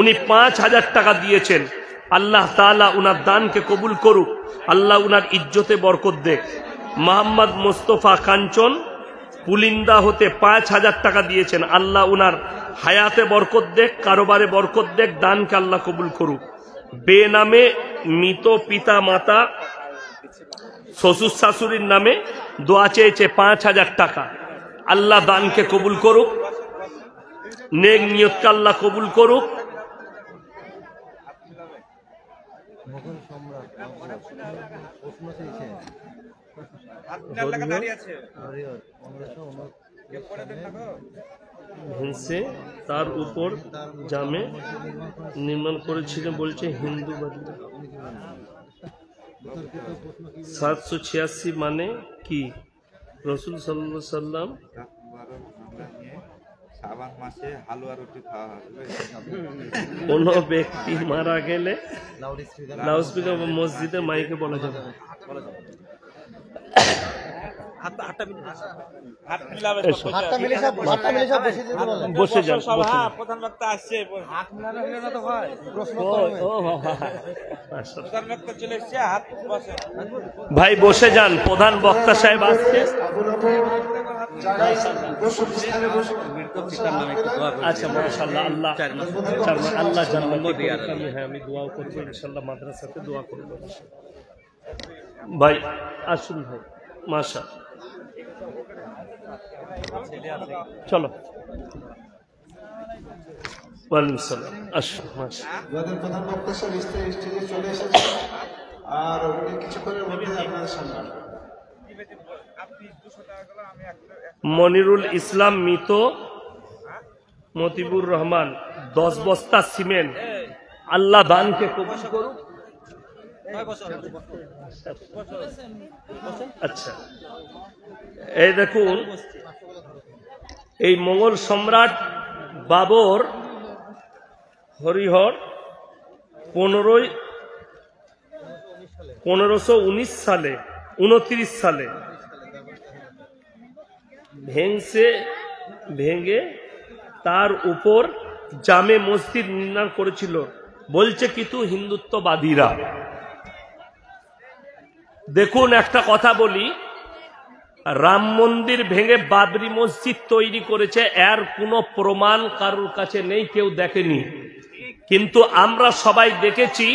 উনি 5,000 টাকা দিয়েছেন, আল্লাহ তাআলা উনার দানকে কবুল করুক, আল্লাহ উনার ইজ্জতে বরকত দেখ। মোহাম্মদ মোস্তফা কাঞ্চন পুলিন্দা হতে 5,000 টাকা দিয়েছেন, আল্লাহ উনার হায়াতে বরকত দেখ, কারোবারে বরকত দেখ, দানকে আল্লাহ কবুল করুক। বেনামে মৃত পিতা মাতা শ্বশুর শাশুড়ির নামে দোয়া চেয়েছে 5,000 টাকা, আল্লাহ দানকে কবুল করুক, নেক নিয়তকে আল্লাহ কবুল করুক। হিংসে তার উপর জামে নির্মাণ করেছিলেন বলছে হিন্দু বাদী। 786 মানে কি? রসুল সাল্লাল্লাহু আলাইহি সাল্লাম শ্রাবণ মাসে হালুয়া রুটি খাওয়া হবে। কোন ব্যক্তি মারা গেলে লাউডস্পিকার বা মসজিদে মাইকে বলা যাবে। হাত মিলাবে এসো। বসে বসে যান, সব, বসে হ্যাঁ, যান। প্রধান বক্তা আসছে ও বাবা। আচ্ছা। প্রধান বক্তা চলে এসছে, হাত বসে। ভাই বসে যান, প্রধান বক্তা সাহেব আসছে। আচ্ছা মাশাআল্লাহ, আল্লাহ আল্লাহ জান্নাত দিয়ে আমি, হ্যাঁ আমি দোয়াও করব ইনশাআল্লাহ, মাদ্রাসাতে দোয়া করব ভাই। আসুন ভাই, মাশাআল্লাহ, চলো। ওয়ালাইকুম সালাম, আসুন মাশাআল্লাহ। যাদের প্রধান বক্তা স্টেজে চলে এসেছে আর উনি কিছুক্ষণের মধ্যে আপনাদের সামনে আসবেন। মনিরুল ইসলাম মৃত, মতিবুর রহমান 10 বস্তা সিমেন্ট, আল্লাহ দানকে কবুল করুক। আচ্ছা, এই দেখুন, এই মোগল সম্রাট বাবর হরিহর 1519 সালে 29 সালে ভেঙে তার উপর জামে মসজিদ নির্মাণ করেছিল বলছে কিন্তু হিন্দুত্ববাদীরা। দেখুন একটা কথা বলি, রাম মন্দির ভেঙে বাবরি মসজিদ তৈরি করেছে, এর কোনো প্রমাণ কারোর কাছে নেই, কেউ দেখেনি। কিন্তু আমরা সবাই দেখেছি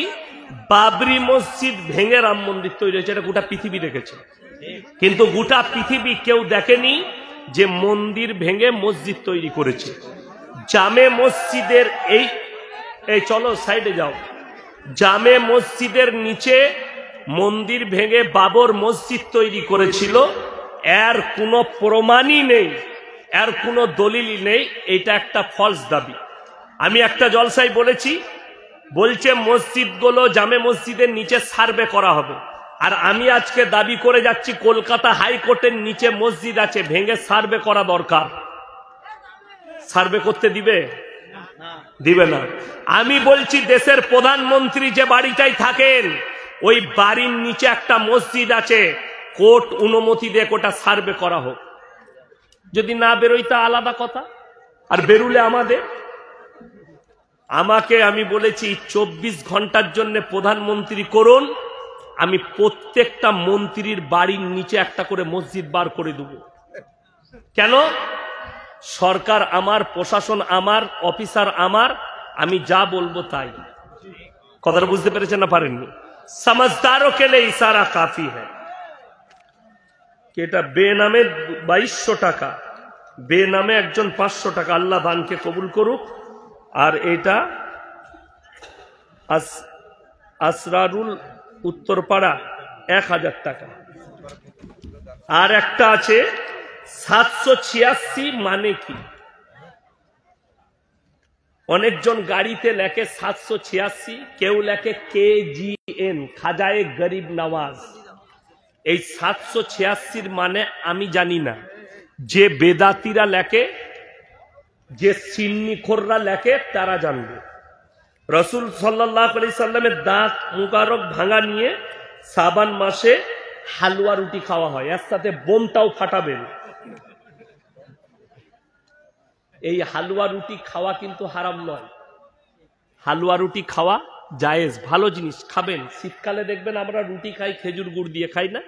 বাবরি মসজিদ ভেঙে রাম মন্দির তৈরি হয়েছে, এটা গোটা পৃথিবী দেখেছে। কিন্তু গোটা পৃথিবী কেউ দেখেনি যে মন্দির ভেঙে মসজিদ তৈরি করেছে। জামে মসজিদের এই চলো সাইডে যাও, জামে মসজিদের নিচে মন্দির ভেঙে বাবর মসজিদ তৈরি করেছিল, এর কোনো প্রমাণই নেই, এর কোনো দলিলই নেই। এটা একটা ফলস দাবি। আমি একটা জলসায় বলেছি, বলছে মসজিদগুলো জামে মসজিদের নিচে সার্ভে করা হবে, আর আমি আজকে দাবি করে যাচ্ছি কলকাতা হাইকোর্টের নিচে মসজিদ আছে, ভেঙে সার্ভে করা দরকার। সার্ভে করতে দিবে না। আমি বলছি দেশের প্রধানমন্ত্রী যে বাড়িটাই থাকেন, ওই বাড়ির নিচে একটা মসজিদ আছে, কোর্ট অনুমতি দিয়ে ওটা সার্ভে করা হোক। যদি না বেরোই তা আলাদা কথা, আর বেরুলে আমাকে আমি বলেছি 24 ঘন্টার জন্য প্রধানমন্ত্রী করুন, আমি প্রত্যেকটা মন্ত্রীর বাড়ির নিচে একটা করে মসজিদ বার করে দেব। কেন? সরকার আমার, প্রশাসন আমার, অফিসার আমার, আমি যা বলবো তাই। কথাটা বুঝতে পেরেছেন না পারেননি? समझदारों के लिए इशारा काफी है। এটা বেনামে 2200 টাকা, বেনামে একজন 500 টাকা, আল্লাহ দানকে কবুল করুক। আর এটা আসরারুল উত্তরপাড়া 1000 টাকা। আর একটা আছে 786, মানে কি? অনেকজন গাড়িতে লেখে 786, কেউ লেখে KGN, খাজায়ে গরিব নওয়াজ। এই 786 মানে আমি জানি না, যে বেদাতিরা লেখে, যে সিন্নিখোররা লেখে তারা জানবে। রসুল সাল্লাল্লাহু আলাইহি সাল্লামের দাঁত মুবারক ভাঙা নিয়ে শাবান মাসে হালুয়া রুটি খাওয়া হয়, এর সাথে বোমটাও ফাটাবেন। এই হালুয়া রুটি খাওয়া কিন্তু হারাম নয়, হালুয়া রুটি খাওয়া জায়েজ, ভালো জিনিস, খাবেন। শীতকালে দেখবেন আমরা রুটি খাই, খেজুর গুড় দিয়ে খাই না,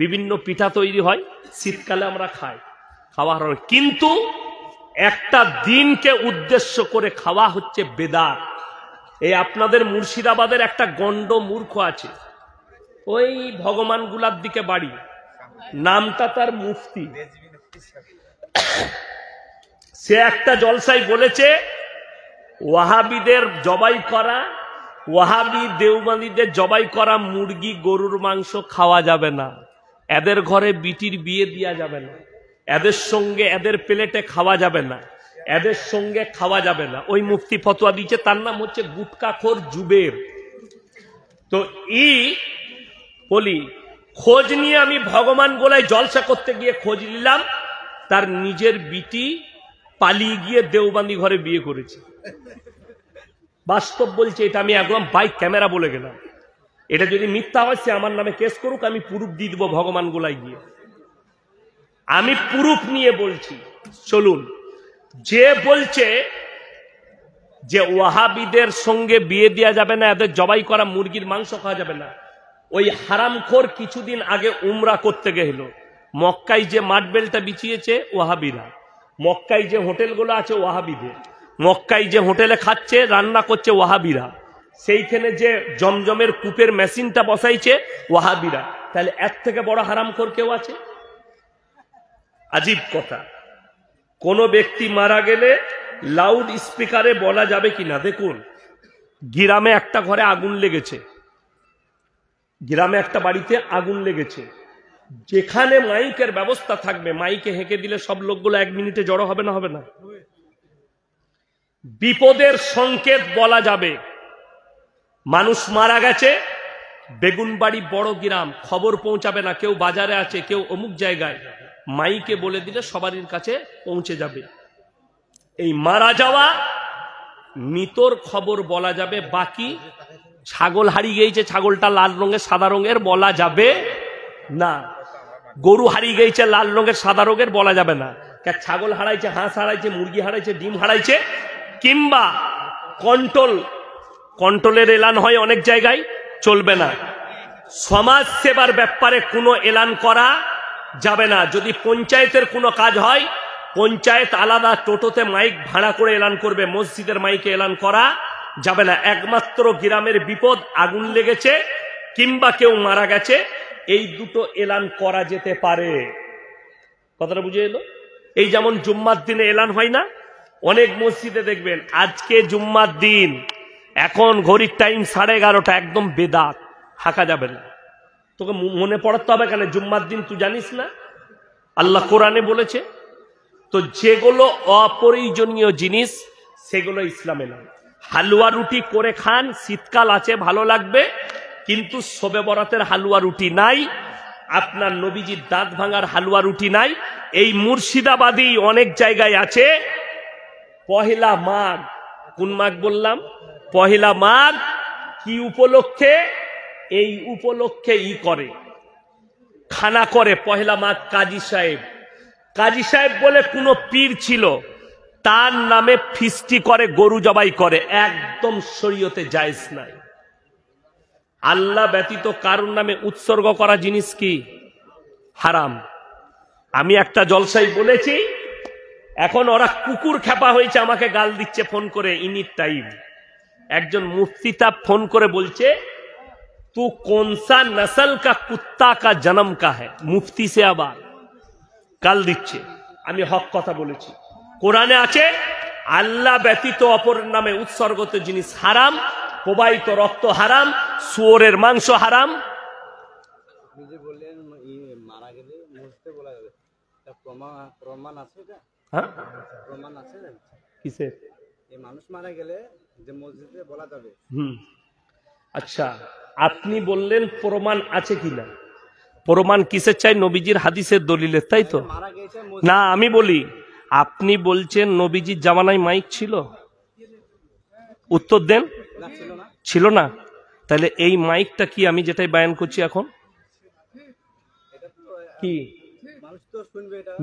বিভিন্ন পিঠা তৈরি হয়, শীতকালে আমরা খাই, খাওয়া হারাম। কিন্তু একটা দিনকে উদ্দেশ্য করে খাওয়া হচ্ছে বেদাত। এই আপনাদের মুর্শিদাবাদের একটা গন্ড মূর্খ আছে, ওই ভগবান গুলার দিকে বাড়ি, নামটা তার মুফতি। সে একটা জলসায় বলেছে ওয়াহাবিদের জবাই করা, ওয়াহাবি দেওবন্দীদের জবাই করা মুরগি গরুর মাংস খাওয়া যাবে না, এদের ঘরে বিটির বিয়ে দেওয়া যাবে না, এদের সঙ্গে এদের প্লেটে খাওয়া যাবে না, এদের সঙ্গে খাওয়া যাবে না। ওই মুফতি ফতোয়া দিয়েছে, তার নাম হচ্ছে গুটকাখোর জুবের। তো বলি খোঁজ নিয়ে আমি ভগবান গোলায় জলসা করতে গিয়ে খোঁজ নিলাম, তার নিজের বিটি পালিয়ে গিয়ে দেওবন্দি ঘরে বিয়ে করেছে। বাস্তব বলছে, এটা আমি একদম বাইক ক্যামেরা বলে গেলাম। এটা যদি মিথ্যা হয় সে আমার নামে কেস করুক, আমি প্রুফ দিয়ে দেবো ভগবান গোলায় গিয়ে। আমি প্রুফ নিয়ে বলছি, চলুন। যে বলছে যে ওয়াহাবিদের সঙ্গে বিয়ে দেওয়া যাবে না, এদের জবাই করা মুরগির মাংস খাওয়া যাবে না, ওই হারামখোর কিছুদিন আগে উমরা করতে গেল। মক্কায় যে মাঠবেলটা বিছিয়েছে ওয়াহাবিরা, মক্কায় যে হোটেলগুলো আছে ওয়াহাবিদের, মক্কায় যে হোটেলে খাচ্ছে রান্না করছে ওয়াহাবিরা, সেইখানে যে জমজমের কূপের মেশিনটা বসাইছে ওয়াহাবিরা। তাহলে এর থেকে বড় হারামখোর কেউ আছে? আজীব কথা। কোন ব্যক্তি মারা গেলে লাউড স্পিকারে বলা যাবে কিনা? দেখুন, গ্রামে একটা ঘরে আগুন লেগেছে, গ্রামে একটা বাড়িতে আগুন লেগেছে, যেখানে মাইকের ব্যবস্থা থাকবে মাইকে হেঁকে দিলে সব লোকগুলো 1 মিনিটে জড়ো হবে না? হবে না? বিপদের সংকেত বলা যাবে। মানুষ মারা গেছে, বেগুনবাড়ি বড় গ্রাম, খবর পৌঁছাবে না, কেউ বাজারে আছে, কেউ অমুক জায়গায়, মাইকে বলে দিলে সবারই কাছে পৌঁছে যাবে। এই মারা যাওয়া মৃতর খবর বলা যাবে, বাকি ছাগল হারিয়ে গিয়েছে, ছাগলটা লাল রঙের সাদা রঙের বলা যাবে না। গরু হারিয়ে গিয়েছে লাল রঙের সাদা রঙের বলা যাবে না। ছাগল হারাইছে, হাঁস হারাইছে, মুরগি হারাইছে, ডিম হারাইছে, কিংবা কন্ট্রোলের এলান হয় অনেক জায়গায়, চলবে না। সমাজ সেবার ব্যাপারে কোনো এলান করা যাবে না। যদি পঞ্চায়েতের কোনো কাজ হয়, পঞ্চায়েত আলাদা টোটোতে মাইক ভাড়া করে এলান করবে, মসজিদের মাইকে এলান করা যাবে না। একমাত্র গ্রামের বিপদ, আগুন লেগেছে কিংবা কেউ মারা গেছে, এই দুটো এলান করা যেতে পারে। কথাটা বুঝে এলো? এই যেমন জুম্মার দিনে এলান হয় না, অনেক মসজিদে দেখবেন আজকে জুম্মার দিন, এখন ঘড়ির টাইম 11:30, একদম বেদাত, হাঁকা যাবে না। তোকে মনে পড়াতে হবে কেন? জুম্মার দিন তুই জানিস না? আল্লাহ কোরআনে বলেছে। তো যেগুলো অপ্রয়োজনীয় জিনিস সেগুলো ইসলামে না। হালুয়া রুটি করে খান, শীতকাল আছে ভালো লাগবে, কিন্তু শবে বরাতের হালুয়া রুটি নাই, আপনার নবীজির দাঁত ভাঙার হালুয়া রুটি নাই। এই মুর্শিদাবাদী অনেক জায়গায় আছে। পহেলা মাঘ, কোন মাঘ বললাম? পহেলা মাঘ। কি উপলক্ষে? এই উপলক্ষে করে, খানা করে পহেলা মাঘ। কাজী সাহেব বলে কোনো পীর ছিল, তার নামে ফিস্টি করে, গরু জবাই করে, একদম শরীয়তে জায়েজ নাই। আল্লাহ ব্যতীত কারোর নামে উৎসর্গ করা জিনিস কি? হারাম। আমি একটা জলসাই বলেছি, এখন ওরা কুকুর খেপা হয়েছে, আমাকে গাল দিচ্ছে ফোন করে ইনি টাইম। একজন মুফতি তা ফোন করে বলছে, তু কোনসা নসল কা কুত্তা কা জন্ম কা হ্যায়? মুফতি সে আবার গাল দিচ্ছে। আমি হক কথা বলেছি। কোরআনে আছে আল্লাহ ব্যতীত অপরের নামে উৎসর্গত জিনিস হারাম, প্রবাহিত রক্ত হারাম, শুয়োরের মাংস হারাম। প্রমাণ আছে? হ্যাঁ, প্রমাণ আছে কিসের? এই মানুষ মারা গেলে যে মসজিদে বলা যাবে। আচ্ছা, আপনি বললেন প্রমাণ আছে কিনা? প্রমাণ কিসের চাই? নবীজির হাদিসের দলিলের, তাই তো? না, আমি বলি, আপনি বলছেন নবীজির জামানায় মাইক ছিল? উত্তর দেন। ছিল না? তাহলে এই মাইকটা কি আমি যেটাই বায়ান করছি এখন? কি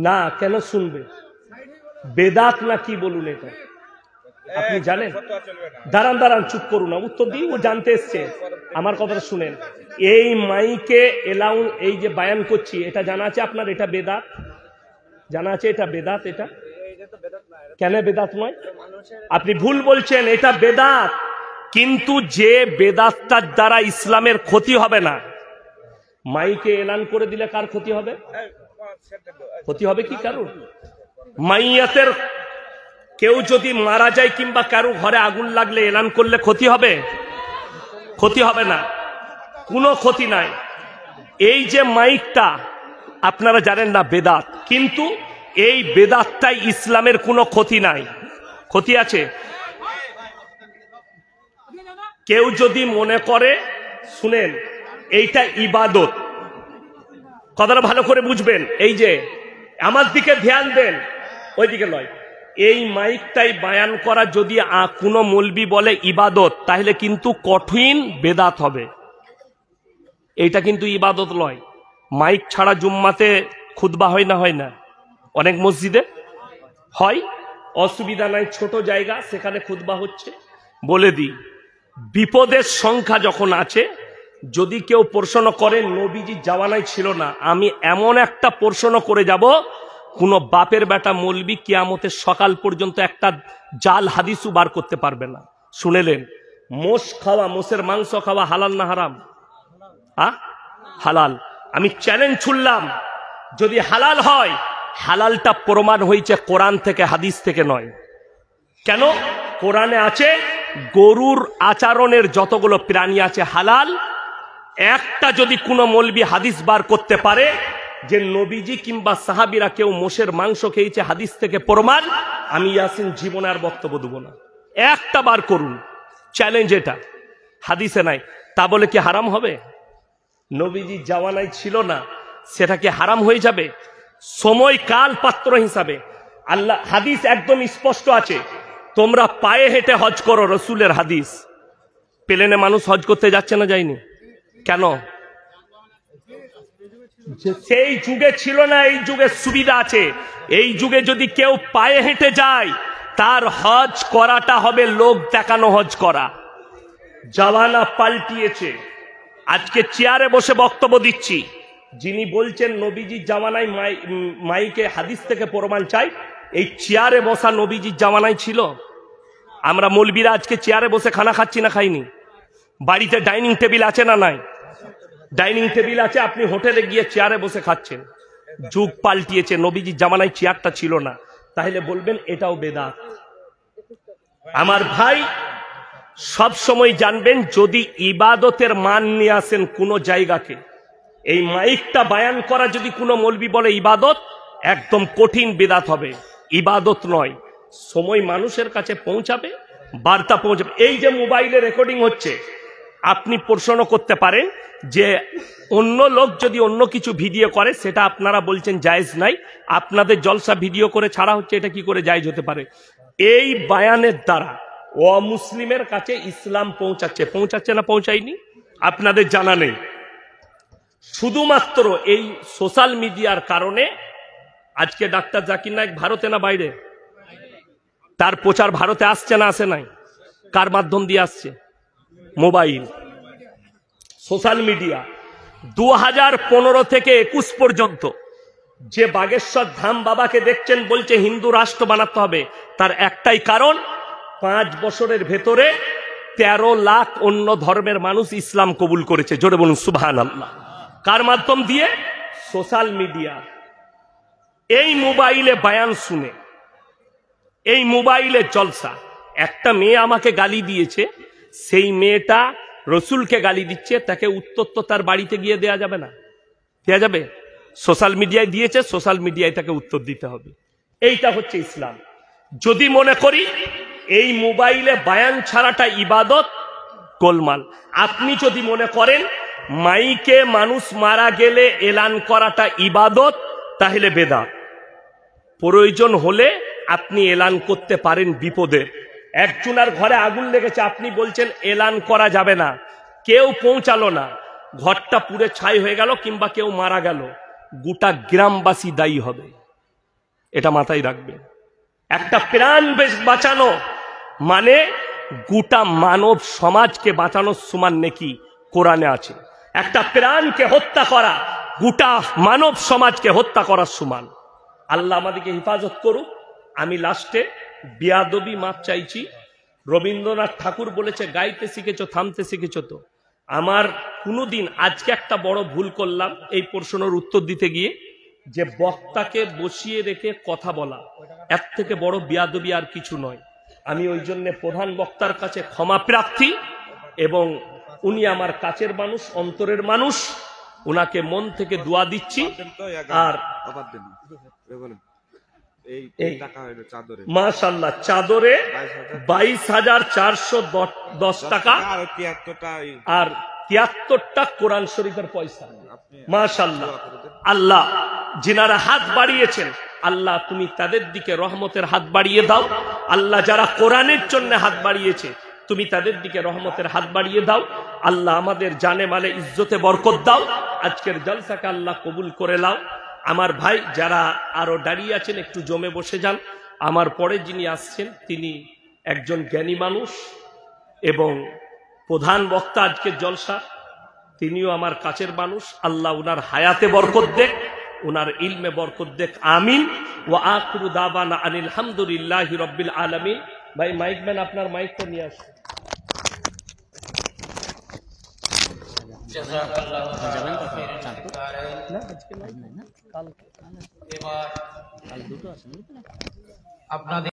না, কেন শুনবে? বেদাত না কি বলুন এটা? আপনি জানেন? দাঁড়ান, চুপ করুন না, উত্তর দিই, ও জানতে এসছে। আমার কথাটা শুনেন। এই মাইকে এলাউন, এই যে বায়ান করছি, এটা জানা আছে আপনার? এটা বেদাত জানা আছে? এটা বেদাত। এটা কেন বেদাত নয়? আপনি ভুল বলছেন, এটা বেদাত। কিন্তু যে বেদাতটার দ্বারা ইসলামের ক্ষতি হবে না, মাইকে এলান করে দিলে কার ক্ষতি হবে? ক্ষতি হবে কি কারণ? মাইয়াতের কেউ যদি মারা যায় কিংবা কারো ঘরে আগুন লাগলে এলান করলে ক্ষতি হবে? ক্ষতি হবে না, কোনো ক্ষতি নাই। এই যে মাইকটা আপনারা জানেন না বেদাত, কিন্তু এই বেদাতটাই ইসলামের কোনো ক্ষতি নাই। ক্ষতি আছে? কেউ যদি মনে করে, শুনেন, এইটা ইবাদত, কথাটা ভালো করে বুঝবেন। এই যে আমার দিকে ধ্যান দেন, ওই দিকে নয়। এই মাইকটাই বায়ান করা যদি কোনো মৌলবি বলে ইবাদত, তাহলে কিন্তু কঠিন বেদাত হবে। এইটা কিন্তু ইবাদত নয়। মাইক ছাড়া জুম্মাতে খুতবা হয় না হয় না? অনেক মসজিদে হয়, অসুবিধা নাই, ছোট জায়গা, সেখানে খুতবা হচ্ছে। বলে দিই, বিপদের সংখ্যা যখন আছে, যদি কেউ প্রশ্ন করে নবীজি জামানায় ছিল না, আমি এমন একটা প্রশ্ন করে যাব, কোন বাপের বেটা মৌলবি কিয়ামতের সকাল পর্যন্ত একটা জাল হাদিসও বার করতে পারবে না। শুনেলেন, মোষ খাওয়া, মোষের মাংস খাওয়া হালাল না হারাম? হালাল। আমি চ্যালেঞ্জ ছুড়লাম, যদি হালাল হয়, হালালটা প্রমাণ হয়েছে কোরআন থেকে, হাদিস থেকে নয়। কেন? কোরআনে আছে গরুর আচরণের যতগুলো প্রাণী আছে হালাল। একটা যদি কোনো মৌলবি হাদিস বার করতে পারে যে নবীজি কিংবা সাহাবীরা কেউ মোষের মাংস খেয়েছে, হাদিস থেকে প্রমাণ, আমি ইয়াসিন জীবনে আর বক্তব্য দেব না। একটা বার করুন, চ্যালেঞ্জ এটা, হাদিসে নাই। তা বলে কি হারাম হবে? নবীজি জামানায় ছিল না, সেটা কি হারাম হয়ে যাবে? সময় কাল পাত্র হিসাবে আল্লাহ, হাদিস একদম স্পষ্ট আছে, তোমরা পায়ে হেঁটে হজ করো, রসুলের হাদিস। প্লেনে মানুষ হজ করতে যাচ্ছে না, যায়নি কেন? সেই যুগে ছিল না, এই যুগে সুবিধা আছে। এই যুগে যদি কেউ পায়ে হেঁটে যায়, তার হজ করাটা হবে লোক দেখানো হজ করা। জামানা পাল্টিয়েছে। আজকে চেয়ারে বসে বক্তব্য দিচ্ছি, যিনি বলছেন নবীজির জামানায় মাইকে হাদিস থেকে প্রমাণ চাই, এই চেয়ারে বসা নবীজির জামানায় ছিল? আমরা মৌলবীরা আজকে চেয়ারে বসে খানা খাচ্ছি না খাইনি? বাড়িতে ডাইনিং টেবিল আছে না নাই? ডাইনিং টেবিল আছে, আপনি হোটেলে গিয়ে চেয়ারে বসে খাচ্ছেন। যুগ পাল্টিয়েছে, নবীজির জামানায় চেয়ারটা ছিল না। তাহলে বলবেন এটাও বেদাত। আমার ভাই, সব সময় জানবেন, যদি ইবাদতের মান নিয়ে আসেন কোন জায়গাকে, এই মাইকটা বায়ান করা যদি কোনো মৌলবি বলে ইবাদত, একদম কঠিন বেদাত হবে, ইবাদত নয়। সময় মানুষের কাছে পৌঁছাবে, বার্তা পৌঁছাবে। এই যে মোবাইলে রেকর্ডিং হচ্ছে, আপনি প্রশ্ন করতে পারেন যে অন্য লোক যদি অন্য কিছু ভিডিও করে, সেটা আপনারা বলছেন জায়েজ নাই, আপনাদের জলসা ভিডিও করে ছাড়া হচ্ছে, এটা কি করে জায়েজ হতে পারে? এই বায়ানের দ্বারা অমুসলিমের কাছে ইসলাম পৌঁছাচ্ছে না পৌঁছায়নি? আপনাদের জানা নেই। শুধুমাত্র এই সোশ্যাল মিডিয়ার কারণে আজকে ডাক্তার জাকির নায়েক ভারতে না বাইরে? তার প্রচার ভারতে আসছে না আসে নাই? কার মাধ্যম দিয়ে আসছে? Mobile, social media. 2015 থেকে 21 পর্যন্ত যে বাগেশ্বর ধাম বাবাকে দেখছেন বলছে হিন্দু রাষ্ট্র বানাতে হবে, তার একটাই কারণ, 5 বছরের ভেতরে 13 লাখ অন্য ধর্মের মানুষ ইসলাম কবুল করেছে। জোরে বলুন সুবহানাল্লাহ। কার মাধ্যম দিয়ে? Social media. এই মোবাইলে বয়ান শুনে, এই মোবাইলে জলসা। একটা মেয়ে আমাকে গালি দিয়েছে, সেই মেয়েটা রসুলকে গালি দিচ্ছে, তাকে উত্তর তো তার বাড়িতে গিয়ে দেয়া যাবে না? দেয়া যাবে? সোশ্যাল মিডিয়ায় দিয়েছে, সোশ্যাল মিডিয়ায় তাকে উত্তর দিতে হবে। এইটা হচ্ছে ইসলাম। যদি মনে করি এই মোবাইলে বায়ান ছাড়াটা ইবাদত, গোলমাল। আপনি যদি মনে করেন মাইকে মানুষ মারা গেলে এলান করাটা ইবাদত, তাহলে বেদাত। প্রয়োজন হলে আপনি এলান করতে পারেন বিপদে। একজনের ঘরে আগুন লেগেছে, আপনি বলছেন এলান করা যাবে না, কেউ পৌঁছালো না, ঘরটা পুড়ে ছাই হয়ে গেল, কিংবা কেউ মারা গেল, গোটা গ্রামবাসী দায়ী হবে। এটা মাথায় রাখবে। একটা প্রাণ বাঁচানো মানে গোটা মানব সমাজকে বাঁচানোর সমান নেকি কোরআনে আছে। একটা প্রাণকে হত্যা করা গোটা মানব সমাজকে হত্যা করার সমান। আল্লাহ আমাদেরকে হেফাজত করুক। আমি লাস্টে বেয়াদবি মাপ চাইছি। রবীন্দ্রনাথ ঠাকুর বলেছে, গাইতে শিখেছো, থামতে শিখেছো তো? আমার কোনোদিন, আজকে একটা বড় ভুল করলাম এই প্রশ্নের উত্তর দিতে গিয়ে, যে বক্তাকে বসিয়ে রেখে কথা বলা, এর থেকে বড় বেয়াদবি আর কিছু নয়। আমি ওই জন্য প্রধান বক্তার কাছে ক্ষমা প্রার্থী, এবং উনি আমার কাছের মানুষ, অন্তরের মানুষ, উনাকে মন থেকে দোয়া দিচ্ছি। আর মাশাআল্লাহ, চাদরে 22,410 টাকা আর 73টা কোরআন শরীফের পয়সা। মাশাআল্লাহ। আল্লাহ যিনারা হাত বাড়িয়েছেন, আল্লাহ তুমি তাদের দিকে রহমতের হাত বাড়িয়ে দাও। আল্লাহ যারা কোরআনের জন্য হাত বাড়িয়েছে, তুমি তাদের দিকে রহমতের হাত বাড়িয়ে দাও। আল্লাহ আমাদের জানে মালে ইজ্জতে বরকত দাও। আজকের জলসাকে আল্লাহ কবুল করে নাও। আমার ভাই যারা আরো দাঁড়িয়ে আছেন একটু জমে বসে যান। আমার পরে যিনি আসছেন তিনি একজন জ্ঞানী মানুষ এবং প্রধান বক্তা আজকের জলসা, তিনিও আমার কাছের মানুষ। আল্লাহ উনার হায়াতে বরকত দেখ, উনার ইলমে বরকত দেখ, আমিন। ওয়া আখিরু দাওয়ানা আনিল হামদুলিল্লাহি রাব্বিল আলামিন। ভাই মাইকম্যান আপনার মাইকটা নিয়ে আসুন। আপনাদের